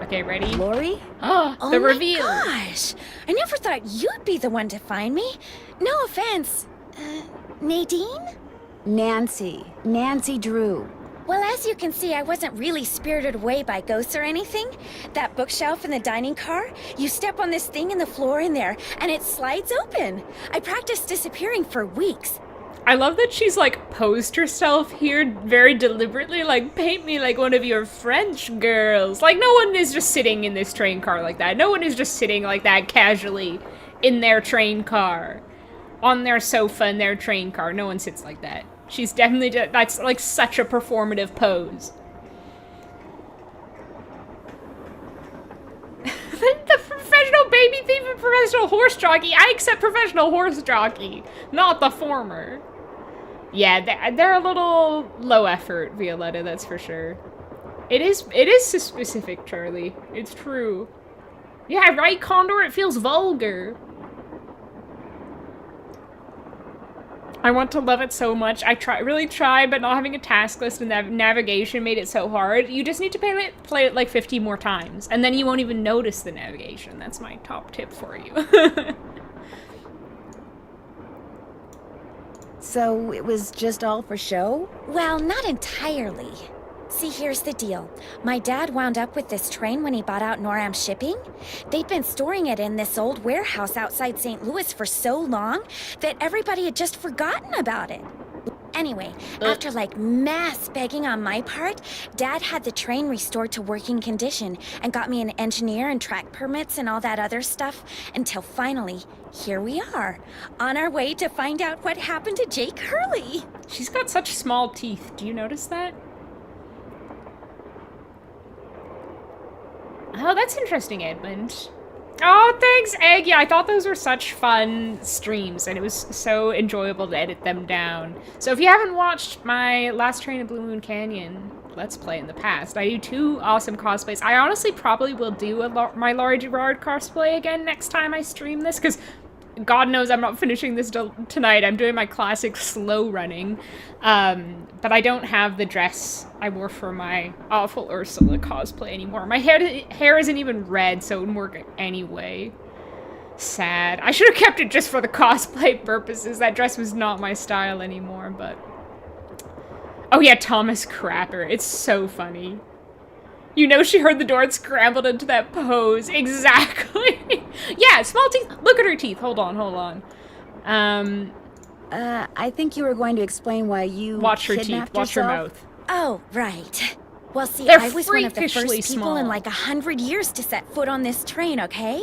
Okay, ready? Lori? Oh, the reveal. Oh my gosh! I never thought you'd be the one to find me. No offense. Nadine? Nancy. Nancy Drew. Well, as you can see, I wasn't really spirited away by ghosts or anything. That bookshelf in the dining car, you step on this thing in the floor in there, and it slides open. I practiced disappearing for weeks. I love that she's, like, posed herself here very deliberately, like, paint me like one of your French girls. Like, no one is just sitting in this train car like that. No one is just sitting like that casually in their train car. On their sofa in their train car. No one sits like that. She's definitely, that's, like, such a performative pose. The professional baby thief and professional horse jockey. I accept professional horse jockey, not the former. Yeah, they're a little low effort, Violetta, that's for sure. It is specific, Charlie. It's true. Yeah, right, Condor? It feels vulgar. I want to love it so much. I really tried, but not having a task list and navigation made it so hard. You just need to play it like 50 more times, and then you won't even notice the navigation. That's my top tip for you. So it was just all for show? Well, not entirely. See, here's the deal. My dad wound up with this train when he bought out Noram Shipping. They'd been storing it in this old warehouse outside St. Louis for so long that everybody had just forgotten about it. Anyway, after like mass begging on my part, Dad had the train restored to working condition and got me an engineer and track permits and all that other stuff until finally, here we are, on our way to find out what happened to Jake Hurley. She's got such small teeth. Do you notice that? Oh, that's interesting, Edmund. Oh, thanks, Egg. Yeah, I thought those were such fun streams, and it was so enjoyable to edit them down. So if you haven't watched my Last Train of Blue Moon Canyon Let's Play in the past, I do 2 awesome cosplays. I honestly probably will do my Laura Gerard cosplay again next time I stream this, because God knows I'm not finishing this tonight. I'm doing my classic slow running. But I don't have the dress I wore for my awful Ursula cosplay anymore. My hair isn't even red, so it wouldn't work anyway. Sad. I should have kept it just for the cosplay purposes. That dress was not my style anymore, but... Oh yeah, Thomas Crapper. It's so funny. You know she heard the door and scrambled into that pose. Exactly. Yeah, small teeth. Look at her teeth. Hold on. I think you were going to explain why you watch her teeth. yourself? Watch her mouth. Oh, right. Well, see, They're I was one of the first freakishly people small. in like 100 years to set foot on this train, okay?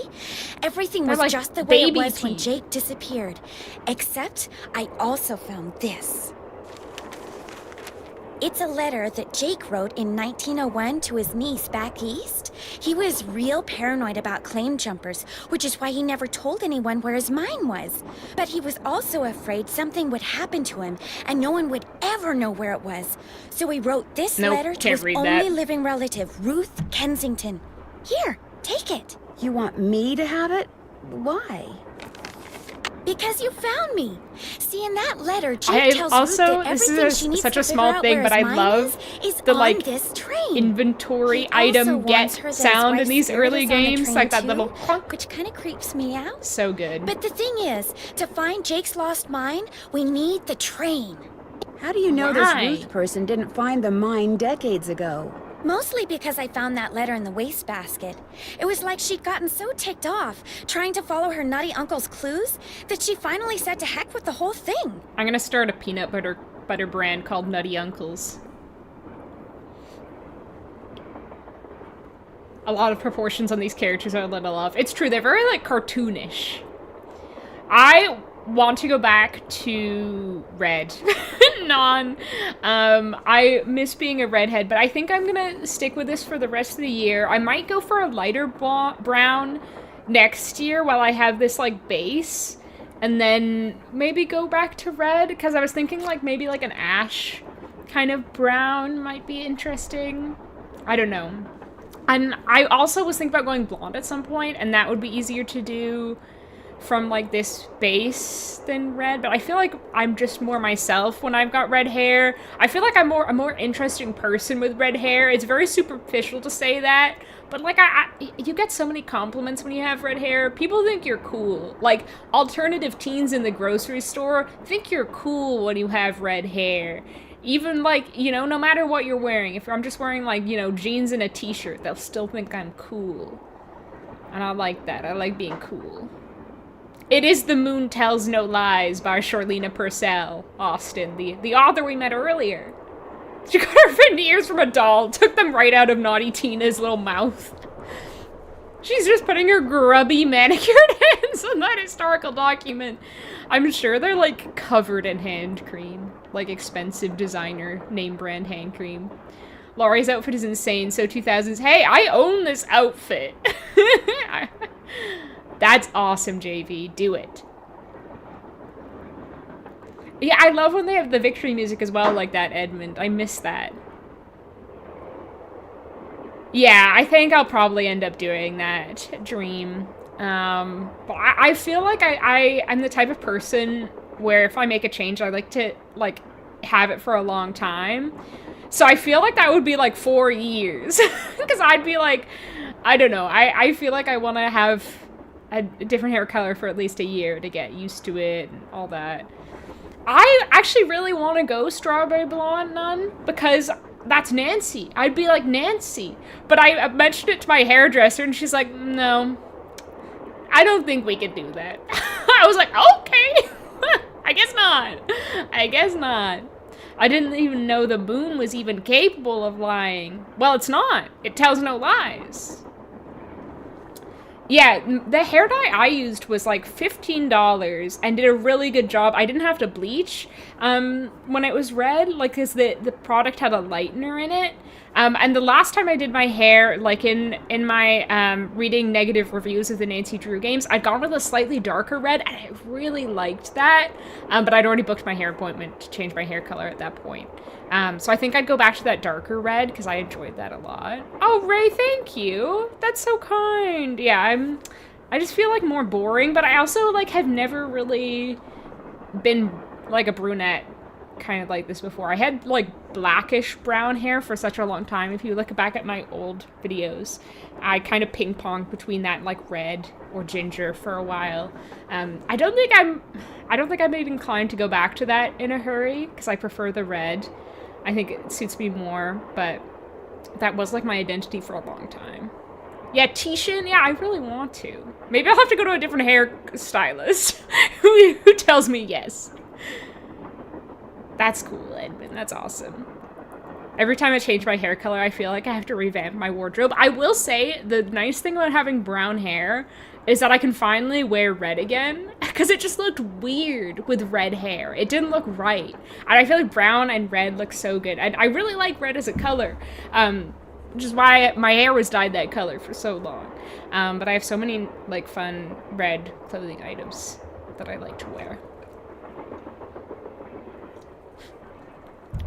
Everything They're was like just the way it baby was when teeth. Jake disappeared. Except, I also found this. It's a letter that Jake wrote in 1901 to his niece back east. He was real paranoid about claim jumpers, which is why he never told anyone where his mine was. But he was also afraid something would happen to him and no one would ever know where it was. So he wrote this Nope, letter to can't his read only that. living relative, Ruth Kensington. Here, take it. You want me to have it? Why? Because you found me. See, in that letter, Jake tells also, Ruth that this everything is she needs such to a figure small out thing, where but his I mine love is the on like this train. inventory He item also get warns her that his sound in wife's these spirit early is on the games, train like that too, little clunk. which kind of creeps me out. So good. But the thing is, to find Jake's lost mine, we need the train. How do you know this Why? Ruth person didn't find the mine decades ago? Mostly because I found that letter in the wastebasket. It was like she'd gotten so ticked off trying to follow her nutty uncle's clues that she finally said to heck with the whole thing. I'm gonna start a peanut butter brand called Nutty Uncles. A lot of proportions on these characters are a little off. It's true, they're very like cartoonish. I want to go back to red. I miss being a redhead, but I think I'm gonna stick with this for the rest of the year. I might go for a lighter brown next year while I have this like base, and then maybe go back to red, because I was thinking like maybe like an ash kind of brown might be interesting. I don't know. And I also was thinking about going blonde at some point, and that would be easier to do from like this base than red, but I feel like I'm just more myself when I've got red hair. I feel like I'm a more interesting person with red hair. It's very superficial to say that, but like you get so many compliments when you have red hair. People think you're cool. Like alternative teens in the grocery store think you're cool when you have red hair. Even like, you know, no matter what you're wearing. If I'm just wearing like, you know, jeans and a t-shirt, they'll still think I'm cool. And I like that. I like being cool. It is The Moon Tells No Lies by Charlena Purcell Austin, the author we met earlier. She got her veneers from a doll, took them right out of Naughty Tina's little mouth. She's just putting her grubby manicured hands on that historical document. I'm sure they're like covered in hand cream, like expensive designer name brand hand cream. Laurie's outfit is insane, so 2000s. Hey, I own this outfit. That's awesome, JV. Do it. Yeah, I love when they have the victory music as well like that, Edmund. I miss that. Yeah, I think I'll probably end up doing that, Dream. But I feel like I'm the type of person where if I make a change, I like to, like, have it for a long time. So I feel like that would be, like, 4 years. Because I'd be, like, I don't know. I feel like I want to have a different hair color for at least a year to get used to it and all that. I actually really want to go strawberry blonde nun because that's Nancy. I'd be like Nancy. But I mentioned it to my hairdresser and she's like, no, I don't think we could do that. I was like, okay. I guess not. I guess not. I didn't even know the moon was even capable of lying. Well, it's not. It tells no lies. Yeah, the hair dye I used was like $15 and did a really good job. I didn't have to bleach when it was red, like, because the product had a lightener in it. And the last time I did my hair, like in my reading negative reviews of the Nancy Drew games, I'd gone with a slightly darker red, and I really liked that. But I'd already booked my hair appointment to change my hair color at that point. So I think I'd go back to that darker red, because I enjoyed that a lot. Oh, Ray, thank you. That's so kind. Yeah, I just feel like more boring, but I also, like, have never really been, like, a brunette kind of like this before. I had, like, blackish brown hair for such a long time. If you look back at my old videos, I kind of ping-ponged between that and, like, red or ginger for a while. I don't think I'm even inclined to go back to that in a hurry, because I prefer the red. I think it suits me more, but that was, like, my identity for a long time. Yeah, Tishan, yeah, I really want to. Maybe I'll have to go to a different hair stylist who tells me yes. That's cool, Edmund. That's awesome. Every time I change my hair color, I feel like I have to revamp my wardrobe. I will say, the nice thing about having brown hair is that I can finally wear red again, because it just looked weird with red hair. It didn't look right. And I feel like brown and red look so good. And I really like red as a color, which is why my hair was dyed that color for so long. But I have so many, like, fun red clothing items that I like to wear.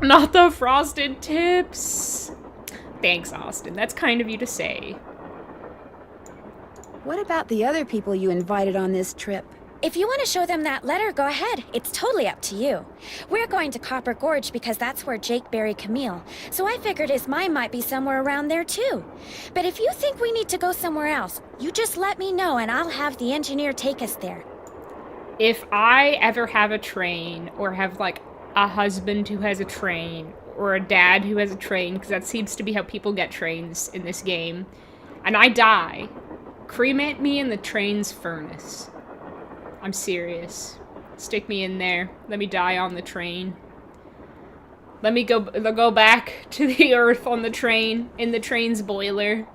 Not the frosted tips. Thanks, Austin. That's kind of you to say. What about the other people you invited on this trip? If you want to show them that letter, go ahead. It's totally up to you. We're going to Copper Gorge because that's where Jake buried Camille, so I figured his mine might be somewhere around there too. But if you think we need to go somewhere else, you just let me know and I'll have the engineer take us there. If I ever have a train, or have, like, a husband who has a train, or a dad who has a train, because that seems to be how people get trains in this game, and I die, cremate me in the train's furnace. I'm serious. Stick me in there. Let me die on the train. Let me go back to the earth on the train, in the train's boiler.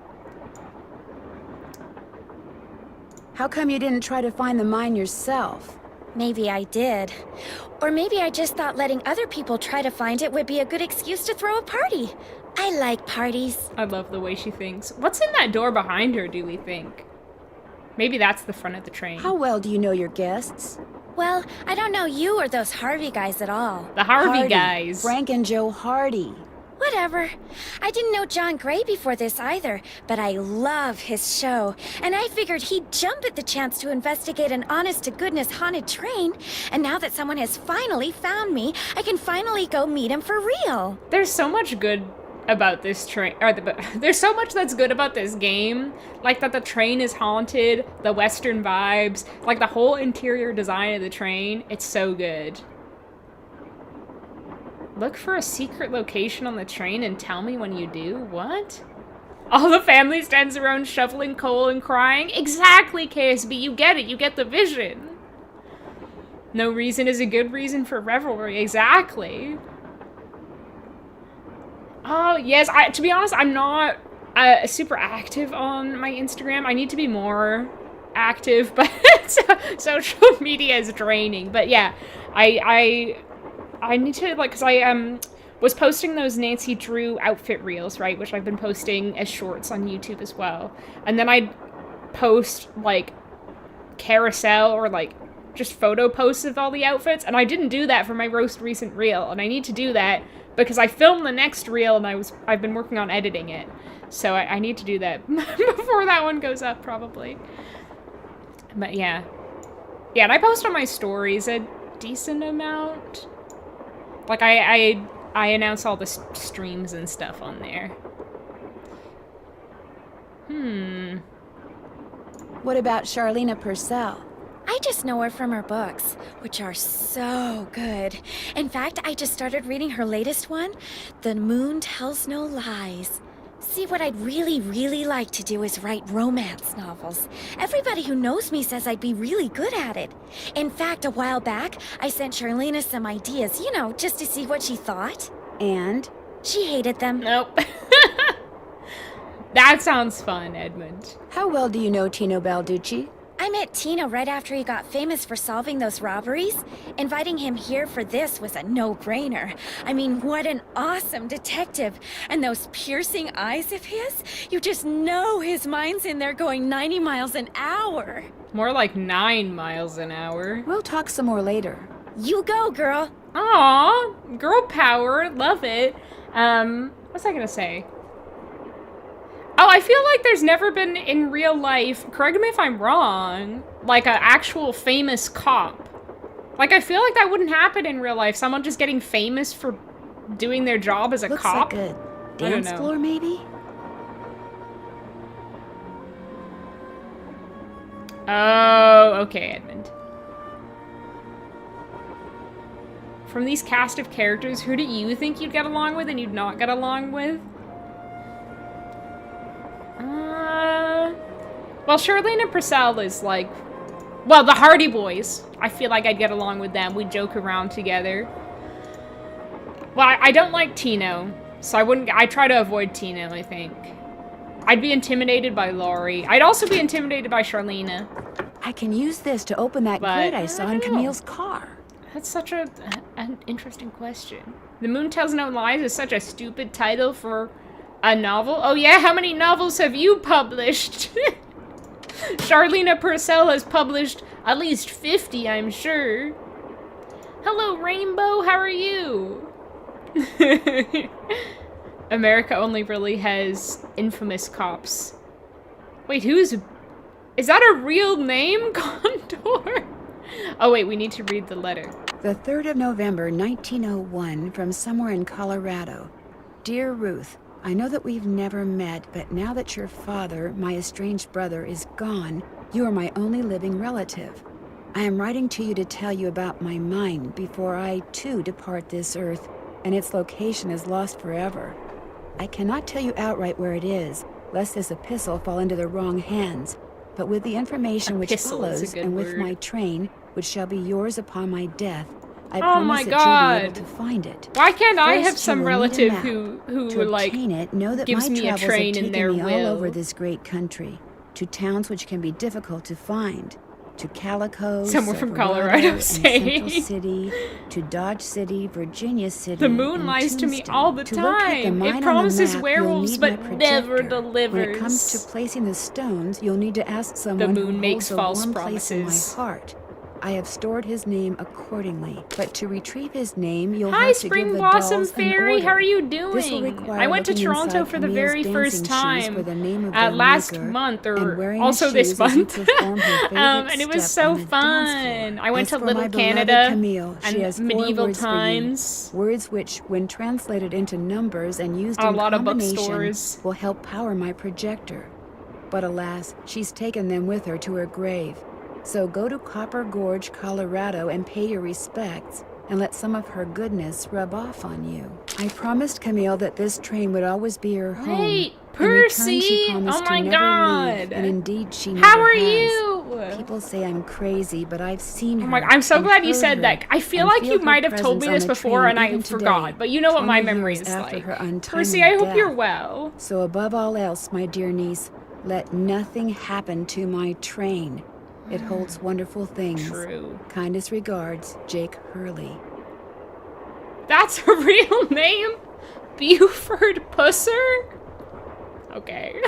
How come you didn't try to find the mine yourself? Maybe I did. Or maybe I just thought letting other people try to find it would be a good excuse to throw a party. I like parties. I love the way she thinks. What's in that door behind her, do we think? Maybe that's the front of the train. How well do you know your guests? Well, I don't know you or those Harvey guys at all. The Harvey guys. Frank and Joe Hardy. Whatever. I didn't know John Gray before this either, but I love his show. And I figured he'd jump at the chance to investigate an honest-to-goodness haunted train. And now that someone has finally found me, I can finally go meet him for real. There's so much good about this train, there's so much that's good about this game, like that the train is haunted, the western vibes, like the whole interior design of the train. It's so good. Look for a secret location on the train and tell me when you do. What? All the family stands around shoveling coal and crying? Exactly, KSB, you get it, you get the vision. No reason is a good reason for revelry, exactly. Oh, yes, to be honest, I'm not super active on my Instagram. I need to be more active, but social media is draining. But yeah, I need to, like, because I was posting those Nancy Drew outfit reels, right, which I've been posting as shorts on YouTube as well. And then I'd post, like, carousel or, like, just photo posts of all the outfits, and I didn't do that for my most recent reel, and I need to do that because I filmed the next reel and I've been working on editing it. So I need to do that before that one goes up, probably. But yeah. Yeah, and I post on my stories. decent amount. Like, I announce all the streams and stuff on there. What about Charlena Purcell? I just know her from her books, which are so good. In fact, I just started reading her latest one, The Moon Tells No Lies. See, what I'd really like to do is write romance novels. Everybody who knows me says I'd be really good at it. In fact, a while back, I sent Charlena some ideas, you know, just to see what she thought. And? She hated them. Nope. That sounds fun, Edmund. How well do you know Tino Balducci? I met Tino right after he got famous for solving those robberies. Inviting him here for this was a no-brainer. I mean, what an awesome detective. And those piercing eyes of his, you just know his mind's in there going 90 miles an hour. More like 9 miles an hour. We'll talk some more later. You go, girl. Aw, girl power, love it. What's I gonna say? Oh, I feel like there's never been in real life, correct me if I'm wrong, like an actual famous cop. Like, I feel like that wouldn't happen in real life. Someone just getting famous for doing their job as a cop. Looks like a dance floor, maybe? Oh, okay, Edmund. From these cast of characters, who do you think you'd get along with and you'd not get along with? Well, Charlene Purcell is like, well, the Hardy Boys. I feel like I'd get along with them. We'd joke around together. Well, I don't like Tino, so I try to avoid Tino, I think. I'd be intimidated by Laurie. I'd also be intimidated by Charlene. I can use this to open that grate I saw in Camille's car. That's such an interesting question. The Moon Tells No Lies is such a stupid title for a novel. Oh yeah, how many novels have you published? Charlene Purcell has published at least 50, I'm sure. Hello, Rainbow, how are you? America only really has infamous cops. Wait, is that a real name, Condor? Oh wait, we need to read the letter. The 3rd of November, 1901, from somewhere in Colorado. Dear Ruth, I know that we've never met, but now that your father, my estranged brother, is gone, you are my only living relative. I am writing to you to tell you about my mind before I, too, depart this earth, and its location is lost forever. I cannot tell you outright where it is, lest this epistle fall into the wrong hands, but with the information which follows, and with my train, which shall be yours upon my death, I promise that you'll be able to find it. Why can't I have First, some you will relative need a map. who to like obtain it, know that gives my me a travels train have in their taken me all will? over this great country, to towns which can be difficult to find, to Calico, Someone from Silverado, Colorado and saying. Central City, to Dodge City, Virginia City, The moon and lies to me Tombstone. all the To locate the time. mine It on the promises map, werewolves, you'll need but my never projector. delivers. When it comes to placing the stones, you'll need to ask someone moon who makes holds a false warm place in my promises. heart. I have stored his name accordingly, but to retrieve his name, you'll Hi, have to Spring give the Blossom dolls an Fairy. order. How are you This will doing? require I went to looking Toronto inside for the Camille's very first dancing shoes for time the name of their last maker, month, and or wearing also the this shoes as you month. perform her favorite And it was step so on the dance fun. floor. I went As to for Little my beloved Canada Camille, she has and 4 medieval words times. For you, words which, when translated into numbers and used A in lot of combination, bookstores. will help power my projector. But alas, she's taken them with her to her grave. So go to Copper Gorge, Colorado, and pay your respects, and let some of her goodness rub off on you. I promised Camille that this train would always be her home. Wait, In return, Percy! she promised Oh my to never leave, God! and indeed she never How are has. you? People say I'm crazy, but I've seen her. Oh my, I'm so and glad you heard said her, that. I feel and like you feel her might have told me presence this on the before train and I even today, forgot, but you know what my 20 memory years is after like. her untimely Percy, I hope death. you're well. So above all else, my dear niece, let nothing happen to my train. It holds wonderful things. True. Kindest regards, Jake Hurley. That's a real name? Buford Pusser? Okay.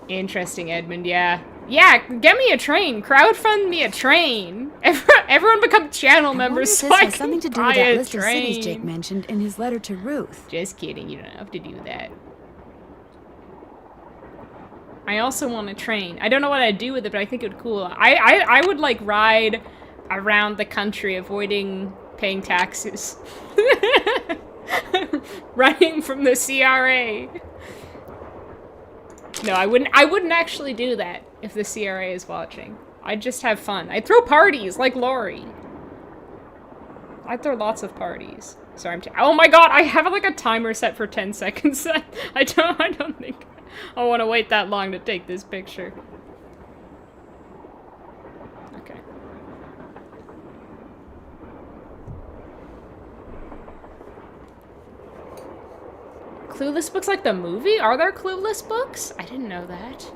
Interesting, Edmund, yeah. Yeah, get me a train. Crowdfund me a train. Everyone become channel members so I has can something to do buy with that a list of cities Jake train. mentioned in his letter to Ruth. Just kidding, you don't have to do that. I also want a train. I don't know what I'd do with it, but I think it would be cool. I would like ride around the country avoiding paying taxes. Running from the CRA. No, I wouldn't actually do that if the CRA is watching. I'd just have fun. I'd throw parties like Lori. I'd throw lots of parties. Sorry, oh my god, I have like a timer set for 10 seconds. I don't think I want to wait that long to take this picture. Okay. Clueless books like the movie? Are there Clueless books? I didn't know that.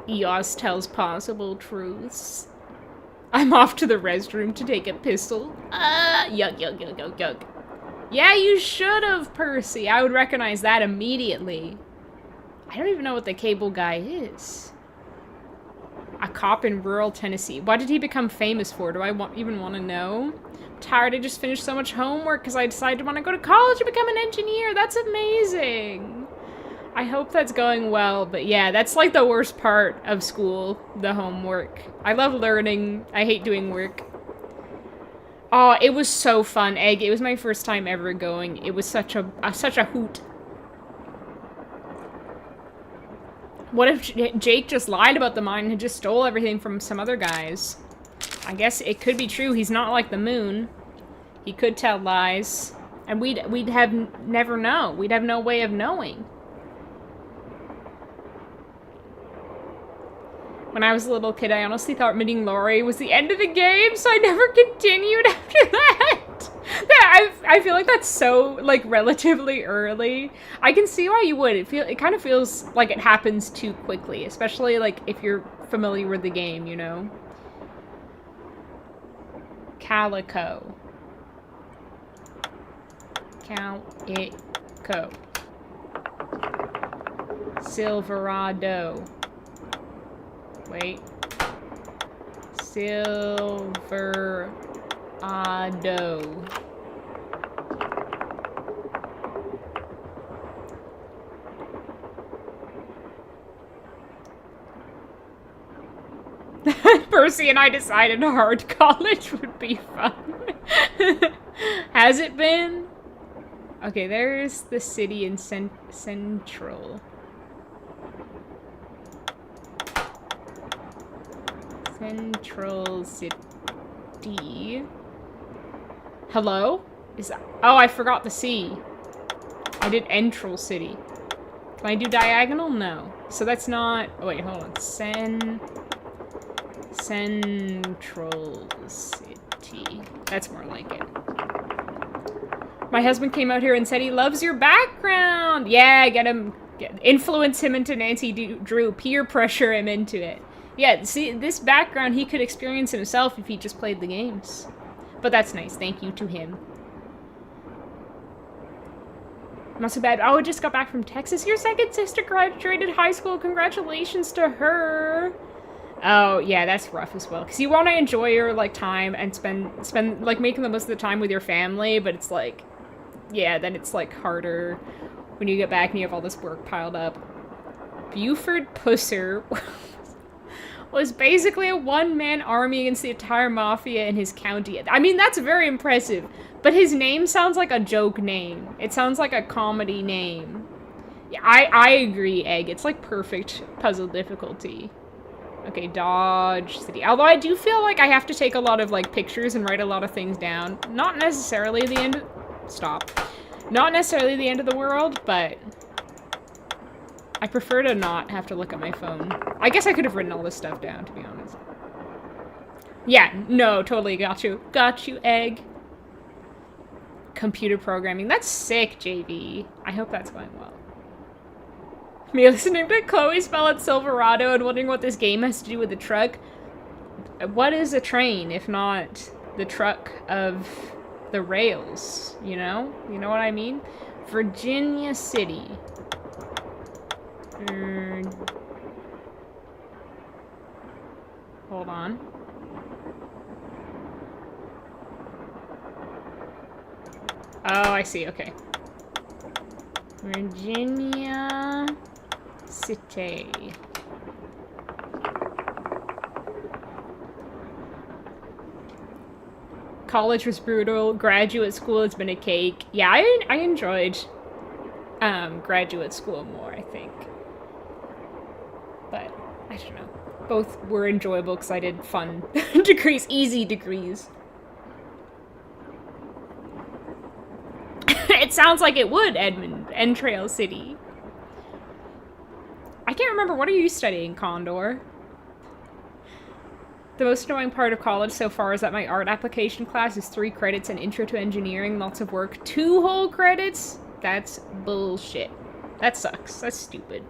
Eos tells possible truths. I'm off to the restroom to take a pistol. Yuck, yuck, yuck, yuck, yuck. Yeah, you should have, Percy. I would recognize that immediately. I don't even know what the cable guy is. A cop in rural Tennessee. What did he become famous for? Do I even want to know? I'm tired. I just finished so much homework because I decided to want to go to college and become an engineer. That's amazing. I hope that's going well, but yeah, that's like the worst part of school, the homework. I love learning. I hate doing work. Oh, it was so fun, Egg. It was my first time ever going. It was such a hoot. What if Jake just lied about the mine and just stole everything from some other guys? I guess it could be true. He's not like the moon. He could tell lies, and we'd have never know. We'd have no way of knowing. When I was a little kid, I honestly thought meeting Lori was the end of the game, so I never continued after that. I feel like that's so, like, relatively early. I can see why you would. It kind of feels like it happens too quickly, especially, like, if you're familiar with the game, you know? Calico. Calico. Silverado. Wait. Silverado. Percy and I decided hard college would be fun. Has it been? Okay, there's the city in Central. Central City. Hello? Is that... Oh, I forgot the C. I did Entral City. Can I do diagonal? No. So that's not... Oh, wait, hold on. Central City. That's more like it. My husband came out here and said he loves your background. Yeah, influence him into Nancy Drew. Peer pressure him into it. Yeah, see, this background he could experience himself if he just played the games. But that's nice. Thank you to him. Not so bad. Oh, I just got back from Texas. Your second sister graduated high school. Congratulations to her. Oh, yeah, that's rough as well. Because you want to enjoy your, like, time and spend, like, making the most of the time with your family, but it's like, yeah, then it's, like, harder when you get back and you have all this work piled up. Buford Pusser was basically a one-man army against the entire mafia in his county. I mean, that's very impressive, but his name sounds like a joke name. It sounds like a comedy name. Yeah, I agree, Egg. It's like perfect puzzle difficulty. Okay, Dodge City. Although I do feel like I have to take a lot of, like, pictures and write a lot of things down. Not necessarily the end of... Stop. Not necessarily the end of the world, but... I prefer to not have to look at my phone. I guess I could have written all this stuff down, to be honest. Yeah, no, totally got you. Got you, Egg. Computer programming. That's sick, JV. I hope that's going well. Me listening to Chloe spell out Silverado and wondering what this game has to do with the truck. What is a train, if not the truck of the rails, you know? You know what I mean? Virginia City. Hold on. Oh, I see, okay. Virginia City. College was brutal. Graduate school has been a cake. Yeah, I enjoyed graduate school more, I think. But, I don't know. Both were enjoyable because I did fun degrees, easy degrees. It sounds like it would, Edmund. Entrail City. I can't remember. What are you studying, Condor? The most annoying part of college so far is that my art application class is 3 credits and intro to engineering, lots of work, 2 whole credits? That's bullshit. That sucks. That's stupid.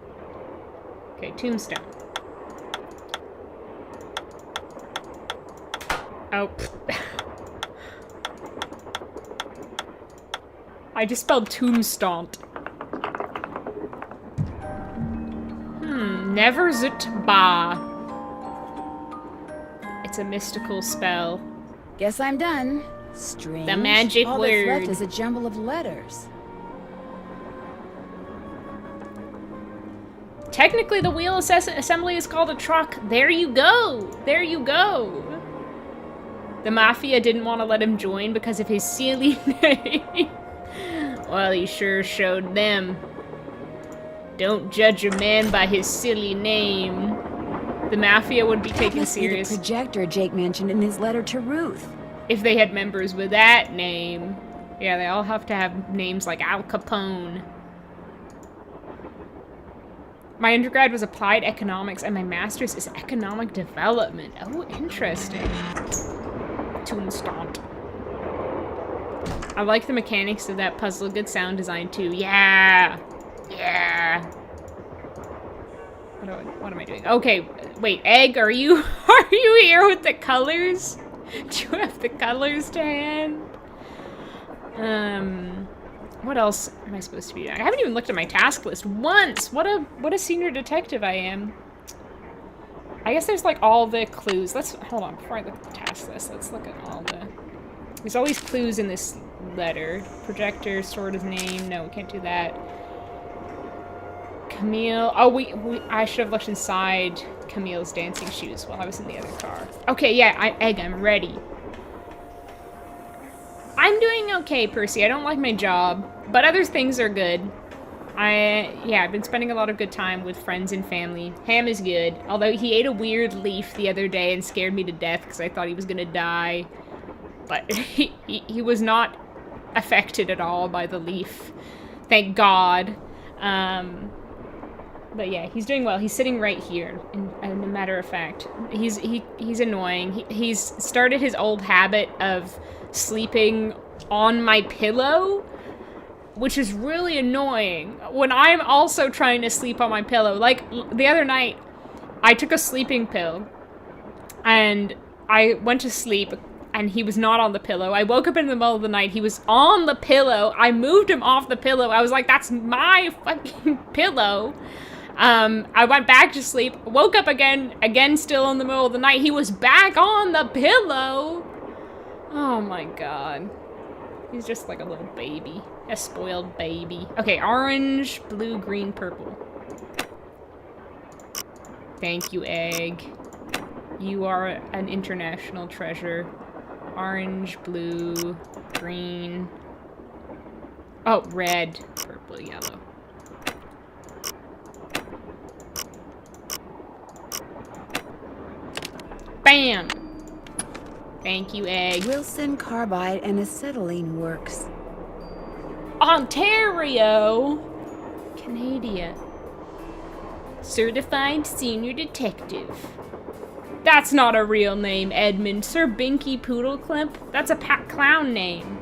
Okay, Tombstone. Oh. I just spelled tombstone. Never zut ba. It's a mystical spell. Guess I'm done. Strange. The magic All word. that's left is a jumble of letters. Technically, the wheel assembly is called a truck. There you go. There you go. The Mafia didn't want to let him join because of his silly name. Well, he sure showed them. Don't judge a man by his silly name. The Mafia would be taken serious. The projector Jake mentioned in his letter to Ruth. If they had members with that name. Yeah, they all have to have names like Al Capone. My undergrad was applied economics and my master's is economic development. Oh, interesting. Tombstone. I like the mechanics of that puzzle. Good sound design too. Yeah! Yeah! What am I doing? Okay, wait, Egg, are you here with the colors? Do you have the colors to hand? What else am I supposed to be doing? I haven't even looked at my task list once! What a senior detective I am. I guess there's like all the clues. Hold on, before I look at the task list, let's look at all the... There's all these clues in this letter. Projector, stored his name. No, we can't do that. Camille. Oh, I should have looked inside Camille's dancing shoes while I was in the other car. Okay, yeah, Egg, I'm ready. I'm doing okay, Percy. I don't like my job, but other things are good. I've been spending a lot of good time with friends and family. Ham is good, although he ate a weird leaf the other day and scared me to death because I thought he was gonna die. But he was not affected at all by the leaf. Thank God. But yeah, he's doing well. He's sitting right here, and a matter of fact. He's annoying. He's started his old habit of sleeping on my pillow, which is really annoying when I'm also trying to sleep on my pillow. Like, the other night, I took a sleeping pill, and I went to sleep, and he was not on the pillow. I woke up in the middle of the night, he was on the pillow. I moved him off the pillow. I was like, that's my fucking pillow. I went back to sleep, woke up again still in the middle of the night. He was back on the pillow. Oh my God. He's just like a little baby. A spoiled baby. Okay, orange, blue, green, purple. Thank you, Egg. You are an international treasure. Orange, blue, green. Oh, red, purple, yellow. Bam! Thank you, Egg. Wilson Carbide and Acetylene Works. Ontario! Canada. Certified Senior Detective. That's not a real name, Edmund. Sir Binky Poodleclip? That's a clown name.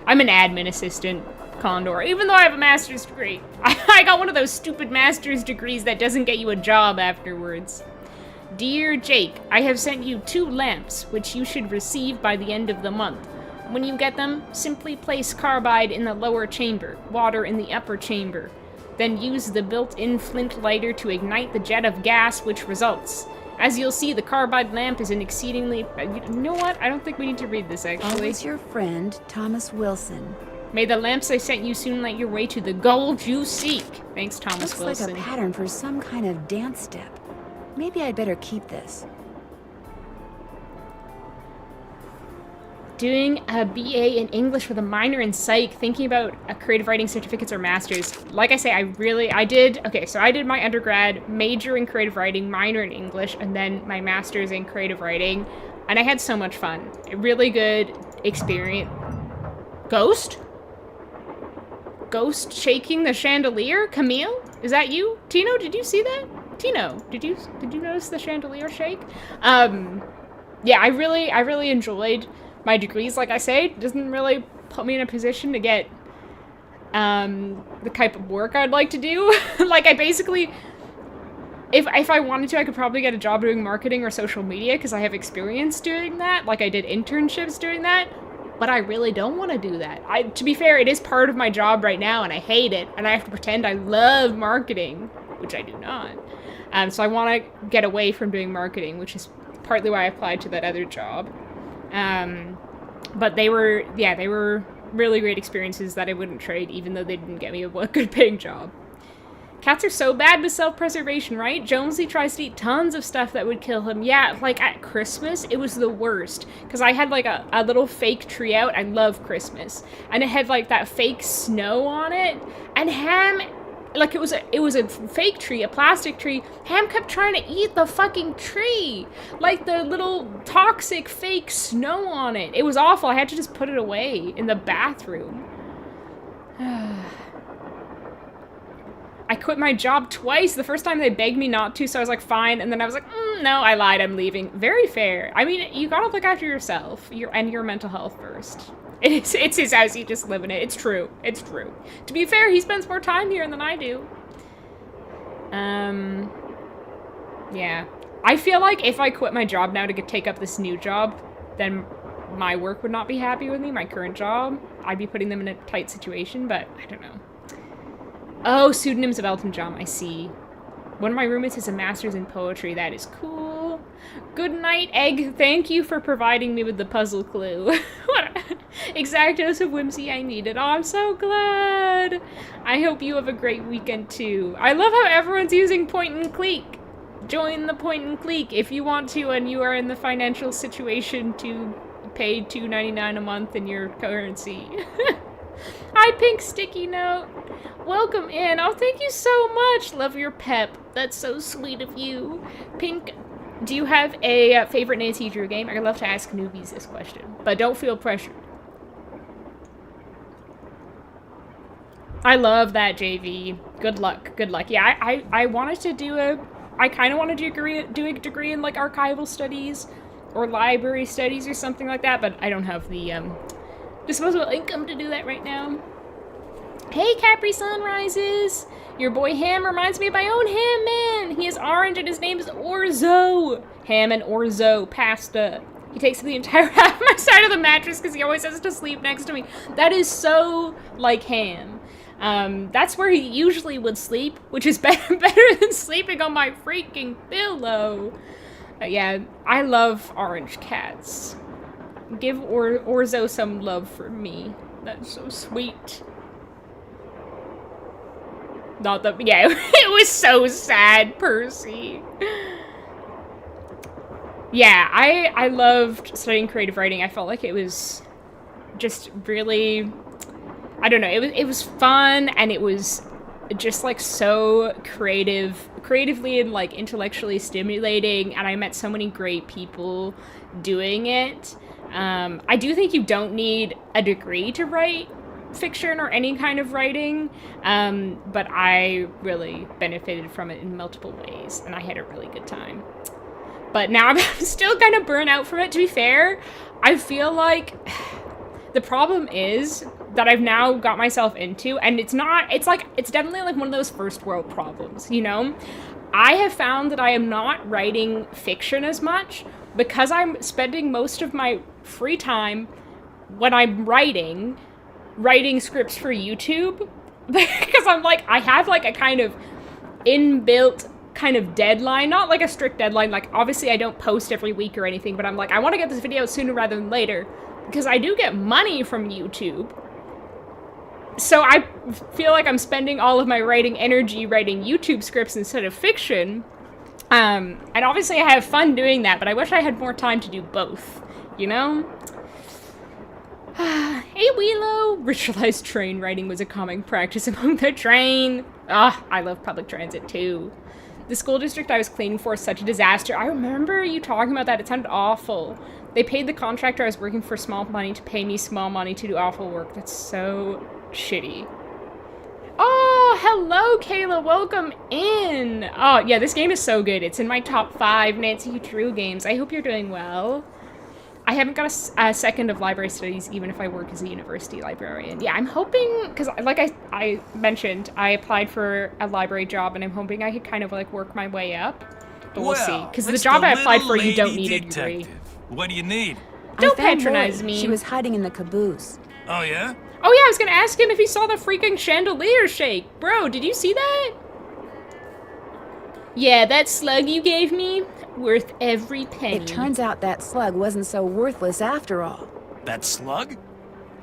I'm an admin assistant, Condor, even though I have a master's degree. I got one of those stupid master's degrees that doesn't get you a job afterwards. Dear Jake, I have sent you 2 lamps, which you should receive by the end of the month. When you get them, simply place carbide in the lower chamber, water in the upper chamber. Then use the built-in flint lighter to ignite the jet of gas which results. As you'll see, the carbide lamp is an exceedingly... You know what? I don't think we need to read this, actually. Always your friend, Thomas Wilson. May the lamps I sent you soon light your way to the gold you seek. Thanks, Thomas Wilson. Looks like a pattern for some kind of dance step. Maybe I'd better keep this. Doing a BA in English with a minor in psych, thinking about a creative writing certificates or masters. Like I say, I did my undergrad, major in creative writing, minor in English, and then my master's in creative writing, and I had so much fun. A really good experience. Ghost shaking the chandelier? Camille? Is that you? Tino, did you see that? Tino, did you notice the chandelier shake? Yeah, I really enjoyed my degrees. Like I say, it doesn't really put me in a position to get the type of work I'd like to do. Like, I basically, if I wanted to, I could probably get a job doing marketing or social media because I have experience doing that. Like, I did internships doing that. But I really don't want to do that. To be fair, it is part of my job right now, and I hate it. And I have to pretend I love marketing, which I do not. So I want to get away from doing marketing, which is partly why I applied to that other job. But they were really great experiences that I wouldn't trade, even though they didn't get me a good paying job. Cats are so bad with self-preservation, right? Jonesy tries to eat tons of stuff that would kill him. Yeah, like at Christmas, it was the worst. Because I had like a little fake tree out. I love Christmas. And it had like that fake snow on it. And Ham, like it was a fake tree, a plastic tree. Ham kept trying to eat the fucking tree. Like the little toxic fake snow on it. It was awful. I had to just put it away in the bathroom. I quit my job twice. The first time they begged me not to, so I was like, fine. And then I was like, no, I lied, I'm leaving. Very fair. I mean, you gotta look after yourself and your mental health first. It's his house, he just live in it. It's true. It's true. To be fair, he spends more time here than I do. Yeah. I feel like if I quit my job now to take up this new job, then my work would not be happy with me, my current job. I'd be putting them in a tight situation, but I don't know. Oh, pseudonyms of Elton John, I see. One of my roommates has a master's in poetry. That is cool. Good night, Egg. Thank you for providing me with the puzzle clue. What exact dose of whimsy I needed. Oh, I'm so glad. I hope you have a great weekend, too. I love how everyone's using point and click. Join the point and click if you want to and you are in the financial situation to pay $2.99 a month in your currency. Hi, Pink Sticky Note. Welcome in. Oh, thank you so much. Love your pep. That's so sweet of you. Pink, do you have a favorite Nancy Drew game? I love to ask newbies this question, but don't feel pressured. I love that, JV. Good luck. Good luck. Yeah, I wanted to do I kind of wanted to do a degree in, like, archival studies or library studies or something like that, but I don't have the, disposable income to do that right now. Hey, Capri Sunrises! Your boy Ham reminds me of my own Ham Man! He is orange and his name is Orzo! Ham and Orzo pasta. He takes the entire half of my side of the mattress because he always has to sleep next to me. That is so like Ham. That's where he usually would sleep, which is better than sleeping on my freaking pillow. Yeah, I love orange cats. Give Orzo some love for me. That's so sweet. Not that, yeah, it was so sad, Percy. Yeah, I loved studying creative writing. I felt like it was just really, I don't know, it was fun, and it was just like so creatively and like intellectually stimulating, and I met so many great people doing it. I do think you don't need a degree to write fiction or any kind of writing, but I really benefited from it in multiple ways, and I had a really good time. But now I'm still kind of burnt out from it, to be fair. I feel like the problem is that I've now got myself into, and it's definitely like one of those first world problems, you know? I have found that I am not writing fiction as much because I'm spending most of my free time when I'm writing scripts for YouTube, because I'm like, I have like a kind of inbuilt kind of deadline, not like a strict deadline, like obviously I don't post every week or anything, but I'm like, I want to get this video sooner rather than later, because I do get money from YouTube, So I feel like I'm spending all of my writing energy writing YouTube scripts instead of fiction. And obviously I have fun doing that, but I wish I had more time to do both, you know? Hey, Wheelo! Ritualized train riding was a common practice among the train. I love public transit too. The school district I was cleaning for is such a disaster. I remember you talking about that. It sounded awful. They paid the contractor I was working for small money to pay me small money to do awful work. That's so shitty. Oh, hello, Kayla. Welcome in. Oh, yeah, this game is so good. It's in my top 5 Nancy Drew games. I hope you're doing well. I haven't got a second of library studies, even if I work as a university librarian. Yeah, I'm hoping, because like I mentioned, I applied for a library job, and I'm hoping I could kind of like work my way up. But we'll see. Because the job I applied for, you don't need a degree. What do you need? Don't patronize me. She was hiding in the caboose. Oh, yeah? Oh, yeah, I was going to ask him if he saw the freaking chandelier shake. Bro, did you see that? Yeah, that slug you gave me, worth every penny. It turns out that slug wasn't so worthless after all. That slug?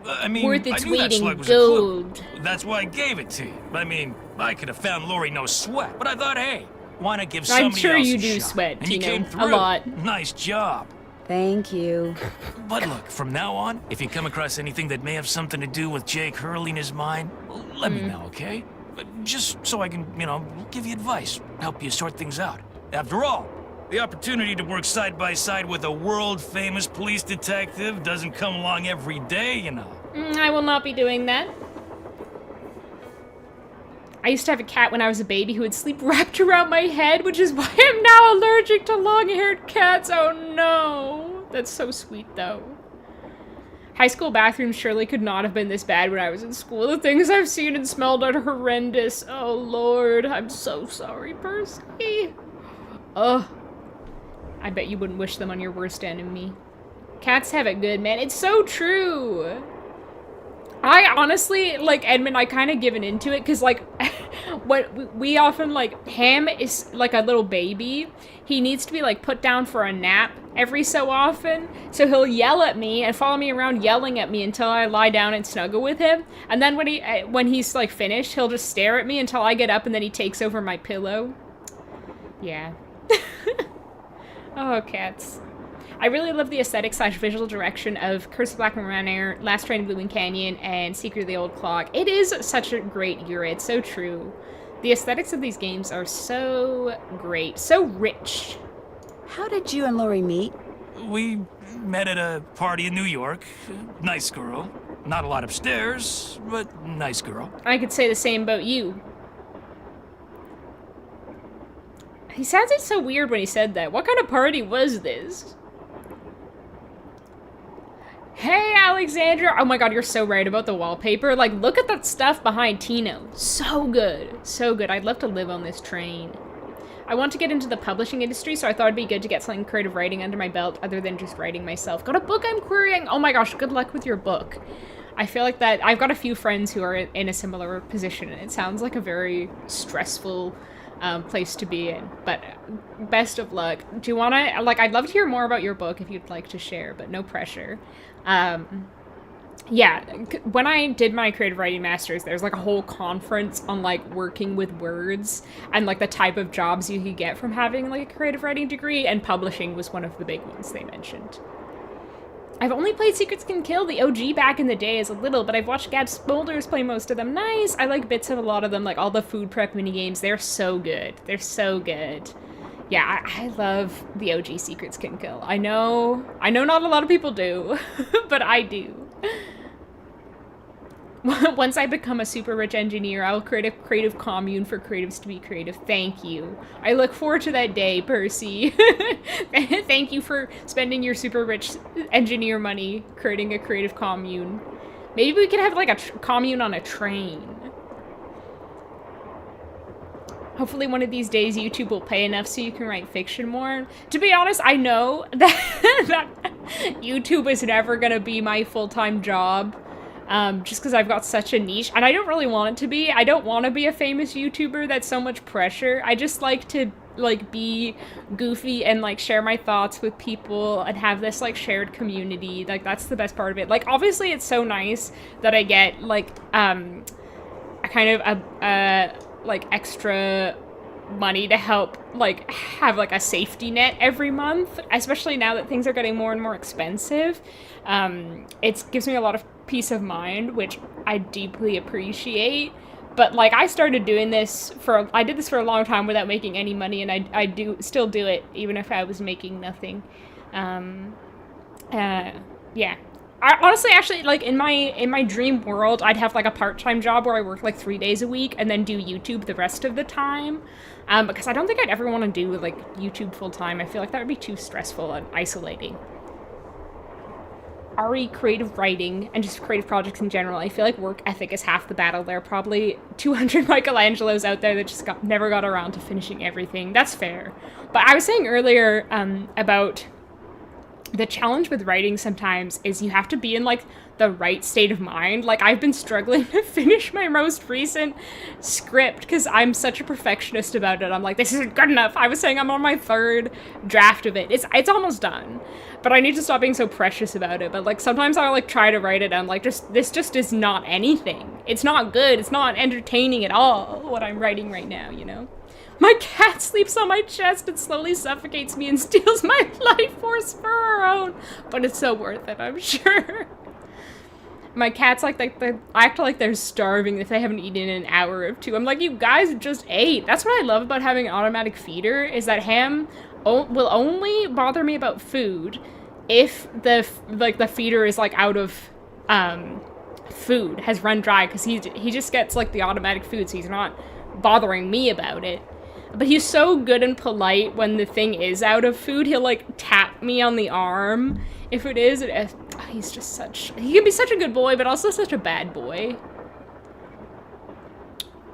I mean, worth its I knew weight that in slug was gold. a clue. That's why I gave it to you. I mean, I could have found Lori no sweat, but I thought, hey, why not give somebody I'm sure else you a do shot? sweat, And you you came know, through. a lot. Nice job. Thank you. But look, from now on, if you come across anything that may have something to do with Jake hurling his mind, let me know, okay? Just so I can, you know, give you advice, help you sort things out. After all, the opportunity to work side by side with a world-famous police detective doesn't come along every day, you know. I will not be doing that. I used to have a cat when I was a baby who would sleep wrapped around my head, which is why I'm now allergic to long-haired cats. Oh no. That's so sweet, though. High school bathrooms surely could not have been this bad when I was in school. The things I've seen and smelled are horrendous. Oh, Lord. I'm so sorry, Percy. Ugh. I bet you wouldn't wish them on your worst enemy. Cats have it good, man. It's so true. I honestly, like, Edmund, I kind of given into it, because, like, what we often, like, Ham is, like, a little baby. He needs to be, like, put down for a nap every so often, so he'll yell at me and follow me around yelling at me until I lie down and snuggle with him, and then when he's, like, finished, he'll just stare at me until I get up, and then he takes over my pillow. Yeah. Oh, cats. I really love the aesthetic / visual direction of Curse of Black Manor, Last Train to Blooming Canyon, and Secret of the Old Clock. It is such a great era. It's so true. The aesthetics of these games are so great, so rich. How did you and Lori meet? We met at a party in New York. Nice girl. Not a lot upstairs, but nice girl. I could say the same about you. He sounded so weird when he said that. What kind of party was this? Hey, Alexandra! Oh my god, you're so right about the wallpaper. Like, look at that stuff behind Tino. So good. So good. I'd love to live on this train. I want to get into the publishing industry, so I thought it'd be good to get something creative writing under my belt other than just writing myself. Got a book I'm querying? Oh my gosh, good luck with your book. I feel like that I've got a few friends who are in a similar position, and it sounds like a very stressful place to be in, but best of luck. Do you want to, like, I'd love to hear more about your book if you'd like to share, but no pressure. Yeah, when I did my creative writing masters, there's like a whole conference on like working with words and like the type of jobs you could get from having like a creative writing degree, and publishing was one of the big ones they mentioned. I've only played Secrets Can Kill, the OG, back in the day as a little, but I've watched Gad Smulders play most of them. Nice! I like bits of a lot of them, like all the food prep minigames. They're so good. They're so good. Yeah, I love the OG Secrets Can Kill. I know not a lot of people do, but I do. Once I become a super rich engineer, I'll create a creative commune for creatives to be creative. Thank you. I look forward to that day, Percy. Thank you for spending your super rich engineer money creating a creative commune. Maybe we could have like a commune on a train. Hopefully one of these days YouTube will pay enough so you can write fiction more. To be honest, I know that YouTube is never gonna be my full-time job. Just because I've got such a niche, and I don't really want it to be. I don't want to be a famous YouTuber. That's so much pressure. I just like to like be goofy and like share my thoughts with people and have this like shared community. Like that's the best part of it. Like obviously it's so nice that I get like a kind of a like extra money to help like have like a safety net every month, especially now that things are getting more and more expensive. It gives me a lot of peace of mind, which I deeply appreciate. But like I started doing this I did this for a long time without making any money, and I still do it even if I was making nothing. Yeah. I honestly, actually, like, in my dream world, I'd have, like, a part-time job where I work, like, 3 days a week and then do YouTube the rest of the time. Because I don't think I'd ever want to do, like, YouTube full-time. I feel like that would be too stressful and isolating. RE creative writing and just creative projects in general. I feel like work ethic is half the battle. There are probably 200 Michelangelos out there that just never got around to finishing everything. That's fair. But I was saying earlier about... the challenge with writing sometimes is you have to be in, like, the right state of mind. Like, I've been struggling to finish my most recent script because I'm such a perfectionist about it. I'm like, this isn't good enough. I was saying I'm on my 3rd draft of it. It's almost done. But I need to stop being so precious about it. But, like, sometimes I'll, like, try to write it and I'm like, this just is not anything. It's not good. It's not entertaining at all, what I'm writing right now, you know? My cat sleeps on my chest and slowly suffocates me and steals my life force for her own. But it's so worth it, I'm sure. My cat's like they act like they're starving if they haven't eaten in an hour or 2. I'm like, you guys just ate. That's what I love about having an automatic feeder, is that Ham will only bother me about food if the feeder is like out of food, has run dry, because he just gets like the automatic food, so he's not bothering me about it. But he's so good and polite when the thing is out of food. He'll, like, tap me on the arm if it is. He's just he can be such a good boy, but also such a bad boy.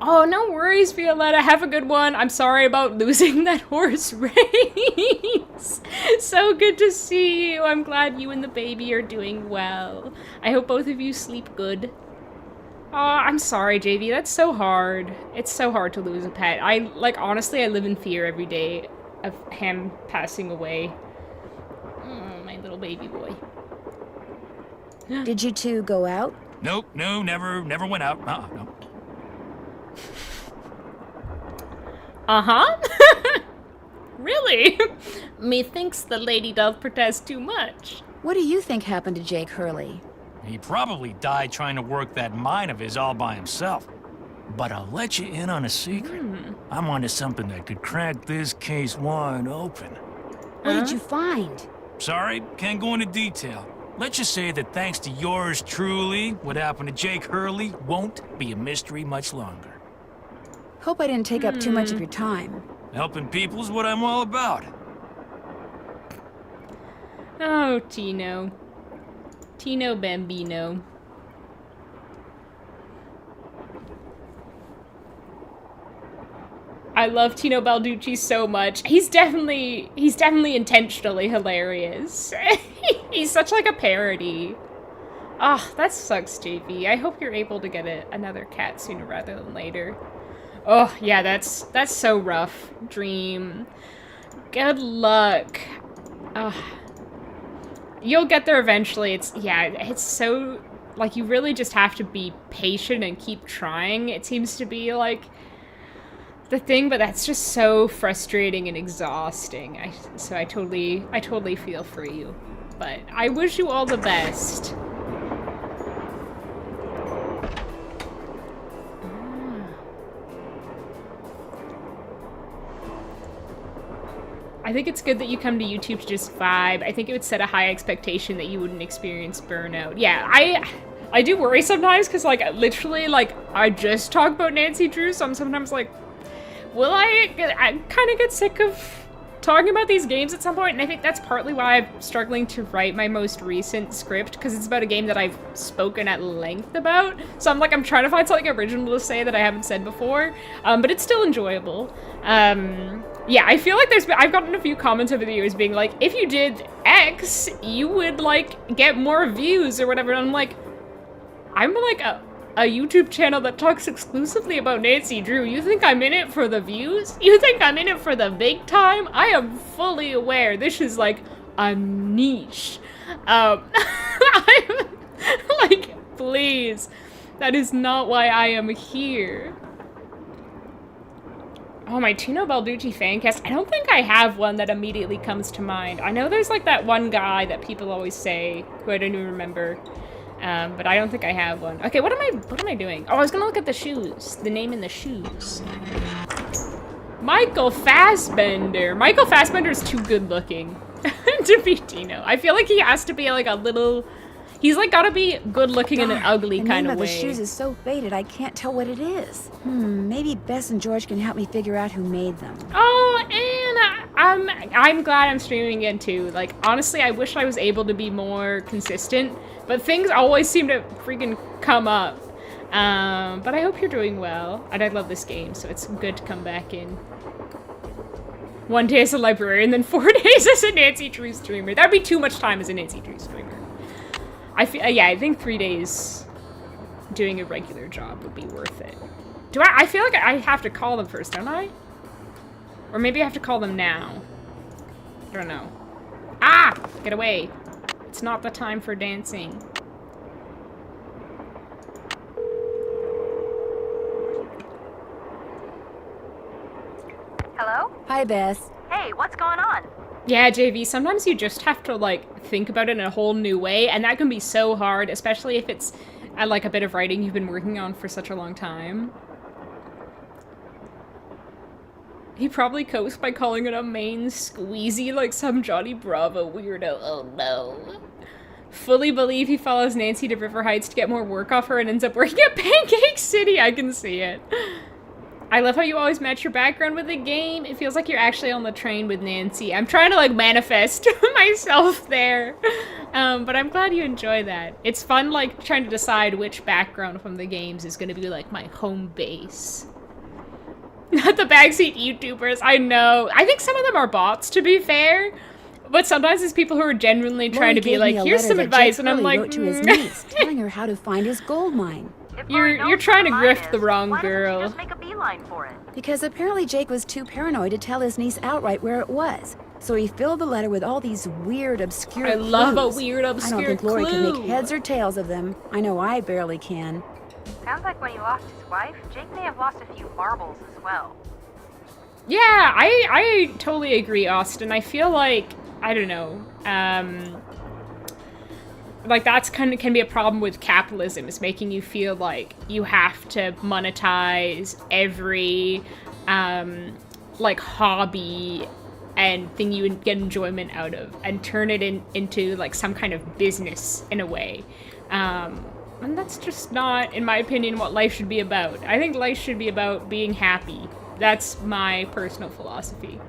Oh, no worries, Violetta. Have a good one. I'm sorry about losing that horse race. So good to see you. I'm glad you and the baby are doing well. I hope both of you sleep good. Oh, I'm sorry, JV. That's so hard. It's so hard to lose a pet. Honestly, I live in fear every day of him passing away. Oh, my little baby boy. Did you two go out? Nope, no, never went out. No. Uh-huh. Really? Methinks the lady doth protest too much. What do you think happened to Jake Hurley? He probably died trying to work that mine of his all by himself. But I'll let you in on a secret. I'm onto something that could crack this case wide open. What did you find? Sorry, can't go into detail. Let's just say that thanks to yours truly, what happened to Jake Hurley won't be a mystery much longer. Hope I didn't take up too much of your time. Helping people is what I'm all about. Oh, Tino. Tino Bambino. I love Tino Balducci so much. He's definitely intentionally hilarious. He's such like a parody. Ah, that sucks, JV. I hope you're able to get another cat sooner rather than later. Oh, yeah, that's so rough. Dream. Good luck. You'll get there eventually. It's so, like, you really just have to be patient and keep trying. It seems to be, like, the thing, but that's just so frustrating and exhausting. So I totally feel for you. But I wish you all the best. I think it's good that you come to YouTube to just vibe. I think it would set a high expectation that you wouldn't experience burnout. Yeah, I do worry sometimes because, like, literally, like, I just talk about Nancy Drew, so I'm sometimes like, will I kind of get sick of talking about these games at some point? And I think that's partly why I'm struggling to write my most recent script, because it's about a game that I've spoken at length about. So I'm trying to find something original to say that I haven't said before, but it's still enjoyable. Yeah, I feel like I've gotten a few comments over the years being like, if you did X, you would, like, get more views or whatever. And I'm like a YouTube channel that talks exclusively about Nancy Drew. You think I'm in it for the views? You think I'm in it for the big time? I am fully aware this is like a niche. I'm like, please. That is not why I am here. Oh, my Tino Balducci fancast. I don't think I have one that immediately comes to mind. I know there's like that one guy that people always say, who I don't even remember. But I don't think I have one. Okay, what am I doing? Oh, I was gonna look at the shoes. The name in the shoes. Michael Fassbender. Michael Fassbender is too good looking to be Tino. I feel like he has to be like a little... He's like gotta be good looking in an ugly kind of way. The name of the shoes is so faded, I can't tell what it is. Maybe Bess and George can help me figure out who made them. Oh, and I'm glad I'm streaming again too. Like, honestly, I wish I was able to be more consistent, but things always seem to freaking come up. But I hope you're doing well, and I love this game, so it's good to come back in. 1 day as a librarian, then 4 days as a Nancy Drew streamer. That'd be too much time as a Nancy Drew streamer. I think 3 days doing a regular job would be worth it. I feel like I have to call them first, don't I? Or maybe I have to call them now. I don't know. Ah! Get away. It's not the time for dancing. Hello? Hi, Bess. Hey, what's going on? Yeah, JV, sometimes you just have to, like, think about it in a whole new way, and that can be so hard, especially if it's, like, a bit of writing you've been working on for such a long time. He probably copes by calling it a main squeezy like some Johnny Bravo weirdo. Oh, no. Fully believe he follows Nancy to River Heights to get more work off her and ends up working at Pancake City. I can see it. I love how you always match your background with the game. It feels like you're actually on the train with Nancy. I'm trying to, like, manifest myself there. But I'm glad you enjoy that. It's fun, like, trying to decide which background from the games is going to be, like, my home base. Not the backseat YouTubers, I know. I think some of them are bots, to be fair. But sometimes it's people who are genuinely trying to be like, here's some advice, and I'm like, wrote to his niece, telling her how to find his gold mine. You're trying to grift the wrong girl. Just make a beeline for it. Because apparently Jake was too paranoid to tell his niece outright where it was. So he filled the letter with all these weird, obscure clues. I love a weird, obscure I don't think Lori clue. can make heads or tails of them. I know I barely can. Sounds like when he lost his wife, Jake may have lost a few marbles as well. Yeah, I totally agree, Austin. I feel like, I don't know, like that's can be a problem with capitalism. It's making you feel like you have to monetize every, like, hobby and thing you get enjoyment out of and turn it into like some kind of business in a way. And that's just not, in my opinion, what life should be about. I think life should be about being happy. That's my personal philosophy.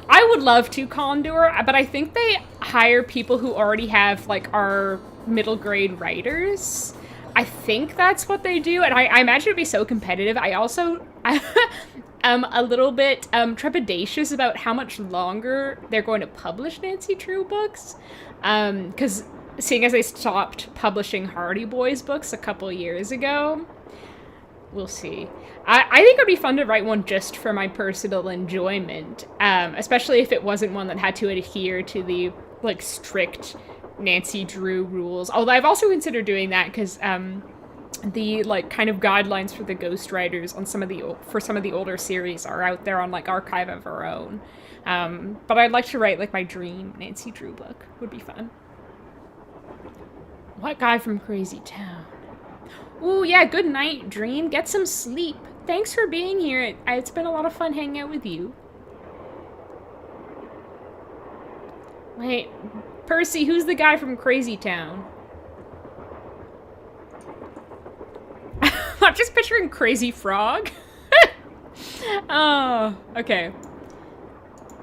I would love to Condor, but I think they hire people who already have, like, our middle grade writers. I think that's what they do, and I imagine it'd be so competitive. I also am a little bit trepidatious about how much longer they're going to publish Nancy Drew books, because seeing as they stopped publishing Hardy Boys books a couple years ago, we'll see. I think it'd be fun to write one just for my personal enjoyment, especially if it wasn't one that had to adhere to the, like, strict Nancy Drew rules. Although I've also considered doing that because the, like, kind of guidelines for the ghostwriters on some of the older series are out there on, like, Archive of Our Own. But I'd like to write, like, my dream Nancy Drew book. Would be fun. What guy from Crazy Town? Ooh, yeah, good night, Dream. Get some sleep. Thanks for being here. It's been a lot of fun hanging out with you. Wait, Percy, who's the guy from Crazy Town? I'm just picturing Crazy Frog. Oh, okay.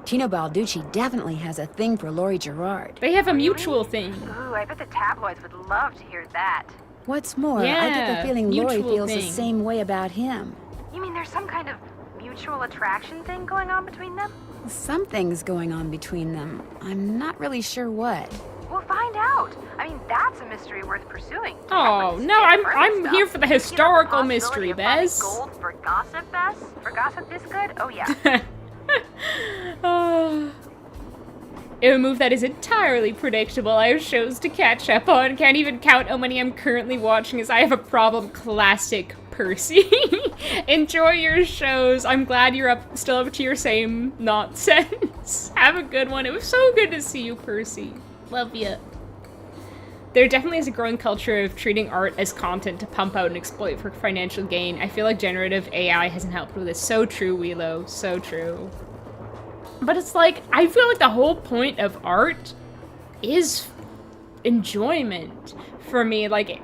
Tino Balducci definitely has a thing for Lori Gerard. They have a mutual thing. Ooh, I bet the tabloids would love to hear that. What's more, I get the feeling Lori feels the same way about him. You mean there's some kind of mutual attraction thing going on between them? Something's going on between them. I'm not really sure what. We'll find out. out. I mean, that's a mystery worth pursuing. Oh, no, I'm here for the historical mystery, Bez. Gold for gossip, Bess? For gossip this good? Oh, yeah. A move that is entirely predictable. I have shows to catch up on. Can't even count how many I'm currently watching as I have a problem. Classic Percy. Enjoy your shows. I'm glad you're still up to your same nonsense. Have a good one. It was so good to see you, Percy. Love ya. There definitely is a growing culture of treating art as content to pump out and exploit for financial gain. I feel like generative AI hasn't helped with this. So true, Wheelo. So true. But it's like, I feel like the whole point of art is enjoyment for me. Like,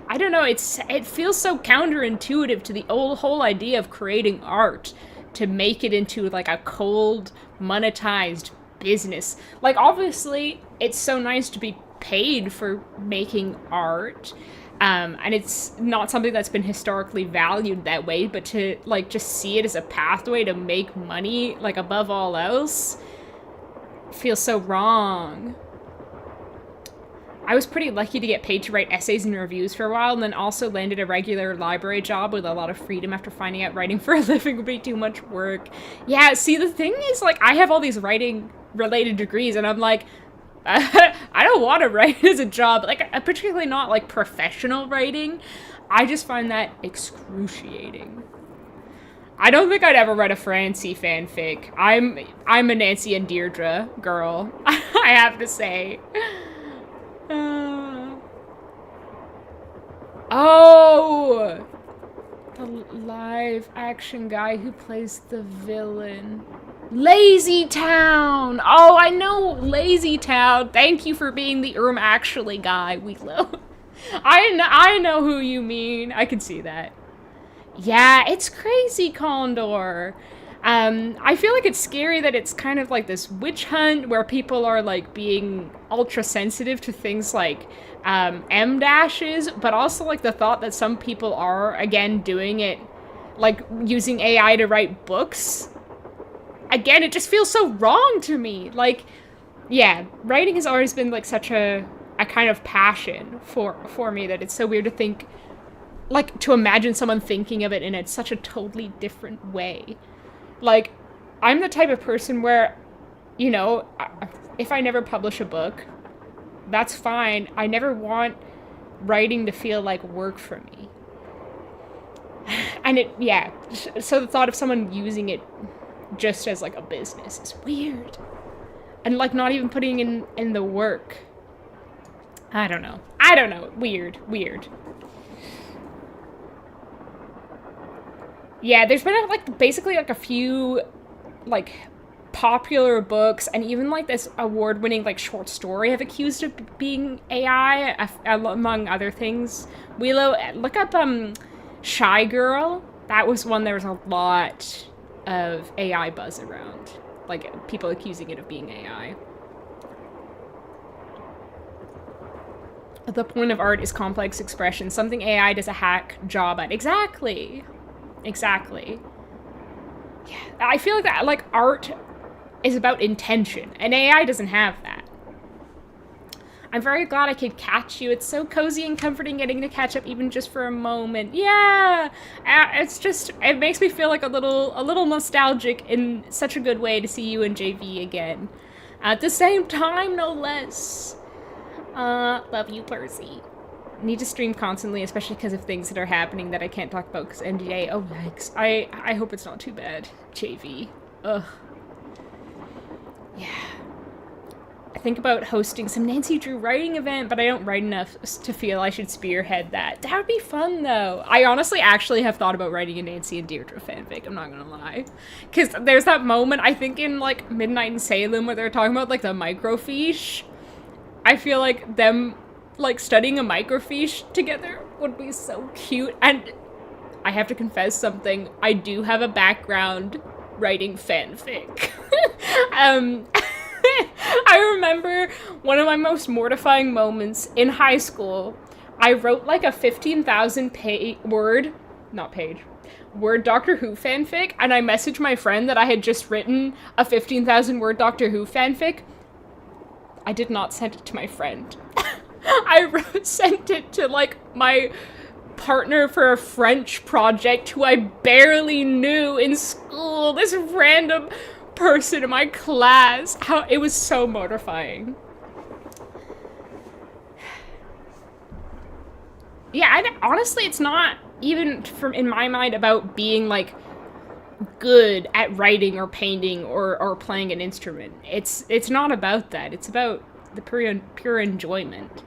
I don't know, it feels so counterintuitive to the whole idea of creating art to make it into like a cold, monetized business. Like, obviously, it's so nice to be paid for making art. And it's not something that's been historically valued that way, but to, like, just see it as a pathway to make money, like, above all else, feels so wrong. I was pretty lucky to get paid to write essays and reviews for a while, and then also landed a regular library job with a lot of freedom after finding out writing for a living would be too much work. Yeah, see, the thing is, like, I have all these writing-related degrees, and I'm like, I don't want to write as a job, like, particularly not, like, professional writing. I just find that excruciating. I don't think I'd ever write a Francie fanfic. I'm a Nancy and Deirdre girl, I have to say. Oh! The live action guy who plays the villain. Lazy Town! Oh, I know Lazy Town. Thank you for being the Actually guy, Wheelo. I know who you mean. I can see that. Yeah, it's crazy, Condor. I feel like it's scary that it's kind of like this witch hunt where people are like being ultra sensitive to things like M-dashes, but also like the thought that some people are, again, doing it, like using AI to write books. Again, it just feels so wrong to me. Like, yeah, writing has always been like such a kind of passion for me that it's so weird to think, like, to imagine someone thinking of it in such a totally different way. Like, I'm the type of person where, you know, if I never publish a book, that's fine. I never want writing to feel like work for me. And so the thought of someone using it just as like a business is weird. And like not even putting in the work. I don't know. Weird. Yeah, there's been like basically like a few like popular books and even like this award-winning like short story have accused of being AI, among other things. Wheelo, look up Shy Girl. That was one there was a lot of AI buzz around, like people accusing it of being AI. The point of art is complex expression, something AI does a hack job at. Exactly. Yeah, I feel like that, like, art is about intention, and AI doesn't have that. I'm very glad I could catch you. It's so cozy and comforting getting to catch up even just for a moment. Yeah, it makes me feel like a little nostalgic in such a good way to see you and JV again. At the same time, no less. Love you, Percy. Need to stream constantly, especially because of things that are happening that I can't talk about because NDA. Oh, yikes. I hope it's not too bad, JV. Ugh. Yeah. I think about hosting some Nancy Drew writing event, but I don't write enough to feel I should spearhead that. That would be fun, though. I honestly actually have thought about writing a Nancy and Deirdre fanfic, I'm not gonna lie. Because there's that moment, I think in, like, Midnight in Salem, where they're talking about, like, the microfiche. I feel like them, like, studying a microfiche together would be so cute. And I have to confess something. I do have a background writing fanfic. I remember one of my most mortifying moments in high school. I wrote like a 15,000 word Doctor Who fanfic, and I messaged my friend that I had just written a 15,000 word Doctor Who fanfic. I did not send it to my friend. sent it to, like, my partner for a French project who I barely knew in school. This random person in my class. It was so mortifying. Yeah, honestly, it's not even, in my mind, about being, like, good at writing or painting or playing an instrument. It's not about that. It's about the pure enjoyment.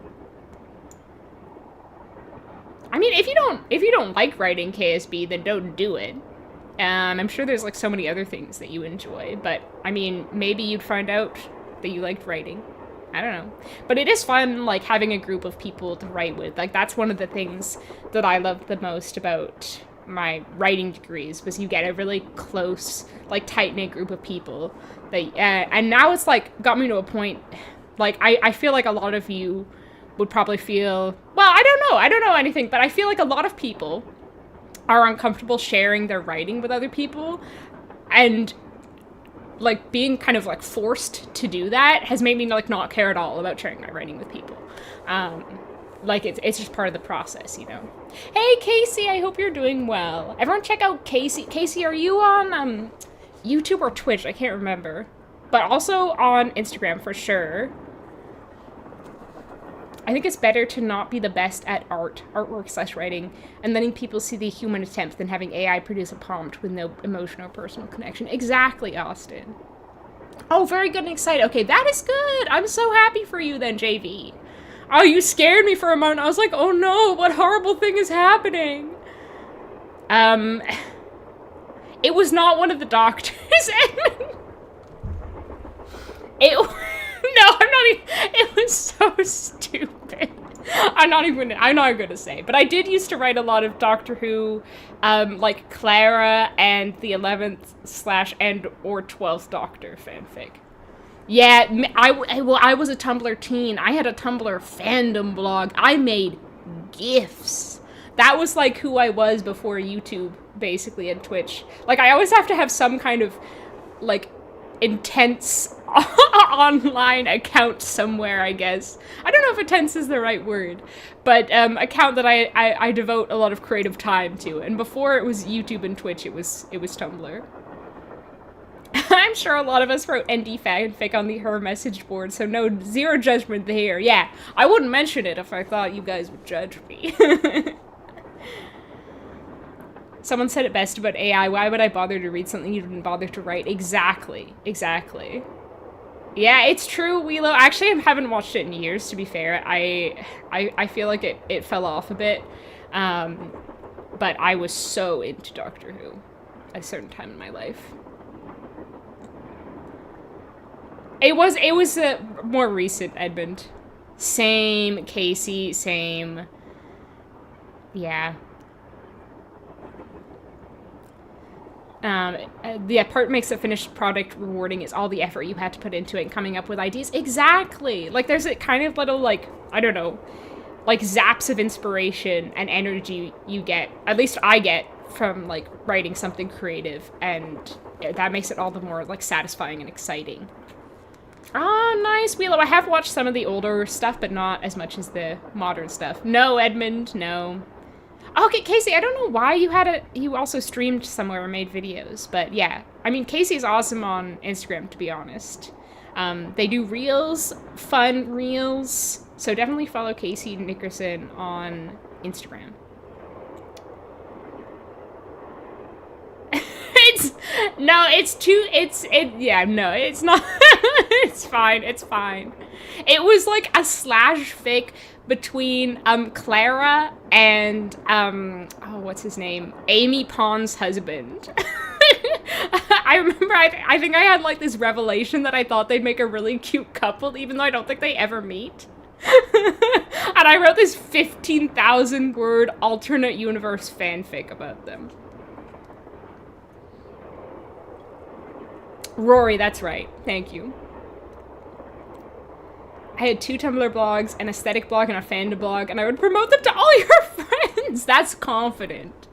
I mean, if you don't like writing KSB, then don't do it. I'm sure there's, like, so many other things that you enjoy, but, I mean, maybe you'd find out that you liked writing. I don't know. But it is fun, like, having a group of people to write with. Like, that's one of the things that I loved the most about my writing degrees, was you get a really close, like, tight-knit group of people. That, and now it's, like, got me to a point, like, I feel like a lot of you would probably feel, well, I don't know anything, but I feel like a lot of people are uncomfortable sharing their writing with other people, and, like, being kind of, like, forced to do that has made me, like, not care at all about sharing my writing with people. Like, it's just part of the process, you know? Hey, Casey, I hope you're doing well. Everyone check out Casey. Casey, are you on, YouTube or Twitch? I can't remember. But also on Instagram, for sure. I think it's better to not be the best at artwork/writing, and letting people see the human attempt than having AI produce a prompt with no emotional or personal connection. Exactly, Austin. Oh, very good and excited. Okay, that is good. I'm so happy for you then, JV. Oh, you scared me for a moment. I was like, oh no, what horrible thing is happening? It was not one of the doctors. No, I'm not even, it was so stupid. I'm not gonna say, but I did used to write a lot of Doctor Who, like Clara and the 11th / and or 12th Doctor fanfic. Yeah, I was a Tumblr teen. I had a Tumblr fandom blog. I made GIFs. That was like who I was before YouTube, basically, and Twitch. Like, I always have to have some kind of, like, intense online account somewhere, I guess. I don't know if intense is the right word, but account that I devote a lot of creative time to. And before it was YouTube and Twitch, it was Tumblr. I'm sure a lot of us wrote ND fanfic on the Her message board, so zero judgment there. Yeah, I wouldn't mention it if I thought you guys would judge me. Someone said it best about AI, why would I bother to read something you didn't bother to write? Exactly. Yeah, it's true, Wheelo. Actually, I haven't watched it in years, to be fair. I feel like it fell off a bit. But I was so into Doctor Who at a certain time in my life. It was a more recent, Edmund. Same, Casey, same. Yeah. The part makes a finished product rewarding is all the effort you had to put into it and coming up with ideas. Exactly! Like, there's a kind of little, like, I don't know, like, zaps of inspiration and energy you get, at least I get, from, like, writing something creative, and that makes it all the more, like, satisfying and exciting. Oh, nice, Wheelo. I have watched some of the older stuff, but not as much as the modern stuff. No, Edmund, no. Okay, Casey, I don't know why you also streamed somewhere or made videos, but yeah. I mean, Casey's awesome on Instagram, to be honest. They do reels, fun reels, so definitely follow Casey Nickerson on Instagram. It's not, it's fine, it's fine. It was like a slash fic between Clara and what's his name? Amy Pond's husband. I remember I think I had like this revelation that I thought they'd make a really cute couple, even though I don't think they ever meet. And I wrote this 15,000 word alternate universe fanfic about them. Rory, that's right. Thank you. I had 2 Tumblr blogs, an aesthetic blog, and a fandom blog, and I would promote them to all your friends! That's confident.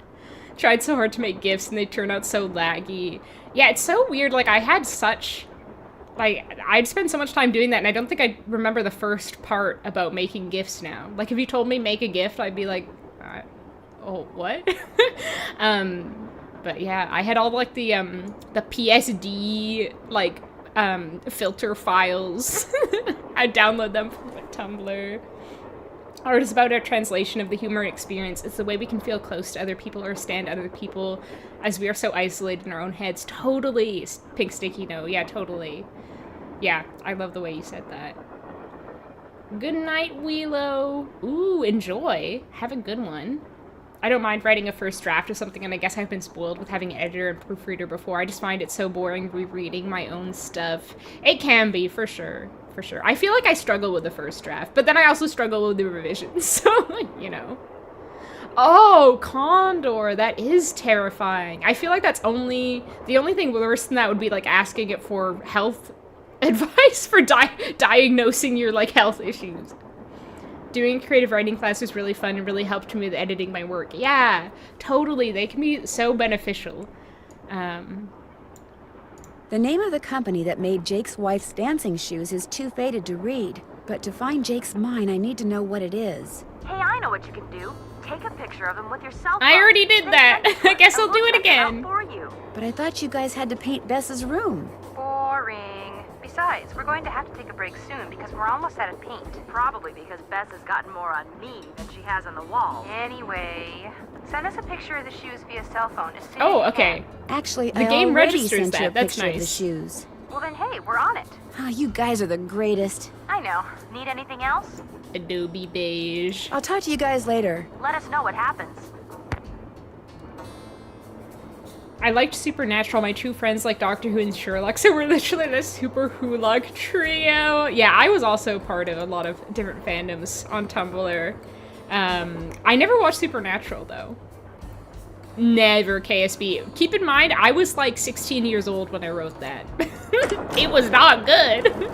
Tried so hard to make GIFs, and they turned out so laggy. Yeah, it's so weird, like, I had such Like, I'd spend so much time doing that, and I don't think I remember the first part about making gifts now. Like, if you told me make a gift, I'd be like, oh, what? But yeah, I had all, like, the PSD, like, filter files. I'd download them from Tumblr. Art is about our translation of the human experience. It's the way we can feel close to other people or stand other people as we are so isolated in our own heads. Totally. Pink sticky note. Yeah, totally. Yeah, I love the way you said that. Good night, Wheelo. Ooh, enjoy. Have a good one. I don't mind writing a first draft of something, and I guess I've been spoiled with having an editor and proofreader before. I just find it so boring rereading my own stuff. It can be, for sure. For sure. I feel like I struggle with the first draft, but then I also struggle with the revisions, so, you know. Oh, Condor, that is terrifying. I feel like that's the only thing worse than that would be, like, asking it for health advice for diagnosing your, like, health issues. Doing creative writing class was really fun and really helped me with editing my work. Yeah, totally. They can be so beneficial. The name of the company that made Jake's wife's dancing shoes is too faded to read, but to find Jake's mine, I need to know what it is. Hey, I know what you can do. Take a picture of him with your cell phone. I already did that. I guess I'll do it again. For you. But I thought you guys had to paint Bess's room. Boring. Besides, we're going to have to take a break soon because we're almost out of paint. Probably because Bess has gotten more on me than she has on the wall. Anyway, send us a picture of the shoes via cell phone as soon as you okay. can. Actually, the I game already registers sent you a that. That's picture of the nice. shoes. Well then, hey, we're on it. Ah, you guys are the greatest. I know. Need anything else? Adobe beige. I'll talk to you guys later. Let us know what happens. I liked Supernatural. My true friends like Doctor Who and Sherlock, so we're literally the Super Who-Luck trio. Yeah, I was also part of a lot of different fandoms on Tumblr. I never watched Supernatural, though. Never, KSB. Keep in mind, I was like 16 years old when I wrote that. It was not good.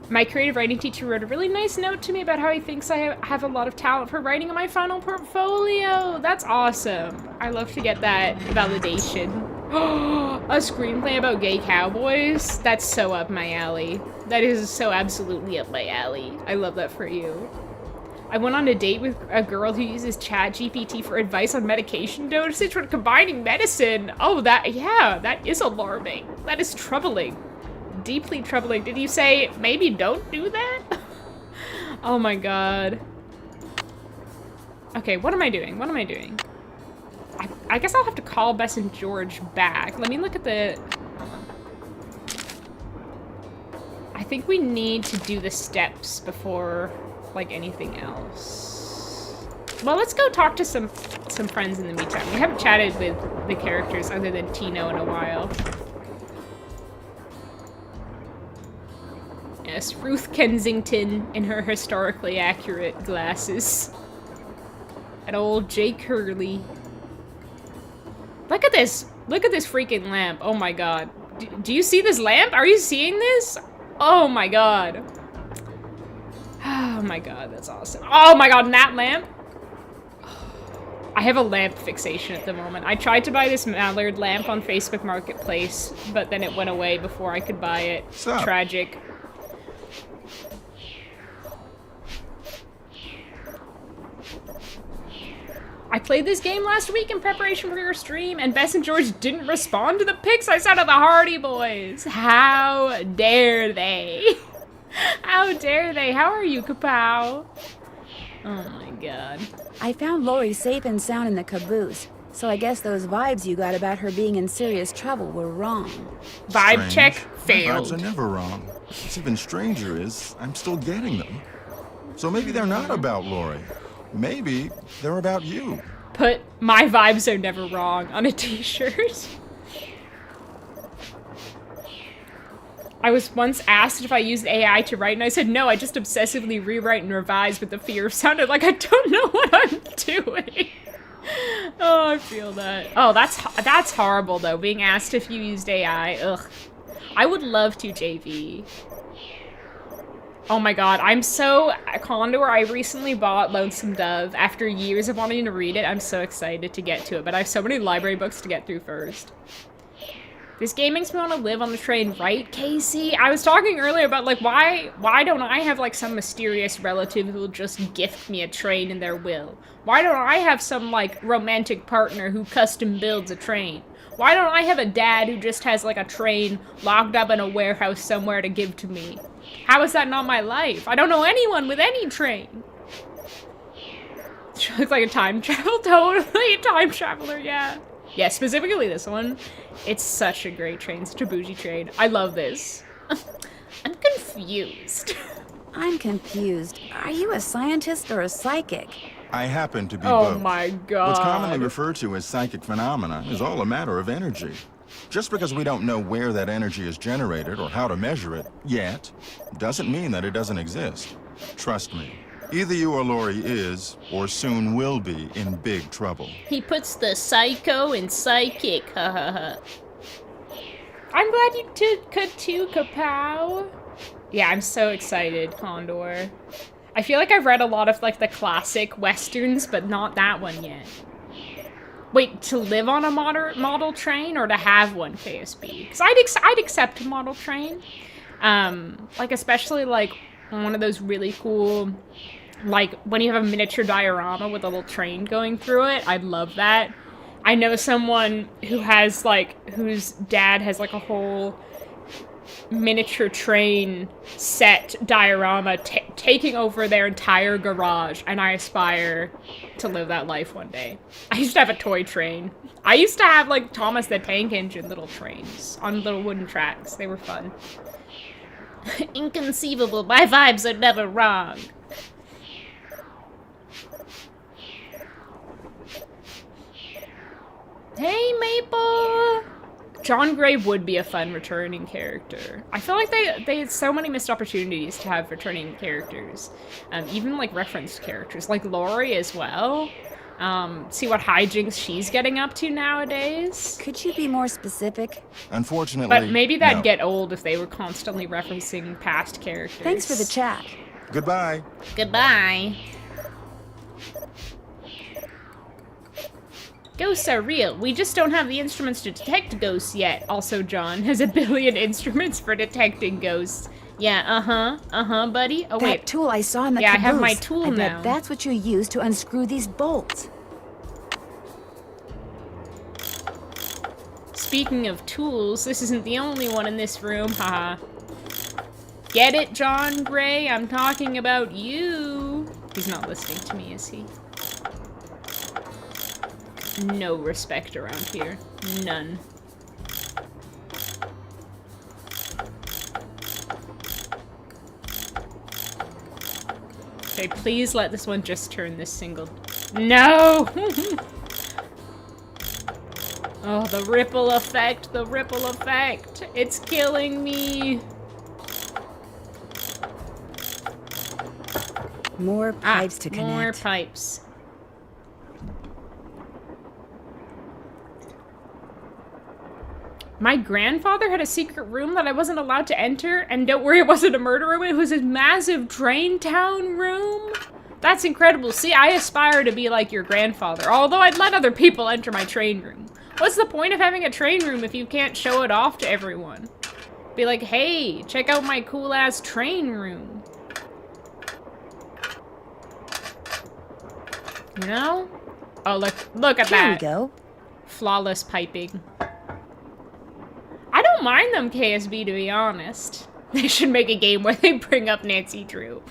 My creative writing teacher wrote a really nice note to me about how he thinks I have a lot of talent for writing in my final portfolio. That's awesome. I love to get that validation. A screenplay about gay cowboys? That's so up my alley. That is so absolutely up my alley. I love that for you. I went on a date with a girl who uses ChatGPT for advice on medication dosage when combining medicine. Oh, that is alarming. That is troubling. Deeply troubling. Did you say maybe don't do that? Oh my god. Okay, what am I doing? What am I doing? I guess I'll have to call Bess and George back. Let me look at the... I think we need to do the steps before, like, anything else. Well, let's go talk to some friends in the meantime. We haven't chatted with the characters other than Tino in a while. Yes, Ruth Kensington in her historically accurate glasses. And old Jake Hurley. Look at this. Look at this freaking lamp. Oh my god. Do you see this lamp? Are you seeing this? Oh my god. Oh my god, that's awesome. Oh my god, and that lamp? I have a lamp fixation at the moment. I tried to buy this Mallard lamp on Facebook Marketplace, but then it went away before I could buy it. So. Tragic. I played this game last week in preparation for your stream, and Bess and George didn't respond to the pics I sent of the Hardy Boys. How dare they? How dare they? How are you, Kapow? Oh my god. I found Lori safe and sound in the caboose, so I guess those vibes you got about her being in serious trouble were wrong. Vibe Strange. check My failed. vibes are never wrong. What's even stranger is I'm still getting them. So maybe they're not about Lori. Maybe they're about you. Put "my vibes are never wrong" on a t-shirt. I was once asked if I used AI to write, and I said no, I just obsessively rewrite and revise with the fear of sounding like I don't know what I'm doing. Oh, I feel that. Oh, that's horrible, though, being asked if you used AI. Ugh. I would love to, JV. Oh my god, I'm so... Condor, I recently bought Lonesome Dove. After years of wanting to read it, I'm so excited to get to it, but I have so many library books to get through first. This game makes me want to live on the train, right, Casey? I was talking earlier about, like, why don't I have, like, some mysterious relative who will just gift me a train in their will? Why don't I have some, like, romantic partner who custom builds a train? Why don't I have a dad who just has, like, a train locked up in a warehouse somewhere to give to me? How is that not my life? I don't know anyone with any train. She looks like a time travel, totally a time traveler, yeah. Yeah, specifically this one. It's such a great train, such a bougie train. I love this. I'm confused. I'm confused. Are you a scientist or a psychic? I happen to be Oh both. my god. What's commonly referred to as psychic phenomena is all a matter of energy. Just because we don't know where that energy is generated or how to measure it yet, doesn't mean that it doesn't exist. Trust me. Either you or Lori is, or soon will be, in big trouble. He puts the psycho in psychic, ha ha ha. I'm glad you could too, Kapow. Yeah, I'm so excited, Condor. I feel like I've read a lot of, like, the classic westerns, but not that one yet. Wait, to live on a model train or to have one, KSB? Because I'd accept a model train. Like, especially, like, one of those really cool... Like, when you have a miniature diorama with a little train going through it, I'd love that. I know someone who has, like, whose dad has, like, a whole miniature train set diorama taking over their entire garage, and I aspire to live that life one day. I used to have a toy train. I used to have, like, Thomas the Tank Engine little trains on little wooden tracks. They were fun. Inconceivable. My vibes are never wrong. Hey, Maple! John Gray would be a fun returning character. I feel like they had so many missed opportunities to have returning characters. Even, like, referenced characters. Like Lori as well. See what hijinks she's getting up to nowadays. Could you be more specific? Unfortunately, but maybe that'd no. get old if they were constantly referencing past characters. Thanks for the chat. Goodbye. Goodbye. Ghosts are real. We just don't have the instruments to detect ghosts yet. Also, John has a billion instruments for detecting ghosts. Yeah, buddy. Oh, wait. That tool I saw in the caboose. I have my tool now. I bet that's what you use to unscrew these bolts. Speaking of tools, this isn't the only one in this room, haha. Get it, John Gray? I'm talking about you. He's not listening to me, is he? No respect around here. None. Okay, please let this one just turn this single... No! Oh, the ripple effect, the ripple effect. It's killing me. More pipes to connect. More pipes. My grandfather had a secret room that I wasn't allowed to enter, and don't worry, it wasn't a murder room, it was a massive train town room. That's incredible. See, I aspire to be like your grandfather, although I'd let other people enter my train room. What's the point of having a train room if you can't show it off to everyone? Be like, hey, check out my cool-ass train room. You know? Oh, look at that. Here we go. Flawless piping. I don't mind them, KSB, to be honest. They should make a game where they bring up Nancy Drew.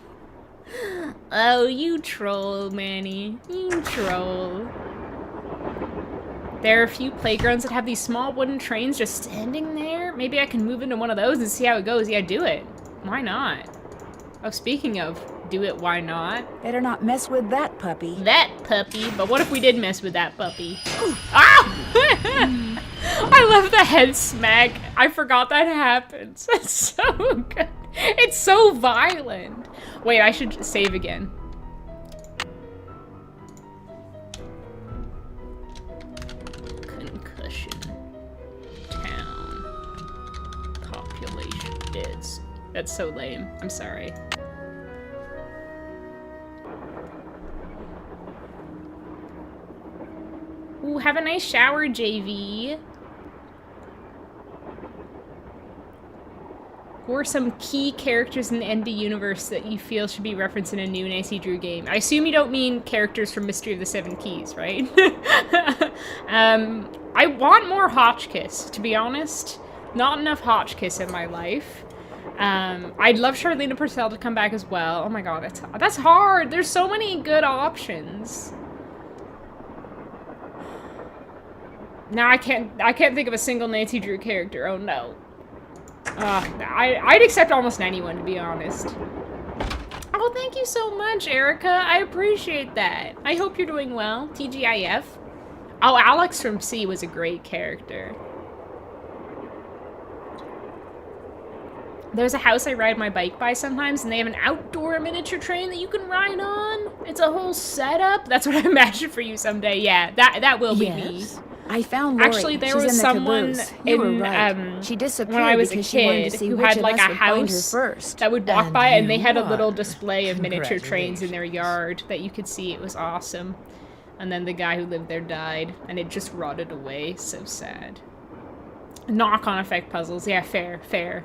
Oh, you troll, Manny. You troll. There are a few playgrounds that have these small wooden trains just standing there. Maybe I can move into one of those and see how it goes. Yeah, do it. Why not? Oh, speaking of, do it, why not? Better not mess with that puppy. That puppy? But what if we did mess with that puppy? Ah! I love the head smack. I forgot that happens. It's so good. It's so violent. Wait, I should save again. Concussion. Town. Population deads. That's so lame. I'm sorry. Ooh, have a nice shower, JV. Who are some key characters in the NB universe that you feel should be referenced in a new Nancy Drew game? I assume you don't mean characters from Mystery of the Seven Keys, right? I want more Hotchkiss, to be honest. Not enough Hotchkiss in my life. I'd love Charlene Purcell to come back as well. Oh my god, that's hard. There's so many good options. Now I can't think of a single Nancy Drew character. Oh no. I'd accept almost anyone, to be honest. Oh, thank you so much, Erica. I appreciate that. I hope you're doing well. TGIF. Oh, Alex from C was a great character. There's a house I ride my bike by sometimes, and they have an outdoor miniature train that you can ride on. It's a whole setup. That's what I imagine for you someday. Yeah, that will be me. I found Lori. Actually, there She's was in the someone caboose. You were in right. She disappeared when I was a because she wanted to kid see who which had of like us a would find her house first. that would walk by, and they had a you little are. display of miniature trains in their yard that you could see. It was awesome. And then the guy who lived there died, and it just rotted away. So sad. Knock-on effect puzzles. Yeah, fair.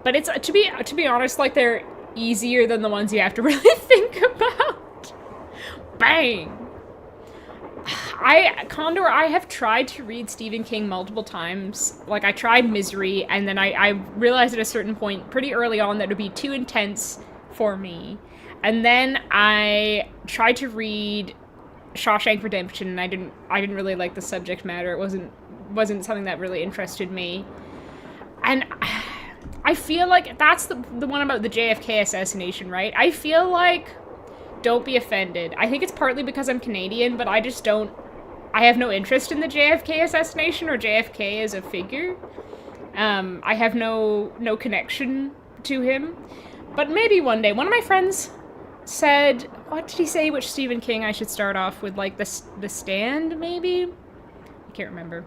But it's to be honest, like they're easier than the ones you have to really think about. Bang. Condor, I have tried to read Stephen King multiple times. Like, I tried Misery, and then I realized at a certain point, pretty early on, that it would be too intense for me. And then I tried to read Shawshank Redemption, and I didn't really like the subject matter. It wasn't something that really interested me. And I feel like that's the one about the JFK assassination, right? I feel like, don't be offended. I think it's partly because I'm Canadian, but I have no interest in the JFK assassination or JFK as a figure. I have no connection to him. But maybe one day. One of my friends said, what did he say, which Stephen King I should start off with? Like, The Stand, maybe? I can't remember.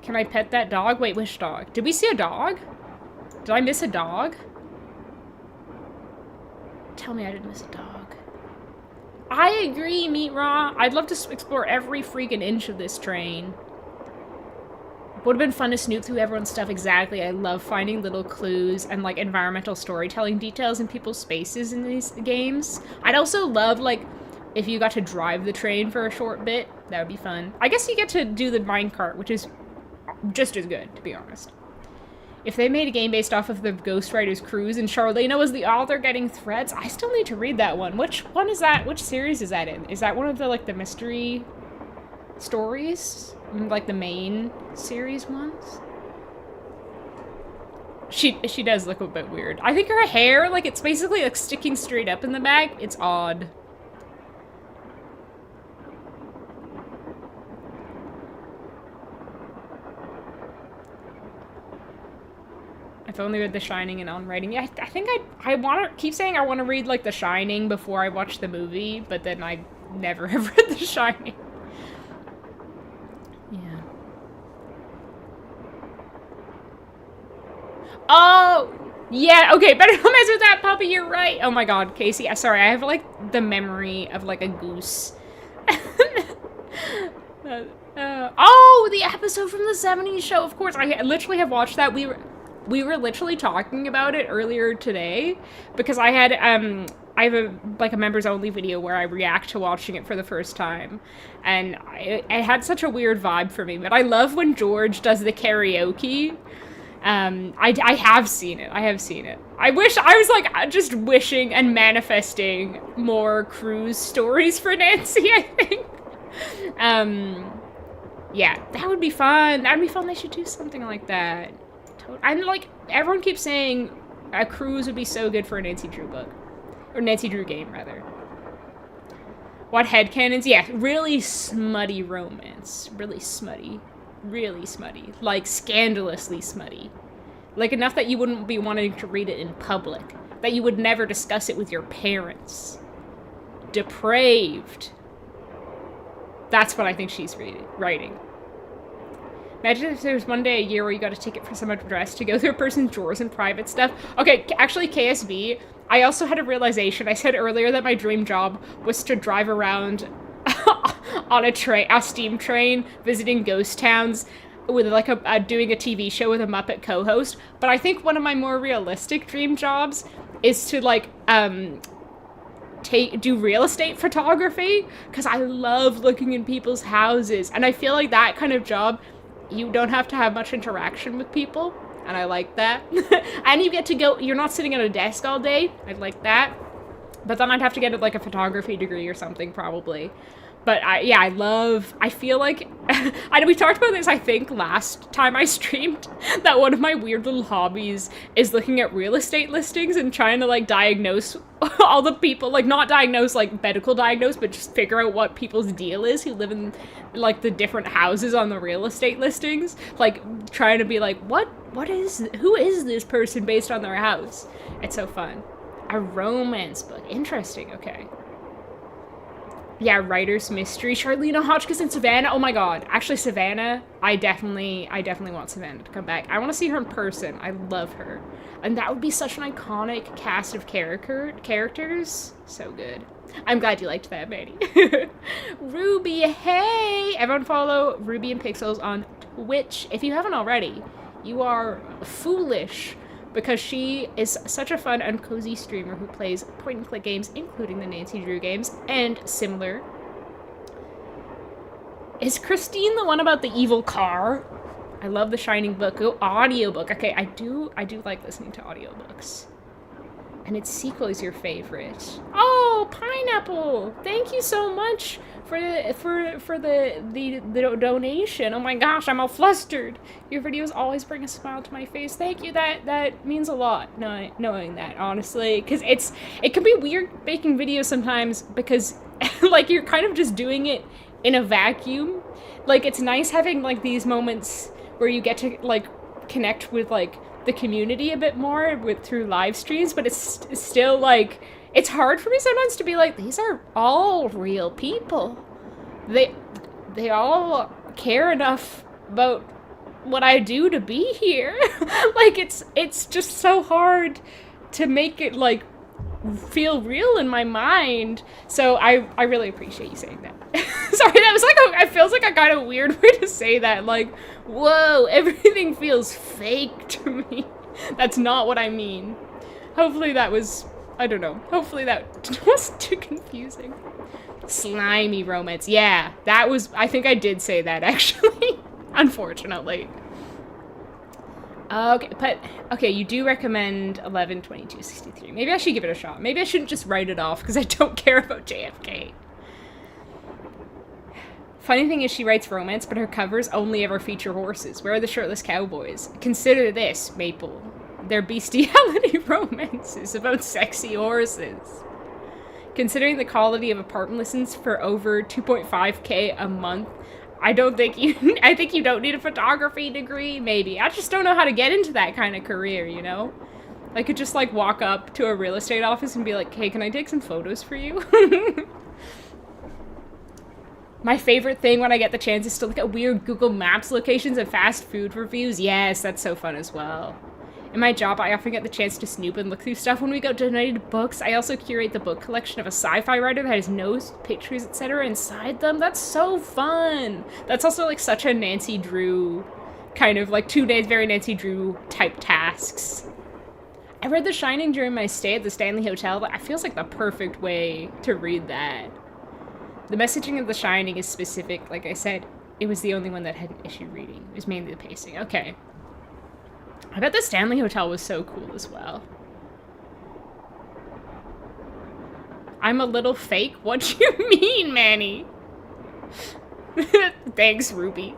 Can I pet that dog? Wait, which dog? Did we see a dog? Did I miss a dog? Tell me I didn't miss a dog. I agree, Meat Raw. I'd love to explore every freaking inch of this train. Would have been fun to snoop through everyone's stuff. Exactly. I love finding little clues and like environmental storytelling details in people's spaces in these games. I'd also love like if you got to drive the train for a short bit. That would be fun. I guess you get to do the minecart, which is just as good, to be honest. If they made a game based off of the Ghostwriter's Cruise and Charlena was the author getting threats, I still need to read that one. Which one is that? Which series is that in? Is that one of the, like, the mystery stories? Like, the main series ones? She does look a bit weird. I think her hair, like, it's basically, like, sticking straight up in the back. It's odd. I've only read The Shining and On Writing. Yeah, I think I want to keep saying I want to read, like, The Shining before I watch the movie, but then I never have read The Shining. Yeah. Oh! Yeah, okay, better not mess with that puppy, you're right. Oh my god, Casey, sorry, I have, like, the memory of, like, a goose. Oh, the episode from the 70s show, of course. I literally have watched that. We were literally talking about it earlier today because I had, I have a members only video where I react to watching it for the first time. And it had such a weird vibe for me, but I love when George does the karaoke. I have seen it. I was like just wishing and manifesting more cruise stories for Nancy, I think. Yeah, that would be fun. That'd be fun. They should do something like that. And, like, everyone keeps saying a cruise would be so good for a Nancy Drew book. Or Nancy Drew game, rather. What headcanons? Yeah, really smutty romance. Really smutty. Really smutty. Like, scandalously smutty. Like, enough that you wouldn't be wanting to read it in public. That you would never discuss it with your parents. Depraved. That's what I think she's writing. Imagine if there was one day a year where you got a ticket for someone's dress to go through a person's drawers and private stuff. Okay, actually, KSB, I also had a realization. I said earlier that my dream job was to drive around on a steam train, visiting ghost towns. with like doing a TV show with a Muppet co-host, but I think one of my more realistic dream jobs is to like do real estate photography, because I love looking in people's houses, and I feel like that kind of job, you don't have to have much interaction with people, and I like that. And you get to go, you're not sitting at a desk all day. I like that. But then I'd have to get like a photography degree or something probably. But I feel like, I know we talked about this, I think, last time I streamed, that one of my weird little hobbies is looking at real estate listings and trying to, like, diagnose all the people, like, not diagnose, like, medical diagnose, but just figure out what people's deal is who live in, like, the different houses on the real estate listings. Like, trying to be like, who is this person based on their house? It's so fun. A romance book. Interesting, okay. Yeah, writer's mystery. Charlena Hotchkiss and Savannah. Oh my god. Actually, Savannah, I definitely want Savannah to come back. I want to see her in person. I love her. And that would be such an iconic cast of characters. So good. I'm glad you liked that, Manny. Ruby, hey! Everyone follow Ruby and Pixels on Twitch. If you haven't already, you are foolish, because she is such a fun and cozy streamer who plays point-and-click games, including the Nancy Drew games, and similar. Is Christine the one about the evil car? I love the Shining book. Oh, audiobook. Okay, I do like listening to audiobooks. And its sequel is your favorite. Oh, Pineapple! Thank you so much for the donation. Oh my gosh, I'm all flustered. Your videos always bring a smile to my face. Thank you. That means a lot, knowing that, honestly, because it can be weird making videos sometimes, because like you're kind of just doing it in a vacuum. Like, it's nice having like these moments where you get to like connect with like the community a bit more through live streams, but it's still like, it's hard for me sometimes to be like, these are all real people. They all care enough about what I do to be here. Like, it's just so hard to make it like feel real in my mind. So I really appreciate you saying that. Sorry, that was like it feels like a kind of weird way to say that. Like, whoa, everything feels fake to me. That's not what I mean. Hopefully that was, I don't know. Hopefully that wasn't too confusing. Slimy romance. Yeah, that was, I think I did say that actually. Unfortunately. Okay, but, okay, you do recommend 11/22/63. Maybe I should give it a shot. Maybe I shouldn't just write it off because I don't care about JFK. Funny thing is, she writes romance, but her covers only ever feature horses. Where are the shirtless cowboys? Consider this, Maple. They're bestiality romances about sexy horses. Considering the quality of apartment listens for over 2.5K a month, I think you don't need a photography degree, maybe. I just don't know how to get into that kind of career, you know? I could just, like, walk up to a real estate office and be like, hey, can I take some photos for you? My favorite thing when I get the chance is to look at weird Google Maps locations and fast food reviews. Yes, that's so fun as well. In my job, I often get the chance to snoop and look through stuff when we go donated books. I also curate the book collection of a sci-fi writer that has notes, pictures, etc. inside them. That's so fun! That's also like such a Nancy Drew kind of like 2 days very Nancy Drew type tasks. I read The Shining during my stay at the Stanley Hotel. That feels like the perfect way to read that. The messaging of The Shining is specific. Like I said, it was the only one that had an issue reading. It was mainly the pacing. Okay. I bet the Stanley Hotel was so cool as well. I'm a little fake? What do you mean, Manny? Thanks, Ruby.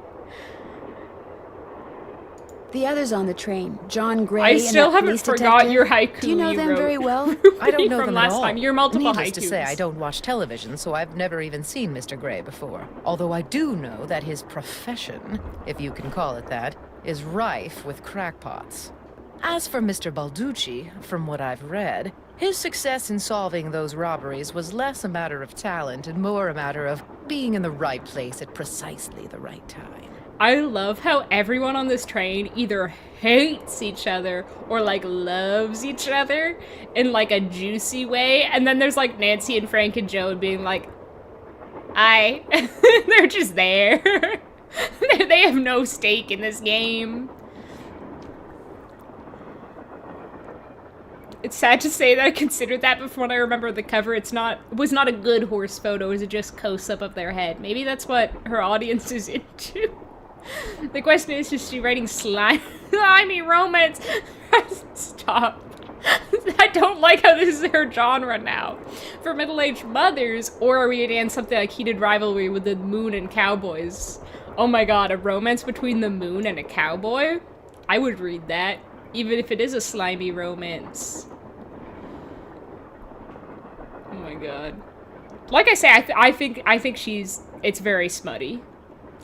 The others on the train, John Gray. I still haven't forgot your haiku. Do you know them very well? I don't know from them last at all. time. Your multiple Needless haikus. to say, I don't watch television, so I've never even seen Mr. Gray before. Although I do know that his profession, if you can call it that, is rife with crackpots. As for Mr. Balducci, from what I've read, his success in solving those robberies was less a matter of talent and more a matter of being in the right place at precisely the right time. I love how everyone on this train either hates each other or like loves each other in like a juicy way. And then there's like Nancy and Frank and Joe being like, they're just there. They have no stake in this game. It's sad to say that I considered that, but from what I remember the cover, it was not a good horse photo. It was just close-up of their head. Maybe that's what her audience is into. The question is she writing slimy romance? Stop. I don't like how this is her genre now. For middle-aged mothers, or are we in something like heated rivalry with the moon and cowboys? Oh my god, a romance between the moon and a cowboy? I would read that, even if it is a slimy romance. Oh my god. Like I say, I think it's very smutty.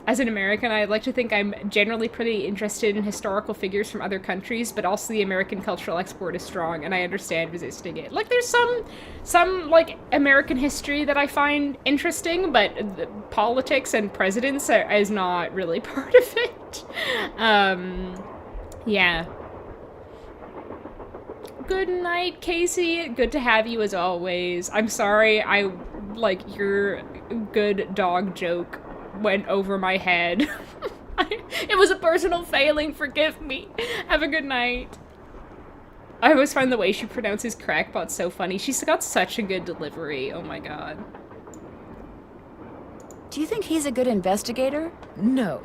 As an American, I like to think I'm generally pretty interested in historical figures from other countries, but also the American cultural export is strong, and I understand resisting it. Like, there's some like, American history that I find interesting, but the politics and presidents is not really part of it. Yeah. Good night, Casey. Good to have you as always. I'm sorry, your good dog joke went over my head. It was a personal failing, forgive me. Have a good night. I always find the way she pronounces crackpot so funny. She's got such a good delivery, oh my god. Do you think he's a good investigator? No.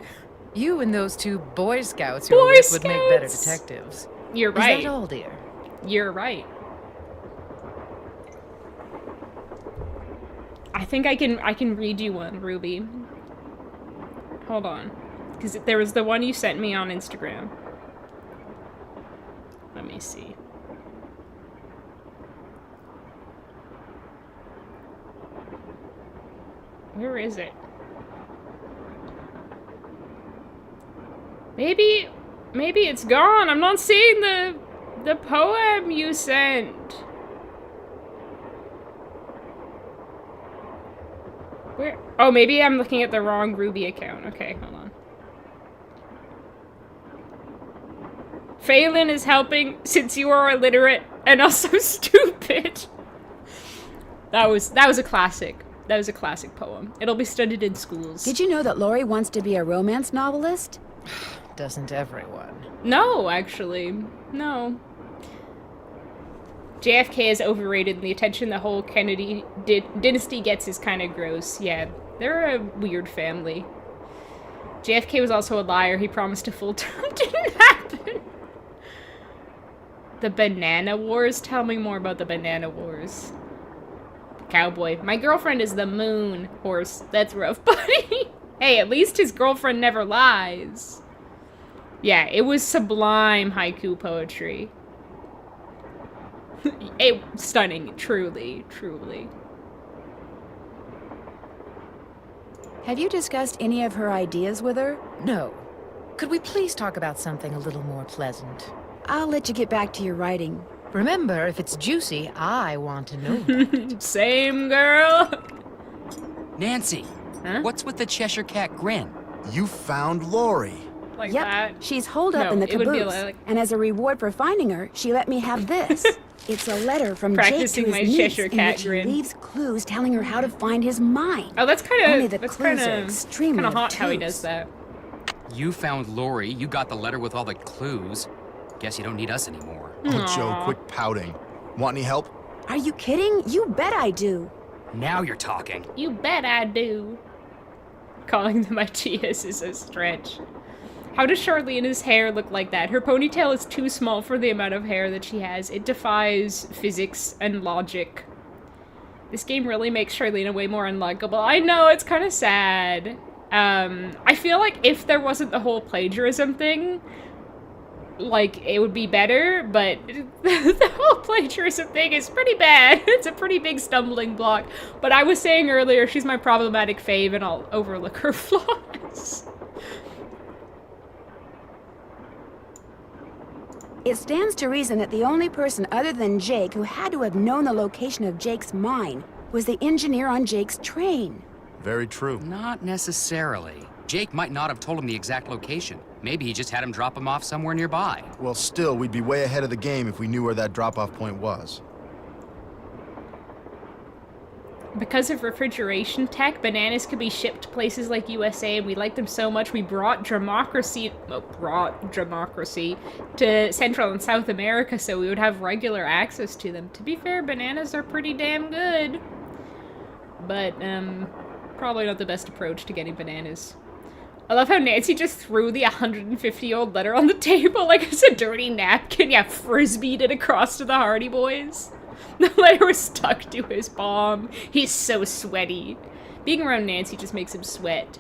You and those two Boy Scouts you're with would make better detectives. You're right. Is that all, dear? You're right. I think I can read you one, Ruby. Hold on. Because there was the one you sent me on Instagram. Let me see. Where is it? Maybe it's gone. I'm not seeing the poem you sent. Where? Oh, maybe I'm looking at the wrong Ruby account. Okay, hold on. Phelan is helping since you are illiterate and also stupid. That was a classic. That was a classic poem. It'll be studied in schools. Did you know that Lori wants to be a romance novelist? Doesn't everyone? No, actually. No. JFK is overrated, and the attention the whole Kennedy dynasty gets is kind of gross. Yeah, they're a weird family. JFK was also a liar. He promised a full term. Didn't happen. The Banana Wars? Tell me more about the Banana Wars. Cowboy. My girlfriend is the moon horse. That's rough, buddy. Hey, at least his girlfriend never lies. Yeah, it was sublime haiku poetry. Stunning, truly, truly. Have you discussed any of her ideas with her? No. Could we please talk about something a little more pleasant? I'll let you get back to your writing. Remember, if it's juicy, I want to know. Same, girl. Nancy, huh? What's with the Cheshire Cat grin? You found Lori. Like yep, that? She's holed up in the caboose, and as a reward for finding her, she let me have this. It's a letter from Jake to his niece, in which he leaves clues telling her how to find his mine. Oh, that's kind of Only the clues are extremely hot obtuse. how he does that. You found Lori, you got the letter with all the clues. Guess you don't need us anymore. Oh, Joe, quit pouting. Want any help? Are you kidding? You bet I do. Now you're talking. You bet I do. Calling them ideas is a stretch. How does Charlene's hair look like that? Her ponytail is too small for the amount of hair that she has. It defies physics and logic. This game really makes Charlene way more unlikable. I know, it's kind of sad. I feel like if there wasn't the whole plagiarism thing, like, it would be better, but the whole plagiarism thing is pretty bad. It's a pretty big stumbling block. But I was saying earlier, she's my problematic fave, and I'll overlook her flaws. It stands to reason that the only person other than Jake who had to have known the location of Jake's mine was the engineer on Jake's train. Very true. Not necessarily. Jake might not have told him the exact location. Maybe he just had him drop him off somewhere nearby. Well, still, we'd be way ahead of the game if we knew where that drop-off point was. because of refrigeration tech, bananas could be shipped to places like USA, and we like them so much we brought democracy to Central and South America so we would have regular access to them. To be fair, bananas are pretty damn good. But, probably not the best approach to getting bananas. I love how Nancy just threw the 150-year-old letter on the table like it's a dirty napkin. Yeah, frisbeed it across to the Hardy Boys. The letter was stuck to his palm. He's so sweaty. Being around Nancy just makes him sweat.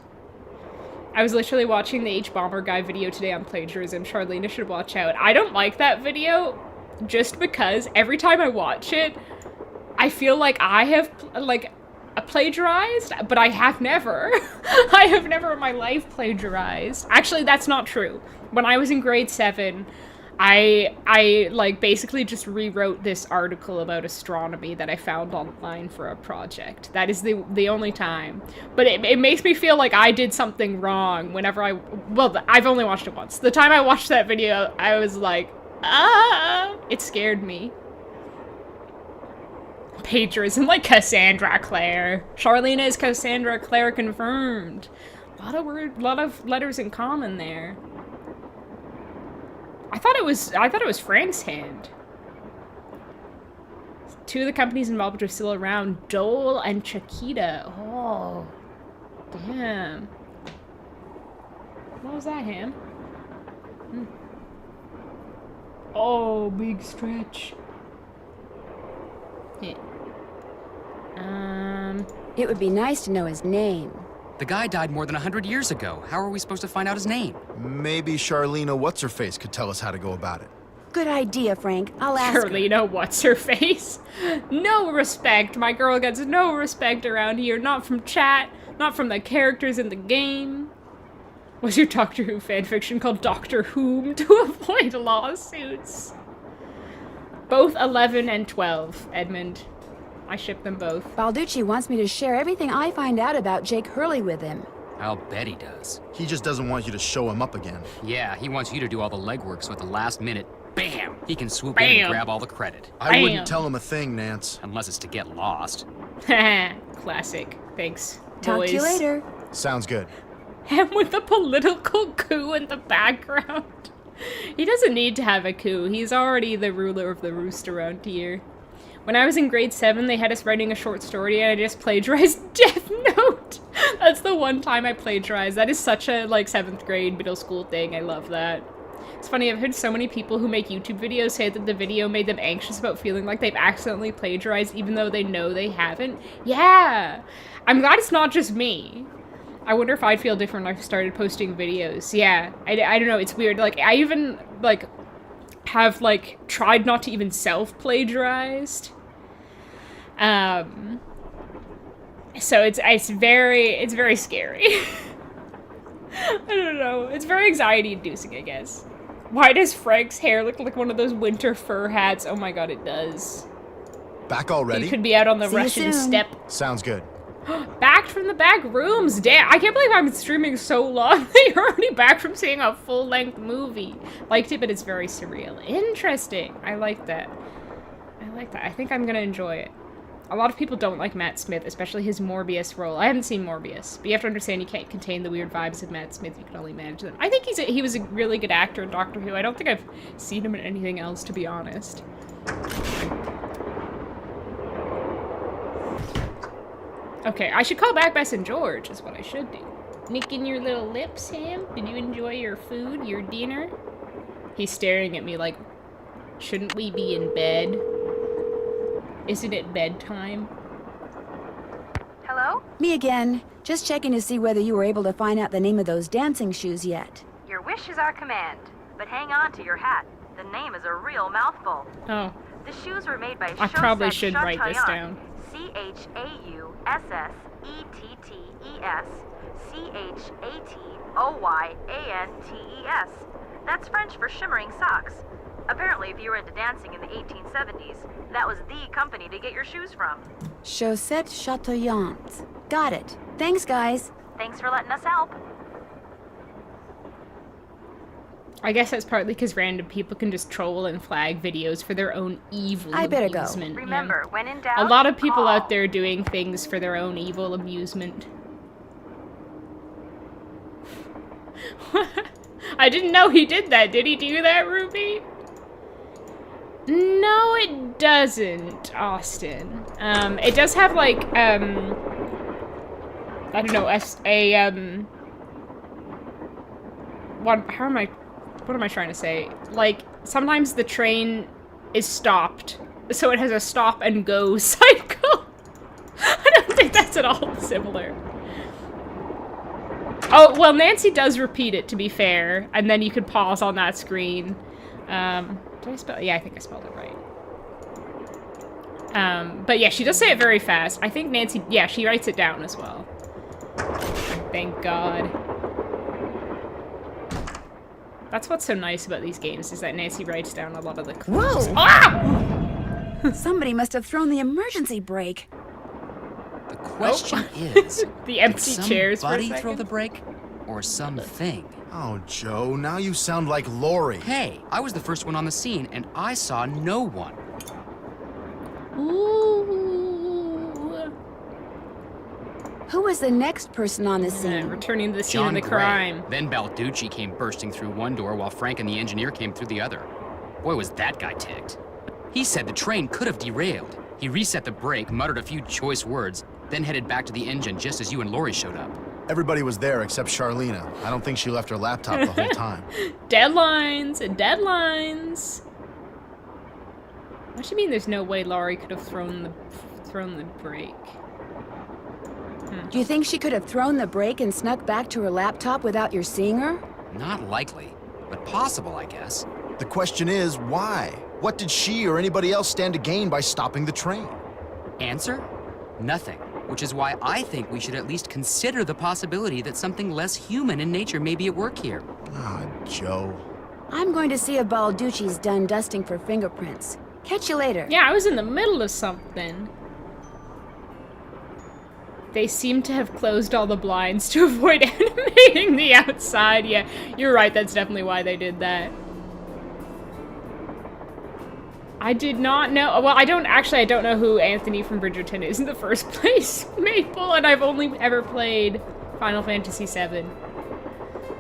I was literally watching the H-Bomber guy video today on plagiarism. Charlene should watch out. I don't like that video just because every time I watch it, I feel like I have, plagiarized, but I have never. I have never in my life plagiarized. Actually, that's not true. When I was in grade 7, I basically just rewrote this article about astronomy that I found online for a project. That is the only time. But it makes me feel like I did something wrong whenever I've only watched it once. The time I watched that video, I was like, it scared me. Plagiarism like Cassandra Clare. Charlene is Cassandra Clare confirmed. Lot of letters in common there. I thought it was Frank's hand. Two of the companies involved which are still around, Dole and Chiquita. Oh, damn. What was that, Ham? Oh, big stretch. Yeah. It would be nice to know his name. The guy died more than 100 years ago. How are we supposed to find out his name? Maybe Charlena What's-Her-Face could tell us how to go about it. Good idea, Frank. I'll ask her. Charlena What's-Her-Face? No respect. My girl gets no respect around here. Not from chat. Not from the characters in the game. Was your Doctor Who fanfiction called Doctor Whom to avoid lawsuits? Both 11 and 12, Edmund. I ship them both. Balducci wants me to share everything I find out about Jake Hurley with him. I'll bet he does. He just doesn't want you to show him up again. Yeah, he wants you to do all the legwork so at the last minute, bam, he can swoop in and grab all the credit. I wouldn't tell him a thing, Nance. Unless it's to get lost. Classic. Thanks, Talk boys. to you later. Sounds good. Him with a political coup in the background. He doesn't need to have a coup. He's already the ruler of the roost around here. When I was in grade 7, they had us writing a short story and I just plagiarized Death Note. That's the one time I plagiarized. That is such a, 7th grade, middle school thing. I love that. It's funny, I've heard so many people who make YouTube videos say that the video made them anxious about feeling like they've accidentally plagiarized even though they know they haven't. Yeah! I'm glad it's not just me. I wonder if I'd feel different if I started posting videos. Yeah, I don't know, it's weird. I even, have, tried not to even self-plagiarized. So it's very scary. I don't know. It's very anxiety-inducing, I guess. Why does Frank's hair look like one of those winter fur hats? Oh my god, it does. Back already? You could be out on the Russian steppe. Sounds good. Back from the back rooms. Damn, I can't believe I've been streaming so long that you're already back from seeing a full-length movie. Liked it, but it's very surreal. Interesting. I like that. I think I'm gonna enjoy it. A lot of people don't like Matt Smith, especially his Morbius role. I haven't seen Morbius, but you have to understand you can't contain the weird vibes of Matt Smith. You can only manage them. I think he was a really good actor in Doctor Who. I don't think I've seen him in anything else, to be honest. Okay, I should call back Bess and George, is what I should do. Nicking your little lips, Sam? Did you enjoy your food, your dinner? He's staring at me like, shouldn't we be in bed? Isn't it bedtime? Hello? Me again. Just checking to see whether you were able to find out the name of those dancing shoes yet. Your wish is our command, but hang on to your hat. The name is a real mouthful. Oh. The shoes were made by I probably should write this down. CHAUSSETTES. That's French for shimmering socks. Apparently, if you were into dancing in the 1870s, that was the company to get your shoes from. Chaussettes Chatoyantes. Got it. Thanks, guys. Thanks for letting us help. I guess that's partly because random people can just troll and flag videos for their own evil I better go. amusement. Remember, when in doubt, a lot of people call. out there doing things for their own evil amusement. I didn't know he did that. Did he do that, Ruby? No, it doesn't, Austin. It does have, like, I don't know, what am I trying to say? Like, sometimes the train is stopped, so it has a stop and go cycle. I don't think that's at all similar. Oh, well, Nancy does repeat it, to be fair, and then you can pause on that screen. Did I spell? Yeah, I think I spelled it right. But yeah, she does say it very fast. I think Nancy, yeah, she writes it down as well. Thank God. That's what's so nice about these games, is that Nancy writes down a lot of the clues. Whoa! Ah! Somebody must have thrown the emergency brake. The question is, the empty chairs for a somebody throw second? the brake, or something? Oh, Joe, now you sound like Lori. Hey, I was the first one on the scene, and I saw no one. Ooh. Who was the next person on the scene? Returning to the scene John of the Gray. crime. Then Balducci came bursting through one door while Frank and the engineer came through the other. Boy, was that guy ticked. He said the train could have derailed. He reset the brake, muttered a few choice words, then headed back to the engine just as you and Lori showed up. Everybody was there except Charlena. I don't think she left her laptop the whole time. Deadlines and deadlines. What do you mean there's no way Laurie could have thrown the brake? Do you think she could have thrown the brake and snuck back to her laptop without your seeing her? Not likely, but possible, I guess. The question is, why? What did she or anybody else stand to gain by stopping the train? Answer? Nothing. Which is why I think we should at least consider the possibility that something less human in nature may be at work here. Ah, Joe. I'm going to see if Balducci's done dusting for fingerprints. Catch you later. Yeah, I was in the middle of something. They seem to have closed all the blinds to avoid animating the outside. Yeah, you're right, that's definitely why they did that. I did not know. Well, I don't know who Anthony from Bridgerton is in the first place, Maple, and I've only ever played Final Fantasy VII.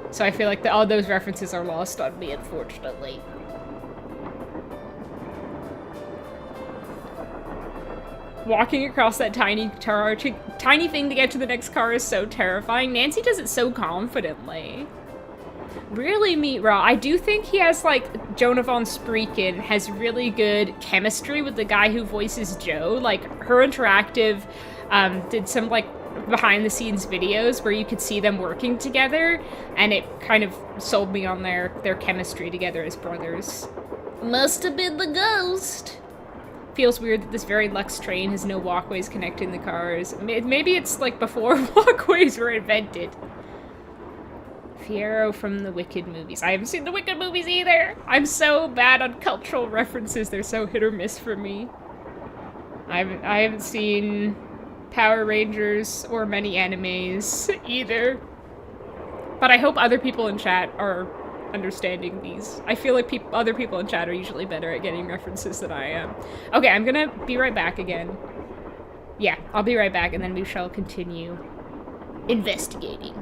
So I feel like all those references are lost on me, unfortunately. Walking across that tiny thing to get to the next car is so terrifying. Nancy does it so confidently. Really meet Raw. I do think he has, like, Jonah Von Spreeken has really good chemistry with the guy who voices Joe. Like, Her Interactive did some, like, behind-the-scenes videos where you could see them working together, and it kind of sold me on their chemistry together as brothers. Must have been the ghost. Feels weird that this very luxe train has no walkways connecting the cars. Maybe it's, like, before walkways were invented. Fiyero from the Wicked movies. I haven't seen the Wicked movies either! I'm so bad on cultural references, they're so hit or miss for me. I haven't seen Power Rangers or many animes either. But I hope other people in chat are understanding these. I feel like other people in chat are usually better at getting references than I am. Okay, I'm gonna be right back again. Yeah, I'll be right back and then we shall continue investigating.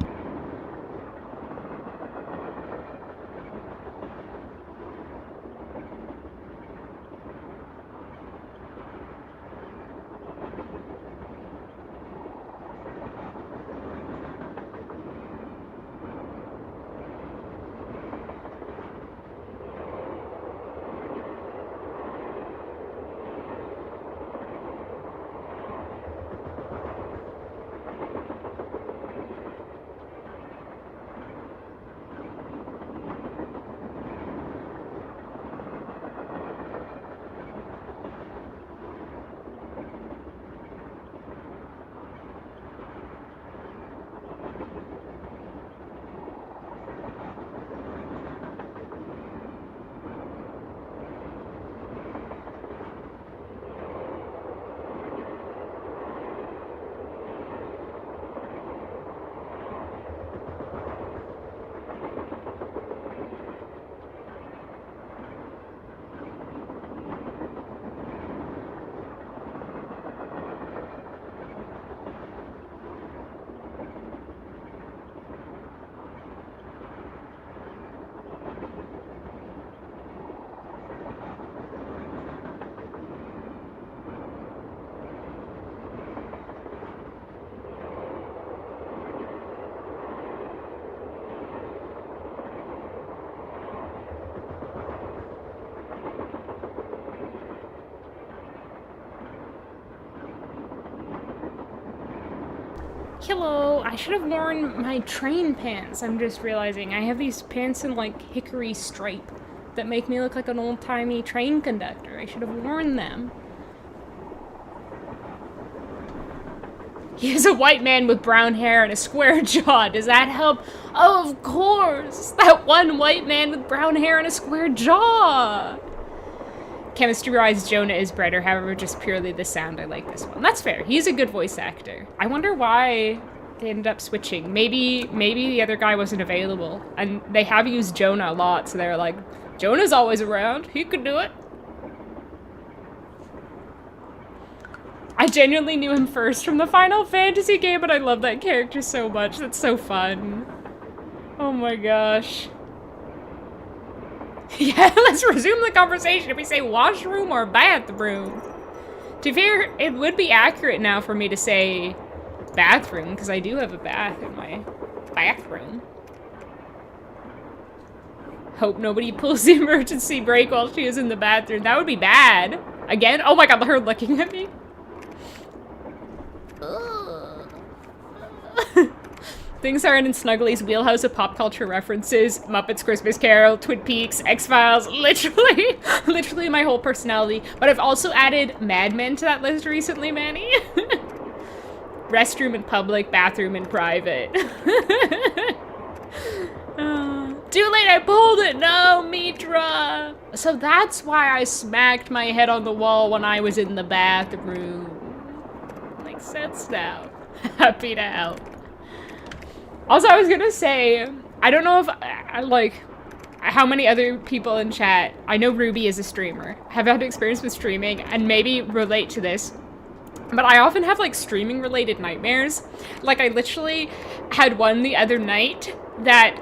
Hello, I should have worn my train pants. I'm just realizing I have these pants in like hickory stripe that make me look like an old-timey train conductor. I should have worn them. He is a white man with brown hair and a square jaw. Does that help? Oh, of course! That one white man with brown hair and a square jaw! Chemistry-wise, Jonah is better, however, just purely the sound. I like this one. That's fair. He's a good voice actor. I wonder why they ended up switching. Maybe the other guy wasn't available. And they have used Jonah a lot, so they're like, Jonah's always around. He could do it. I genuinely knew him first from the Final Fantasy game, but I love that character so much. That's so fun. Oh my gosh. Yeah, let's resume the conversation if we say washroom or bathroom. To be fair, it would be accurate now for me to say bathroom, because I do have a bath in my bathroom. Hope nobody pulls the emergency brake while she is in the bathroom. That would be bad. Again? Oh my god, her looking at me. Things are in Snuggly's wheelhouse of pop culture references. Muppets Christmas Carol, Twin Peaks, X-Files, literally my whole personality. But I've also added Mad Men to that list recently, Manny. Restroom in public, bathroom in private. Too late, I pulled it! No, Mitra! So that's why I smacked my head on the wall when I was in the bathroom. Makes sense now. Happy to help. Also, I was gonna say, I don't know if, like, how many other people in chat, I know Ruby is a streamer, have had experience with streaming, and maybe relate to this, but I often have, like, streaming-related nightmares. Like, I literally had one the other night that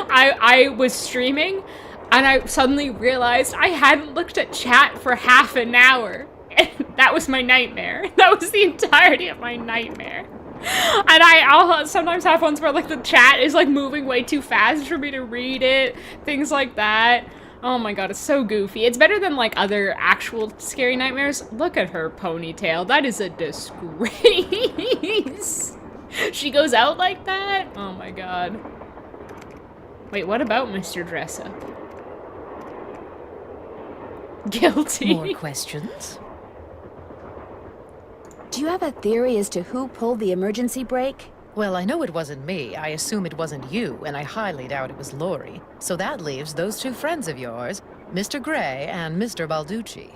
I was streaming, and I suddenly realized I hadn't looked at chat for half an hour. And that was my nightmare. That was the entirety of my nightmare. And I'll sometimes have ones where, like, the chat is, like, moving way too fast for me to read it. Things like that. Oh my god, it's so goofy. It's better than, like, other actual scary nightmares. Look at her ponytail. That is a disgrace. She goes out like that? Oh my god. Wait, what about Mr. Dressup? Guilty. More questions? Do you have a theory as to who pulled the emergency brake? Well, I know it wasn't me. I assume it wasn't you, and I highly doubt it was Lori. So that leaves those two friends of yours, Mr. Gray and Mr. Balducci.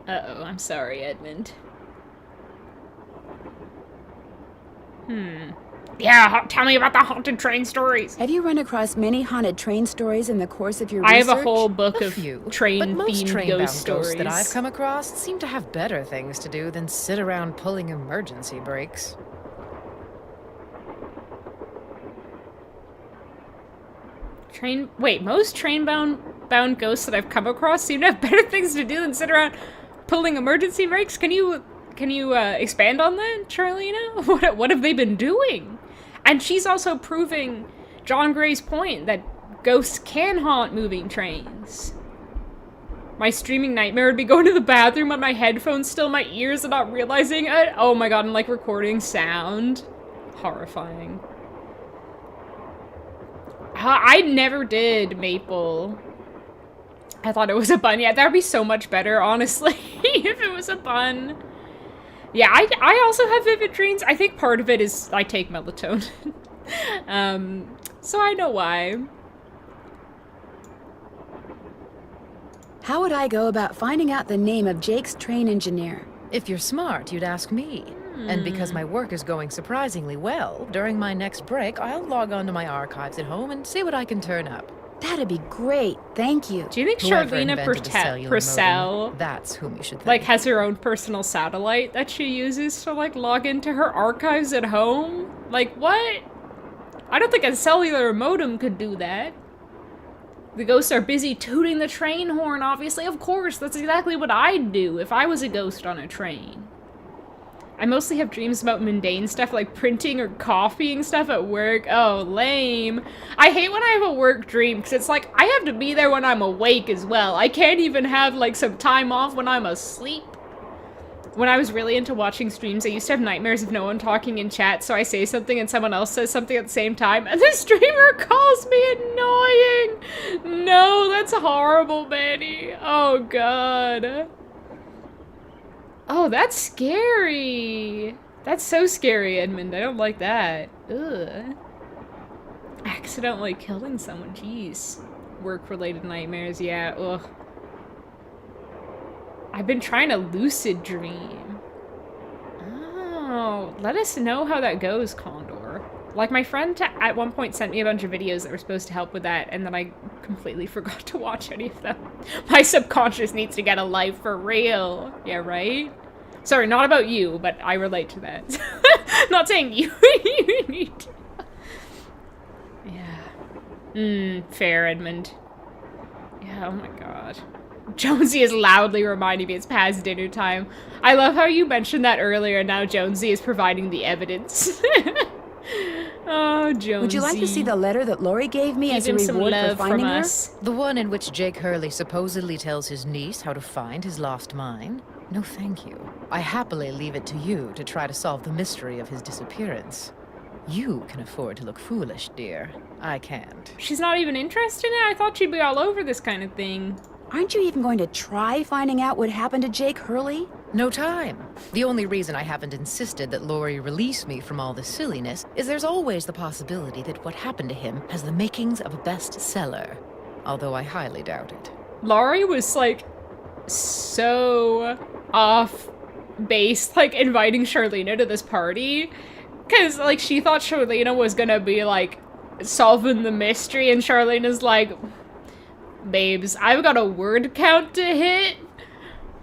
Uh-oh, I'm sorry, Edmund. Yeah, tell me about the haunted train stories. Have you run across many haunted train stories in the course of your I research? have a whole book of train-themed ghost stories that I've come across seem to have better things to do than sit around pulling emergency brakes. Most train-bound ghosts that I've come across seem to have better things to do than sit around pulling emergency brakes? Can you expand on that, Charlena? What have they been doing? And she's also proving John Gray's point that ghosts can haunt moving trains. My streaming nightmare would be going to the bathroom with my headphones still in my ears and not realizing it. Oh my god, I'm like recording sound. Horrifying. I never did Maple. I thought it was a bun. Yeah, that would be so much better, honestly, if it was a bun. Yeah, I also have vivid dreams. I think part of it is I take melatonin. So I know why. How would I go about finding out the name of Jake's train engineer? If you're smart, you'd ask me. And because my work is going surprisingly well, during my next break, I'll log onto my archives at home and see what I can turn up. That'd be great, thank you. Do you think Charlena Purcell, that's whom you should thank. Like, has her own personal satellite that she uses to, like, log into her archives at home? Like, what? I don't think a cellular modem could do that. The ghosts are busy tooting the train horn, obviously. Of course, that's exactly what I'd do if I was a ghost on a train. I mostly have dreams about mundane stuff like printing or copying stuff at work. Oh, lame. I hate when I have a work dream because it's like I have to be there when I'm awake as well. I can't even have like some time off when I'm asleep. when I was really into watching streams, I used to have nightmares of no one talking in chat, so I say something and someone else says something at the same time, and the streamer calls me annoying! No, that's horrible, Manny. Oh, God. Oh, that's scary. That's so scary, Edmund. I don't like that. Ugh. Accidentally killing someone. Jeez. Work-related nightmares. Yeah, ugh. I've been trying to lucid dream. Oh, let us know how that goes, Condor. Like, my friend at one point sent me a bunch of videos that were supposed to help with that, and then I completely forgot to watch any of them. My subconscious needs to get a life for real. Yeah, right? Sorry, not about you, but I relate to that. Not saying you need to. Yeah. Fair, Edmund. Yeah, oh my god. Jonesy is loudly reminding me it's past dinner time. I love how you mentioned that earlier, and now Jonesy is providing the evidence. Oh, Jonesy. Would you like to see the letter that Lori gave me as a reward for finding her? The one in which Jake Hurley supposedly tells his niece how to find his lost mine? No, thank you. I happily leave it to you to try to solve the mystery of his disappearance. You can afford to look foolish, dear. I can't. She's not even interested in it? I thought she'd be all over this kind of thing. Aren't you even going to try finding out what happened to Jake Hurley? No time. The only reason I haven't insisted that Lori release me from all this silliness is there's always the possibility that what happened to him has the makings of a bestseller. Although I highly doubt it. Lori was, like, so off base, like, inviting Charlena to this party. Because, like, she thought Charlena was gonna be, like, solving the mystery, and Charlena's like, babes, I've got a word count to hit.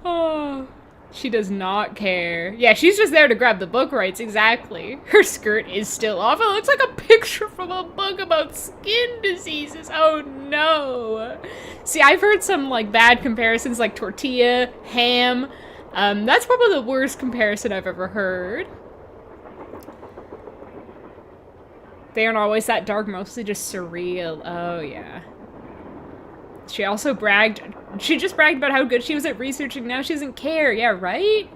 Oh, she does not care. Yeah, she's just there to grab the book rights, exactly. Her skirt is still off. It looks like a picture from a book about skin diseases. Oh, no. See, I've heard some, like, bad comparisons, like tortilla, ham. That's probably the worst comparison I've ever heard. They aren't always that dark, mostly just surreal. Oh, yeah. She also bragged, she just bragged about how good she was at researching, now she doesn't care, yeah, right?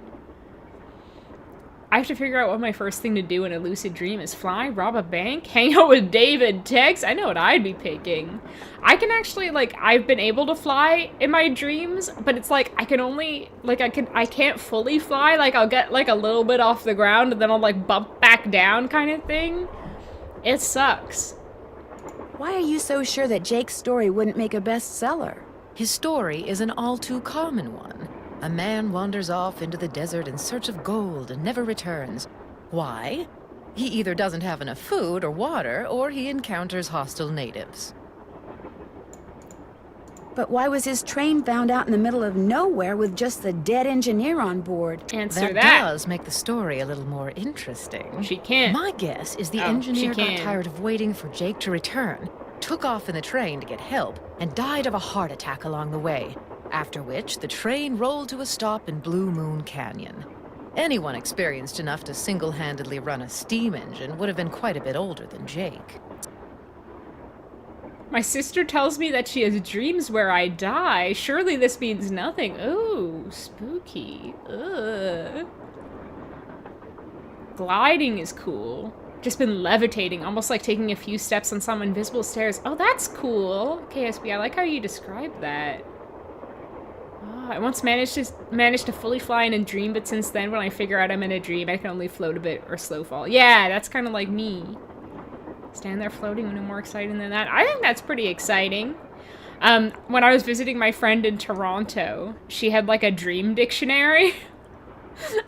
I have to figure out what my first thing to do in a lucid dream is. Fly, rob a bank, hang out with David, Tex. I know what I'd be picking. I can actually, like, I've been able to fly in my dreams, but it's like, I can only, like, I can't fully fly. Like, I'll get, like, a little bit off the ground, and then I'll, like, bump back down kind of thing. It sucks. Why are you so sure that Jake's story wouldn't make a bestseller? His story is an all too common one. A man wanders off into the desert in search of gold and never returns. Why? He either doesn't have enough food or water, or he encounters hostile natives. But why was his train found out in the middle of nowhere with just the dead engineer on board? Answer that. Does make the story a little more interesting. She can't. My guess is the engineer got tired of waiting for Jake to return, took off in the train to get help, and died of a heart attack along the way. After which, the train rolled to a stop in Blue Moon Canyon. Anyone experienced enough to single-handedly run a steam engine would have been quite a bit older than Jake. My sister tells me that she has dreams where I die. Surely this means nothing. Ooh, spooky. Ugh. Gliding is cool. Just been levitating, almost like taking a few steps on some invisible stairs. Oh, that's cool. KSB, I like how you described that. Oh, I once managed to fully fly in a dream, but since then, when I figure out I'm in a dream, I can only float a bit or slow fall. Yeah, that's kind of like me. Stand there floating, no more exciting than that. I think that's pretty exciting. When I was visiting my friend in Toronto, she had like a dream dictionary.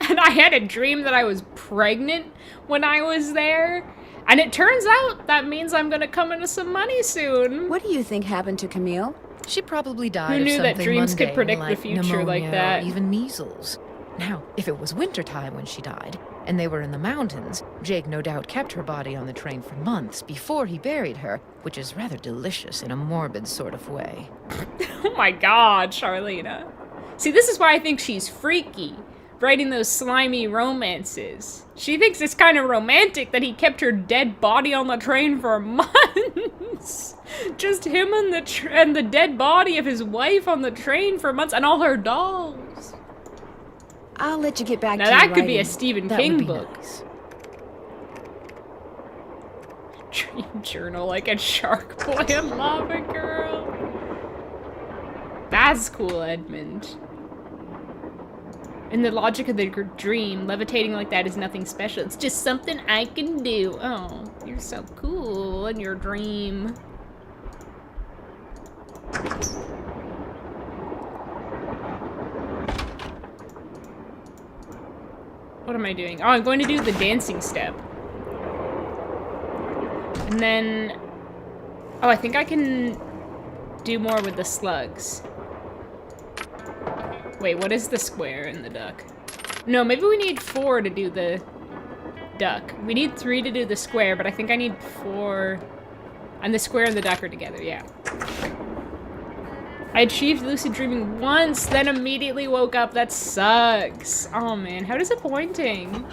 And I had a dream that I was pregnant when I was there. And it turns out that means I'm gonna come into some money soon. What do you think happened to Camille? She probably died Who knew of something that dreams mundane, could predict like the future pneumonia like that? Or even measles. Now, if it was wintertime when she died, and they were in the mountains, Jake no doubt kept her body on the train for months before he buried her, which is rather delicious in a morbid sort of way. Oh my god, Charlena. See, this is why I think she's freaky, writing those slimy romances. She thinks it's kind of romantic that he kept her dead body on the train for months. Just him and the dead body of his wife on the train for months, and all her dolls. I'll let you get back now to that your could be a writing. Stephen That King would be book. nice. Dream journal like a shark boy and lava girl. That's cool, Edmund. In the logic of the dream, levitating like that is nothing special. It's just something I can do. Oh, you're so cool in your dream. What am I doing? Oh, I'm going to do the dancing step. And then... Oh, I think I can do more with the slugs. Wait, what is the square in the duck? No, maybe we need 4 to do the duck. We need 3 to do the square, but I think I need 4... And the square and the duck are together, yeah. I achieved lucid dreaming once, then immediately woke up. That sucks. Oh man, how disappointing.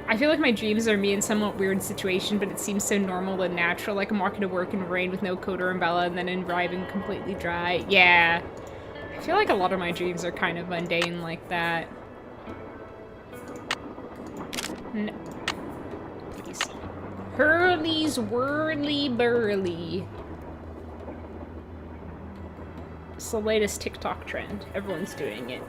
I feel like my dreams are me in somewhat weird situation, but it seems so normal and natural. Like I'm walking to work in rain with no coat or umbrella and then arriving completely dry. Yeah. I feel like a lot of my dreams are kind of mundane like that. No. Please. Hurley's whirly burly. It's the latest TikTok trend. Everyone's doing it.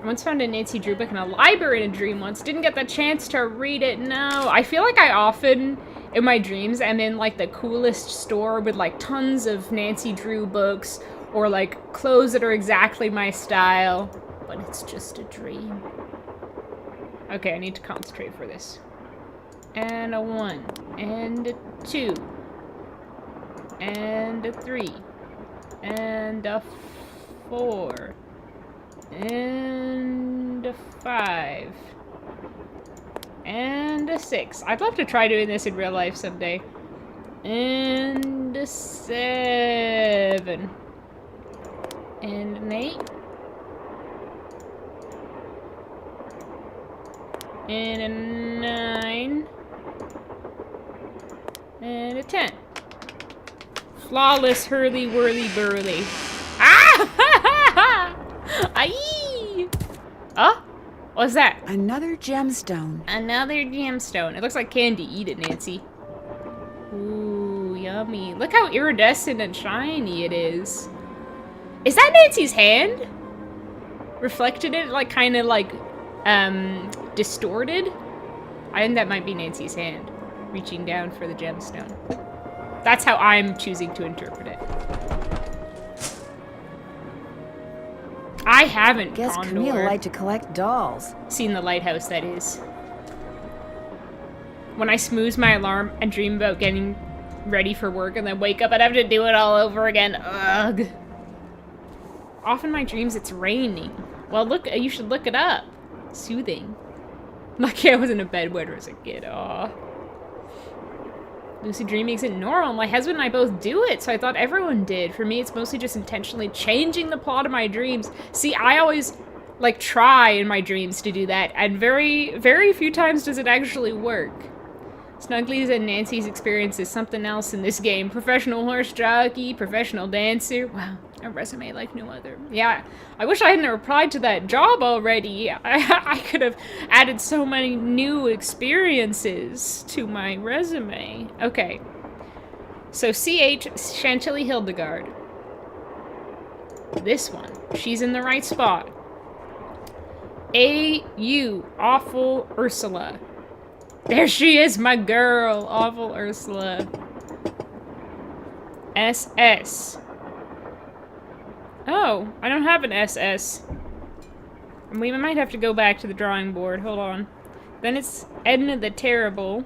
I once found a Nancy Drew book in a library in a dream once. Didn't get the chance to read it, no. I feel like I often, in my dreams, am in like the coolest store with like tons of Nancy Drew books or like clothes that are exactly my style. But it's just a dream. Okay, I need to concentrate for this. And a 1. And a 2. And a 3. And a 4. And a 5. And a 6. I'd love to try doing this in real life someday. And a 7. And an 8. And a 9. And a 10. Flawless hurly-whirly-burly. Ah! Aye! Oh? What's that? Another gemstone. Another gemstone. It looks like candy. Eat it, Nancy. Ooh, yummy. Look how iridescent and shiny it is. Is that Nancy's hand? Reflected it, like, kind of, like, distorted? I think that might be Nancy's hand. Reaching down for the gemstone. That's how I'm choosing to interpret it. I haven't, Guess Condor. Camille liked to collect dolls. Seen the lighthouse, that is. When I snooze my alarm and dream about getting ready for work and then wake up and have to do it all over again. Ugh. Often in my dreams it's raining. Well, look, you should look it up. Soothing. Lucky I was in a bed when I was a kid. Aw. Lucid dreaming isn't normal. My husband and I both do it, so I thought everyone did. For me, it's mostly just intentionally changing the plot of my dreams. See, I always, like, try in my dreams to do that, and very, very few times does it actually work. Snuggly's and Nancy's experience is something else in this game. Professional horse jockey, professional dancer. Wow, a resume like no other. Yeah, I wish I hadn't replied to that job already. I could have added so many new experiences to my resume. Okay, so CH, Chantilly Hildegard. This one, she's in the right spot. AU, Awful Ursula. There she is, my girl, Awful Ursula. SS. Oh, I don't have an SS. We might have to go back to the drawing board. Hold on. Then it's Edna the Terrible.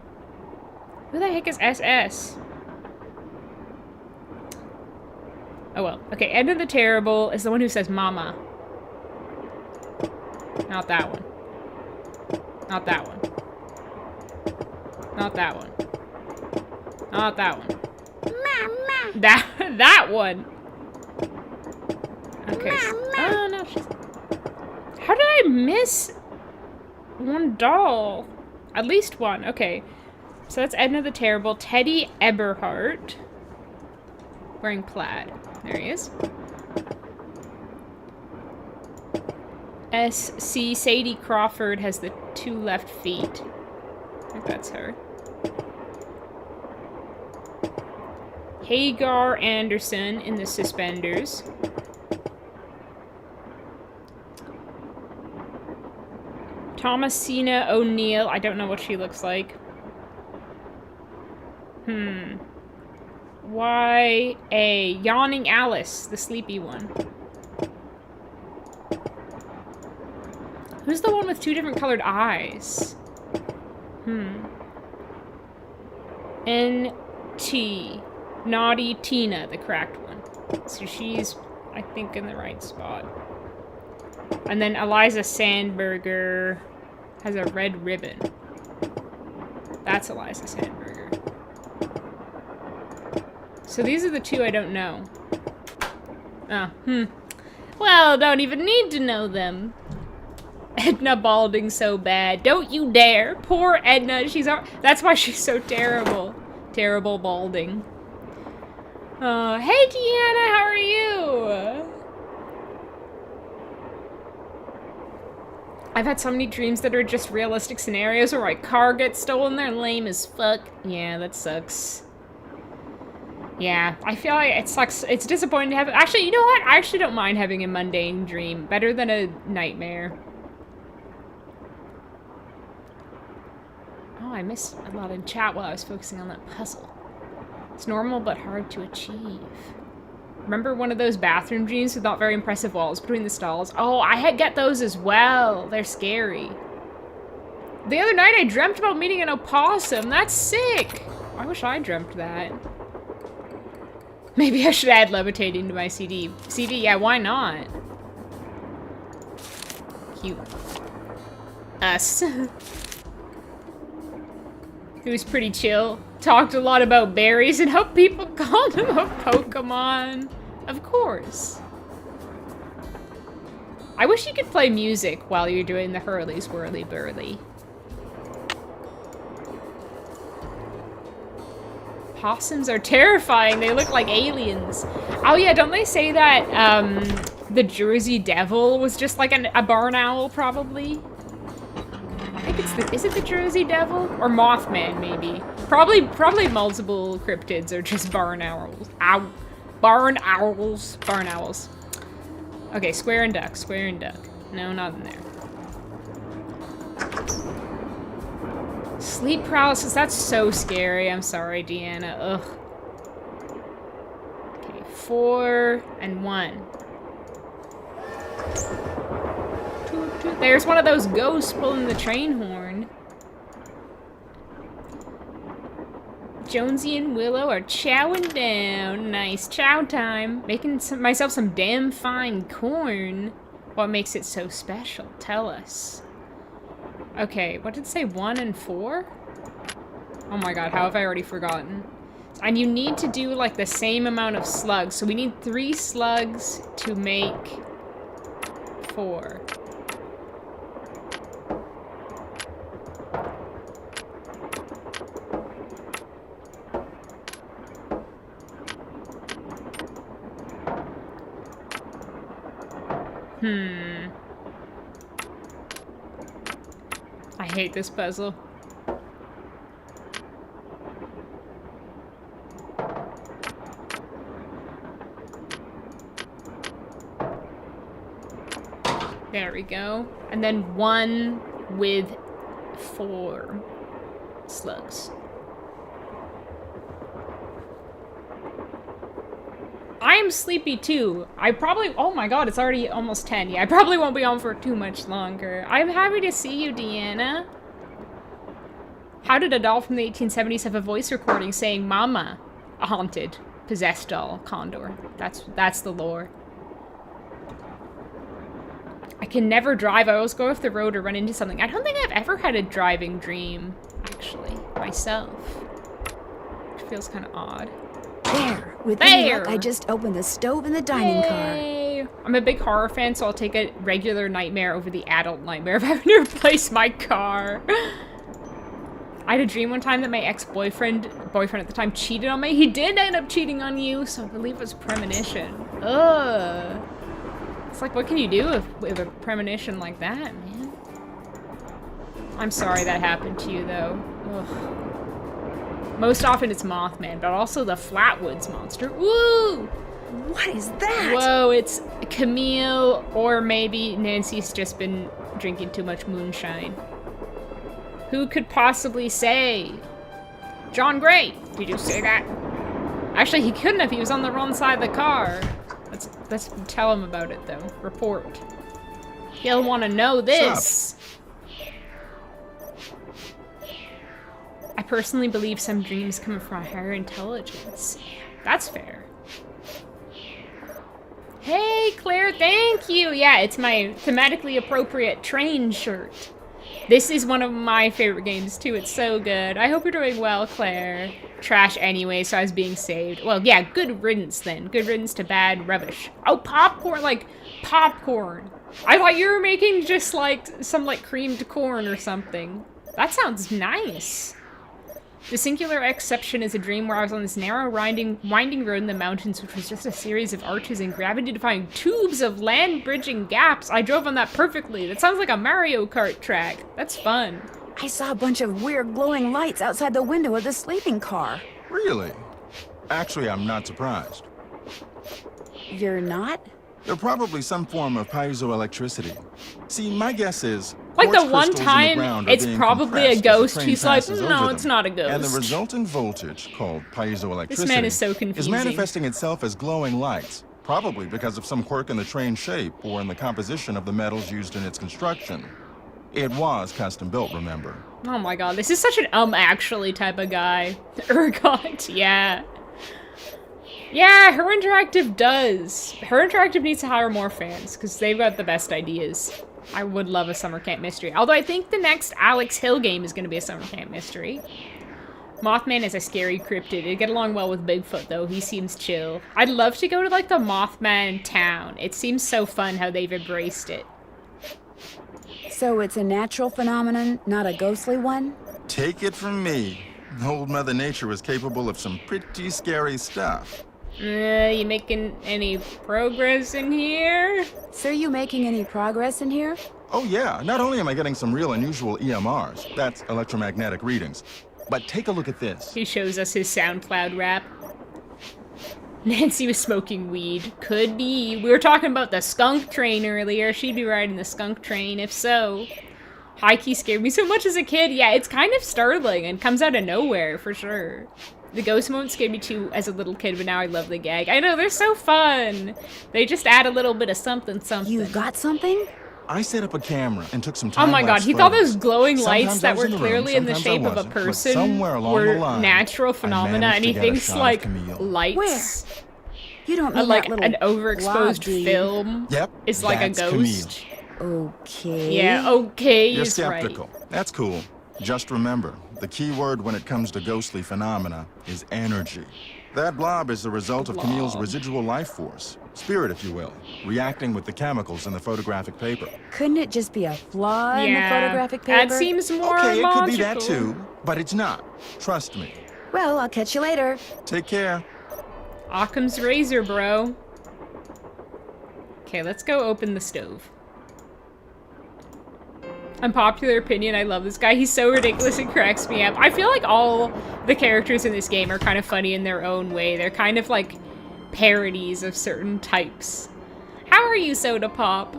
Who the heck is SS? Oh well. Okay, Edna the Terrible is the one who says mama. Not that one. Not that one. Not that one. Not that one. Mama. That one. Okay. Oh no. How did I miss one doll? At least one. Okay. So that's Edna the Terrible. Teddy Eberhardt. Wearing plaid. There he is. S.C. Sadie Crawford has the 2 left feet. I think that's her. Hagar Anderson in the suspenders. Thomasina O'Neill. I don't know what she looks like. Y.A. Yawning Alice, the sleepy one. Who's the one with 2 different colored eyes? N.T. Naughty Tina, the cracked one. So she's, I think, in the right spot. And then Eliza Sandberger has a red ribbon. That's Eliza Sandberger. So these are the 2 I don't know. Oh, Well, don't even need to know them. Edna balding so bad. Don't you dare. Poor Edna. That's why she's so terrible. Terrible balding. Hey Deanna, how are you? I've had so many dreams that are just realistic scenarios where my car gets stolen. They're lame as fuck. Yeah, that sucks. Yeah, I feel like it sucks. It's disappointing to have... Actually, you know what? I actually don't mind having a mundane dream. Better than a nightmare. Oh, I missed a lot in chat while I was focusing on that puzzle. It's normal but hard to achieve. Remember one of those bathroom dreams with not very impressive walls between the stalls? Oh, I get those as well. They're scary. The other night I dreamt about meeting an opossum. That's sick. I wish I dreamt that. Maybe I should add levitating to my CD. CD, yeah, why not? Cute. Us. It was pretty chill. Talked a lot about berries and how people called him a Pokemon. Of course. I wish you could play music while you're doing the hurlies whirly burly. Possums are terrifying. They look like aliens. Oh yeah, don't they say that the Jersey Devil was just like a barn owl, probably? I think it's is it the Jersey Devil? Or Mothman, maybe. Probably multiple cryptids are just barn owls. Ow. Barn owls. Barn owls. Okay, square and duck. Square and duck. No, not in there. Sleep paralysis. That's so scary. I'm sorry, Deanna. Ugh. Okay, 4 and 1. There's one of those ghosts pulling the train horn. Jonesy and Willow are chowing down. Nice chow time. Making myself some damn fine corn. What makes it so special? Tell us. Okay, what did it say? 1 and 4? Oh my god, how have I already forgotten? And you need to do like the same amount of slugs. So we need 3 slugs to make 4. I hate this puzzle. There we go. And then 1 with 4 slugs. I am sleepy too. I probably, oh my god, it's already almost 10. Yeah, I probably won't be on for too much longer. I'm happy to see you, Deanna. How did a doll from the 1870s have a voice recording saying Mama? A haunted, possessed doll, Condor. That's the lore. I can never drive. I always go off the road or run into something. I don't think I've ever had a driving dream, actually, myself. Which feels kind of odd. There! With any luck, I just opened the stove in the dining car. I'm a big horror fan, so I'll take a regular nightmare over the adult nightmare of having to replace my car. I had a dream one time that my boyfriend at the time, cheated on me. He did end up cheating on you, so I believe it was premonition. Ugh. It's like, what can you do with a premonition like that, man? I'm sorry that happened to you, though. Ugh. Most often it's Mothman, but also the Flatwoods monster. Woo! What is that? Whoa, it's Camille, or maybe Nancy's just been drinking too much moonshine. Who could possibly say? John Gray, did you say that? Actually, he couldn't have. He was on the wrong side of the car. Let's tell him about it, though. Report. He'll want to know this. I personally believe some dreams come from a higher intelligence. That's fair. Hey, Claire, thank you. Yeah, it's my thematically appropriate train shirt. This is one of my favorite games, too. It's so good. I hope you're doing well, Claire. Trash anyway, so I was being saved. Well, yeah, good riddance, then. Good riddance to bad rubbish. Oh, popcorn, like, popcorn. I thought you were making just, like, some, like, creamed corn or something. That sounds nice. The singular exception is a dream where I was on this narrow, winding road in the mountains, which was just a series of arches and gravity-defying tubes of land-bridging gaps. I drove on that perfectly. That sounds like a Mario Kart track. That's fun. I saw a bunch of weird glowing lights outside the window of the sleeping car. Really? Actually, I'm not surprised. You're not? They're probably some form of piezoelectricity. See, my guess is... Like the one time it's probably a ghost, he's like, no, it's not a ghost. And the resulting voltage, called piezoelectricity, this man is so confusing. Is manifesting itself as glowing lights, probably because of some quirk in the train's shape or in the composition of the metals used in its construction. It was custom built, remember? Oh my god, this is such an actually type of guy. Ergot, yeah. Yeah, Her Interactive does. Her Interactive needs to hire more fans, because they've got the best ideas. I would love a summer camp mystery. Although I think the next Alex Hill game is going to be a summer camp mystery. Mothman is a scary cryptid. It'd get along well with Bigfoot, though. He seems chill. I'd love to go to, like, the Mothman town. It seems so fun how they've embraced it. So it's a natural phenomenon, not a ghostly one? Take it from me. Old Mother Nature is capable of some pretty scary stuff. You making any progress in here? So you making any progress in here? Oh yeah, not only am I getting some real unusual EMRs, that's electromagnetic readings, but take a look at this. He shows us his SoundCloud rap. Nancy was smoking weed. Could be. We were talking about the skunk train earlier. She'd be riding the skunk train, if so. High-key scared me so much as a kid. Yeah, it's kind of startling and comes out of nowhere, for sure. The ghost moment scared me too as a little kid, but now I love the gag. I know, they're so fun. They just add a little bit of something. You got something? I set up a camera and took some time. Oh my god, he thought those glowing lights that were clearly in the shape of a person were natural phenomena, and he thinks like lights. Where? You don't mean like that an overexposed film is like a ghost. Camille. Okay. Yeah, okay, You're he's skeptical. right. That's cool. Just remember, the key word when it comes to ghostly phenomena is energy. That blob is the result of Camille's residual life force, spirit if you will, reacting with the chemicals in the photographic paper. Couldn't it just be a flaw in the photographic paper? That seems more Okay, logical. it could be that too, but it's not. Trust me. Well, I'll catch you later. Take care. Occam's razor, bro. Okay, let's go open the stove. Unpopular opinion, I love this guy. He's so ridiculous, it cracks me up. I feel like all the characters in this game are kind of funny in their own way. They're kind of like parodies of certain types. How are you, Soda Pop?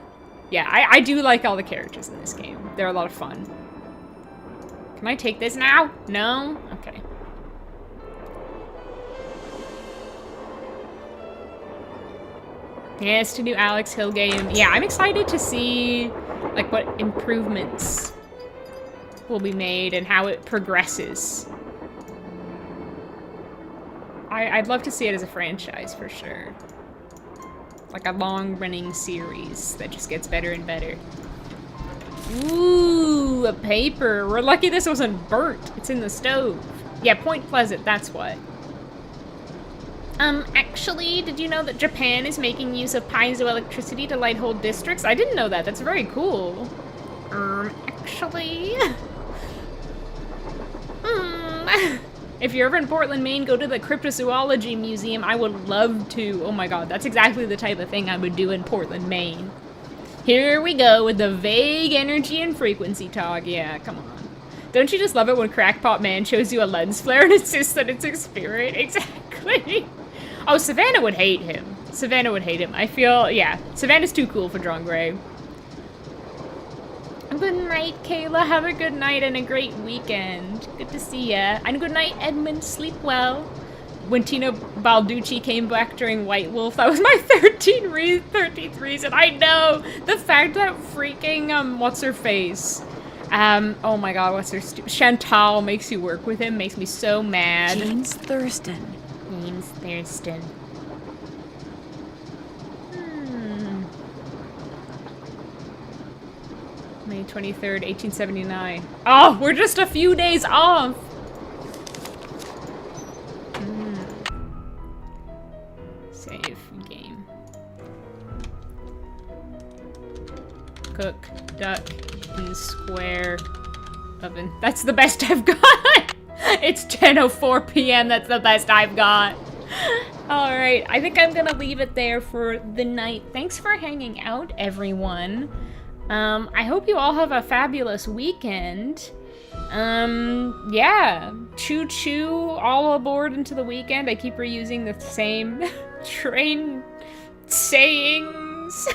Yeah, I do like all the characters in this game. They're a lot of fun. Can I take this now? No? Okay. Yeah, it's a new Alex Hill game. Yeah, I'm excited to see like what improvements will be made and how it progresses. I'd love to see it as a franchise for sure. Like a long-running series that just gets better and better. Ooh, a paper. We're lucky this wasn't burnt. It's in the stove. Yeah, Point Pleasant, that's what. Actually, did you know that Japan is making use of piezoelectricity to light whole districts? I didn't know that. That's very cool. Actually... If you're ever in Portland, Maine, go to the Cryptozoology Museum. I would love to. Oh my god, that's exactly the type of thing I would do in Portland, Maine. Here we go with the vague energy and frequency talk. Yeah, come on. Don't you just love it when Crackpot Man shows you a lens flare and insists that it's his spirit? Exactly. Oh, Savannah would hate him. Savannah would hate him. I feel, yeah. Savannah's too cool for John Gray. Good night, Kayla. Have a good night and a great weekend. Good to see ya. And good night, Edmund. Sleep well. When Tina Balducci came back during White Wolf, that was my 13th reason. I know! The fact that freaking, what's her face? Oh my god, what's her Chantal makes you work with him makes me so mad. James Thurston. James Thurston. May 23rd, 1879. Oh, we're just a few days off! Save game. Cook, duck, in square oven. That's the best I've got! It's 10:04 p.m. That's the best I've got. Alright, I think I'm gonna leave it there for the night. Thanks for hanging out, everyone. I hope you all have a fabulous weekend. Yeah. Choo-choo, all aboard into the weekend. I keep reusing the same train sayings.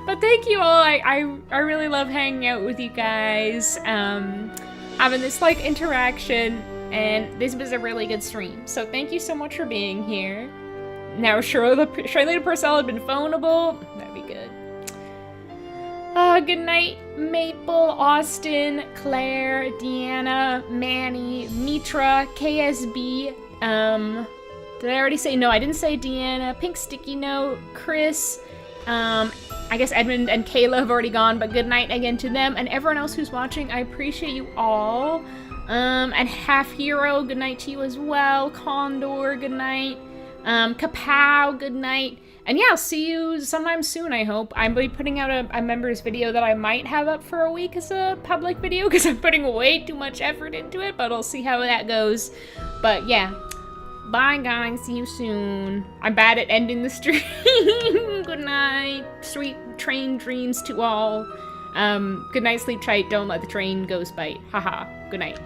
But thank you all. I really love hanging out with you guys. Having this, like, interaction. And this was a really good stream. So thank you so much for being here. Now, Charlene Purcell had been phoneable. That'd be good. Good night, Maple, Austin, Claire, Deanna, Manny, Mitra, KSB, did I already say? No, I didn't say Deanna, Pink Sticky Note, Chris, I guess Edmund and Kayla have already gone, but good night again to them, and everyone else who's watching, I appreciate you all, and Half Hero, good night to you as well, Condor, good night, Kapow, good night. And yeah, I'll see you sometime soon, I hope. I'm going to be putting out a members video that I might have up for a week as a public video because I'm putting way too much effort into it, but I'll see how that goes. But yeah, bye guys, see you soon. I'm bad at ending the stream. Good night, sweet train dreams to all. Good night, sleep tight, don't let the train ghost bite. Haha, good night.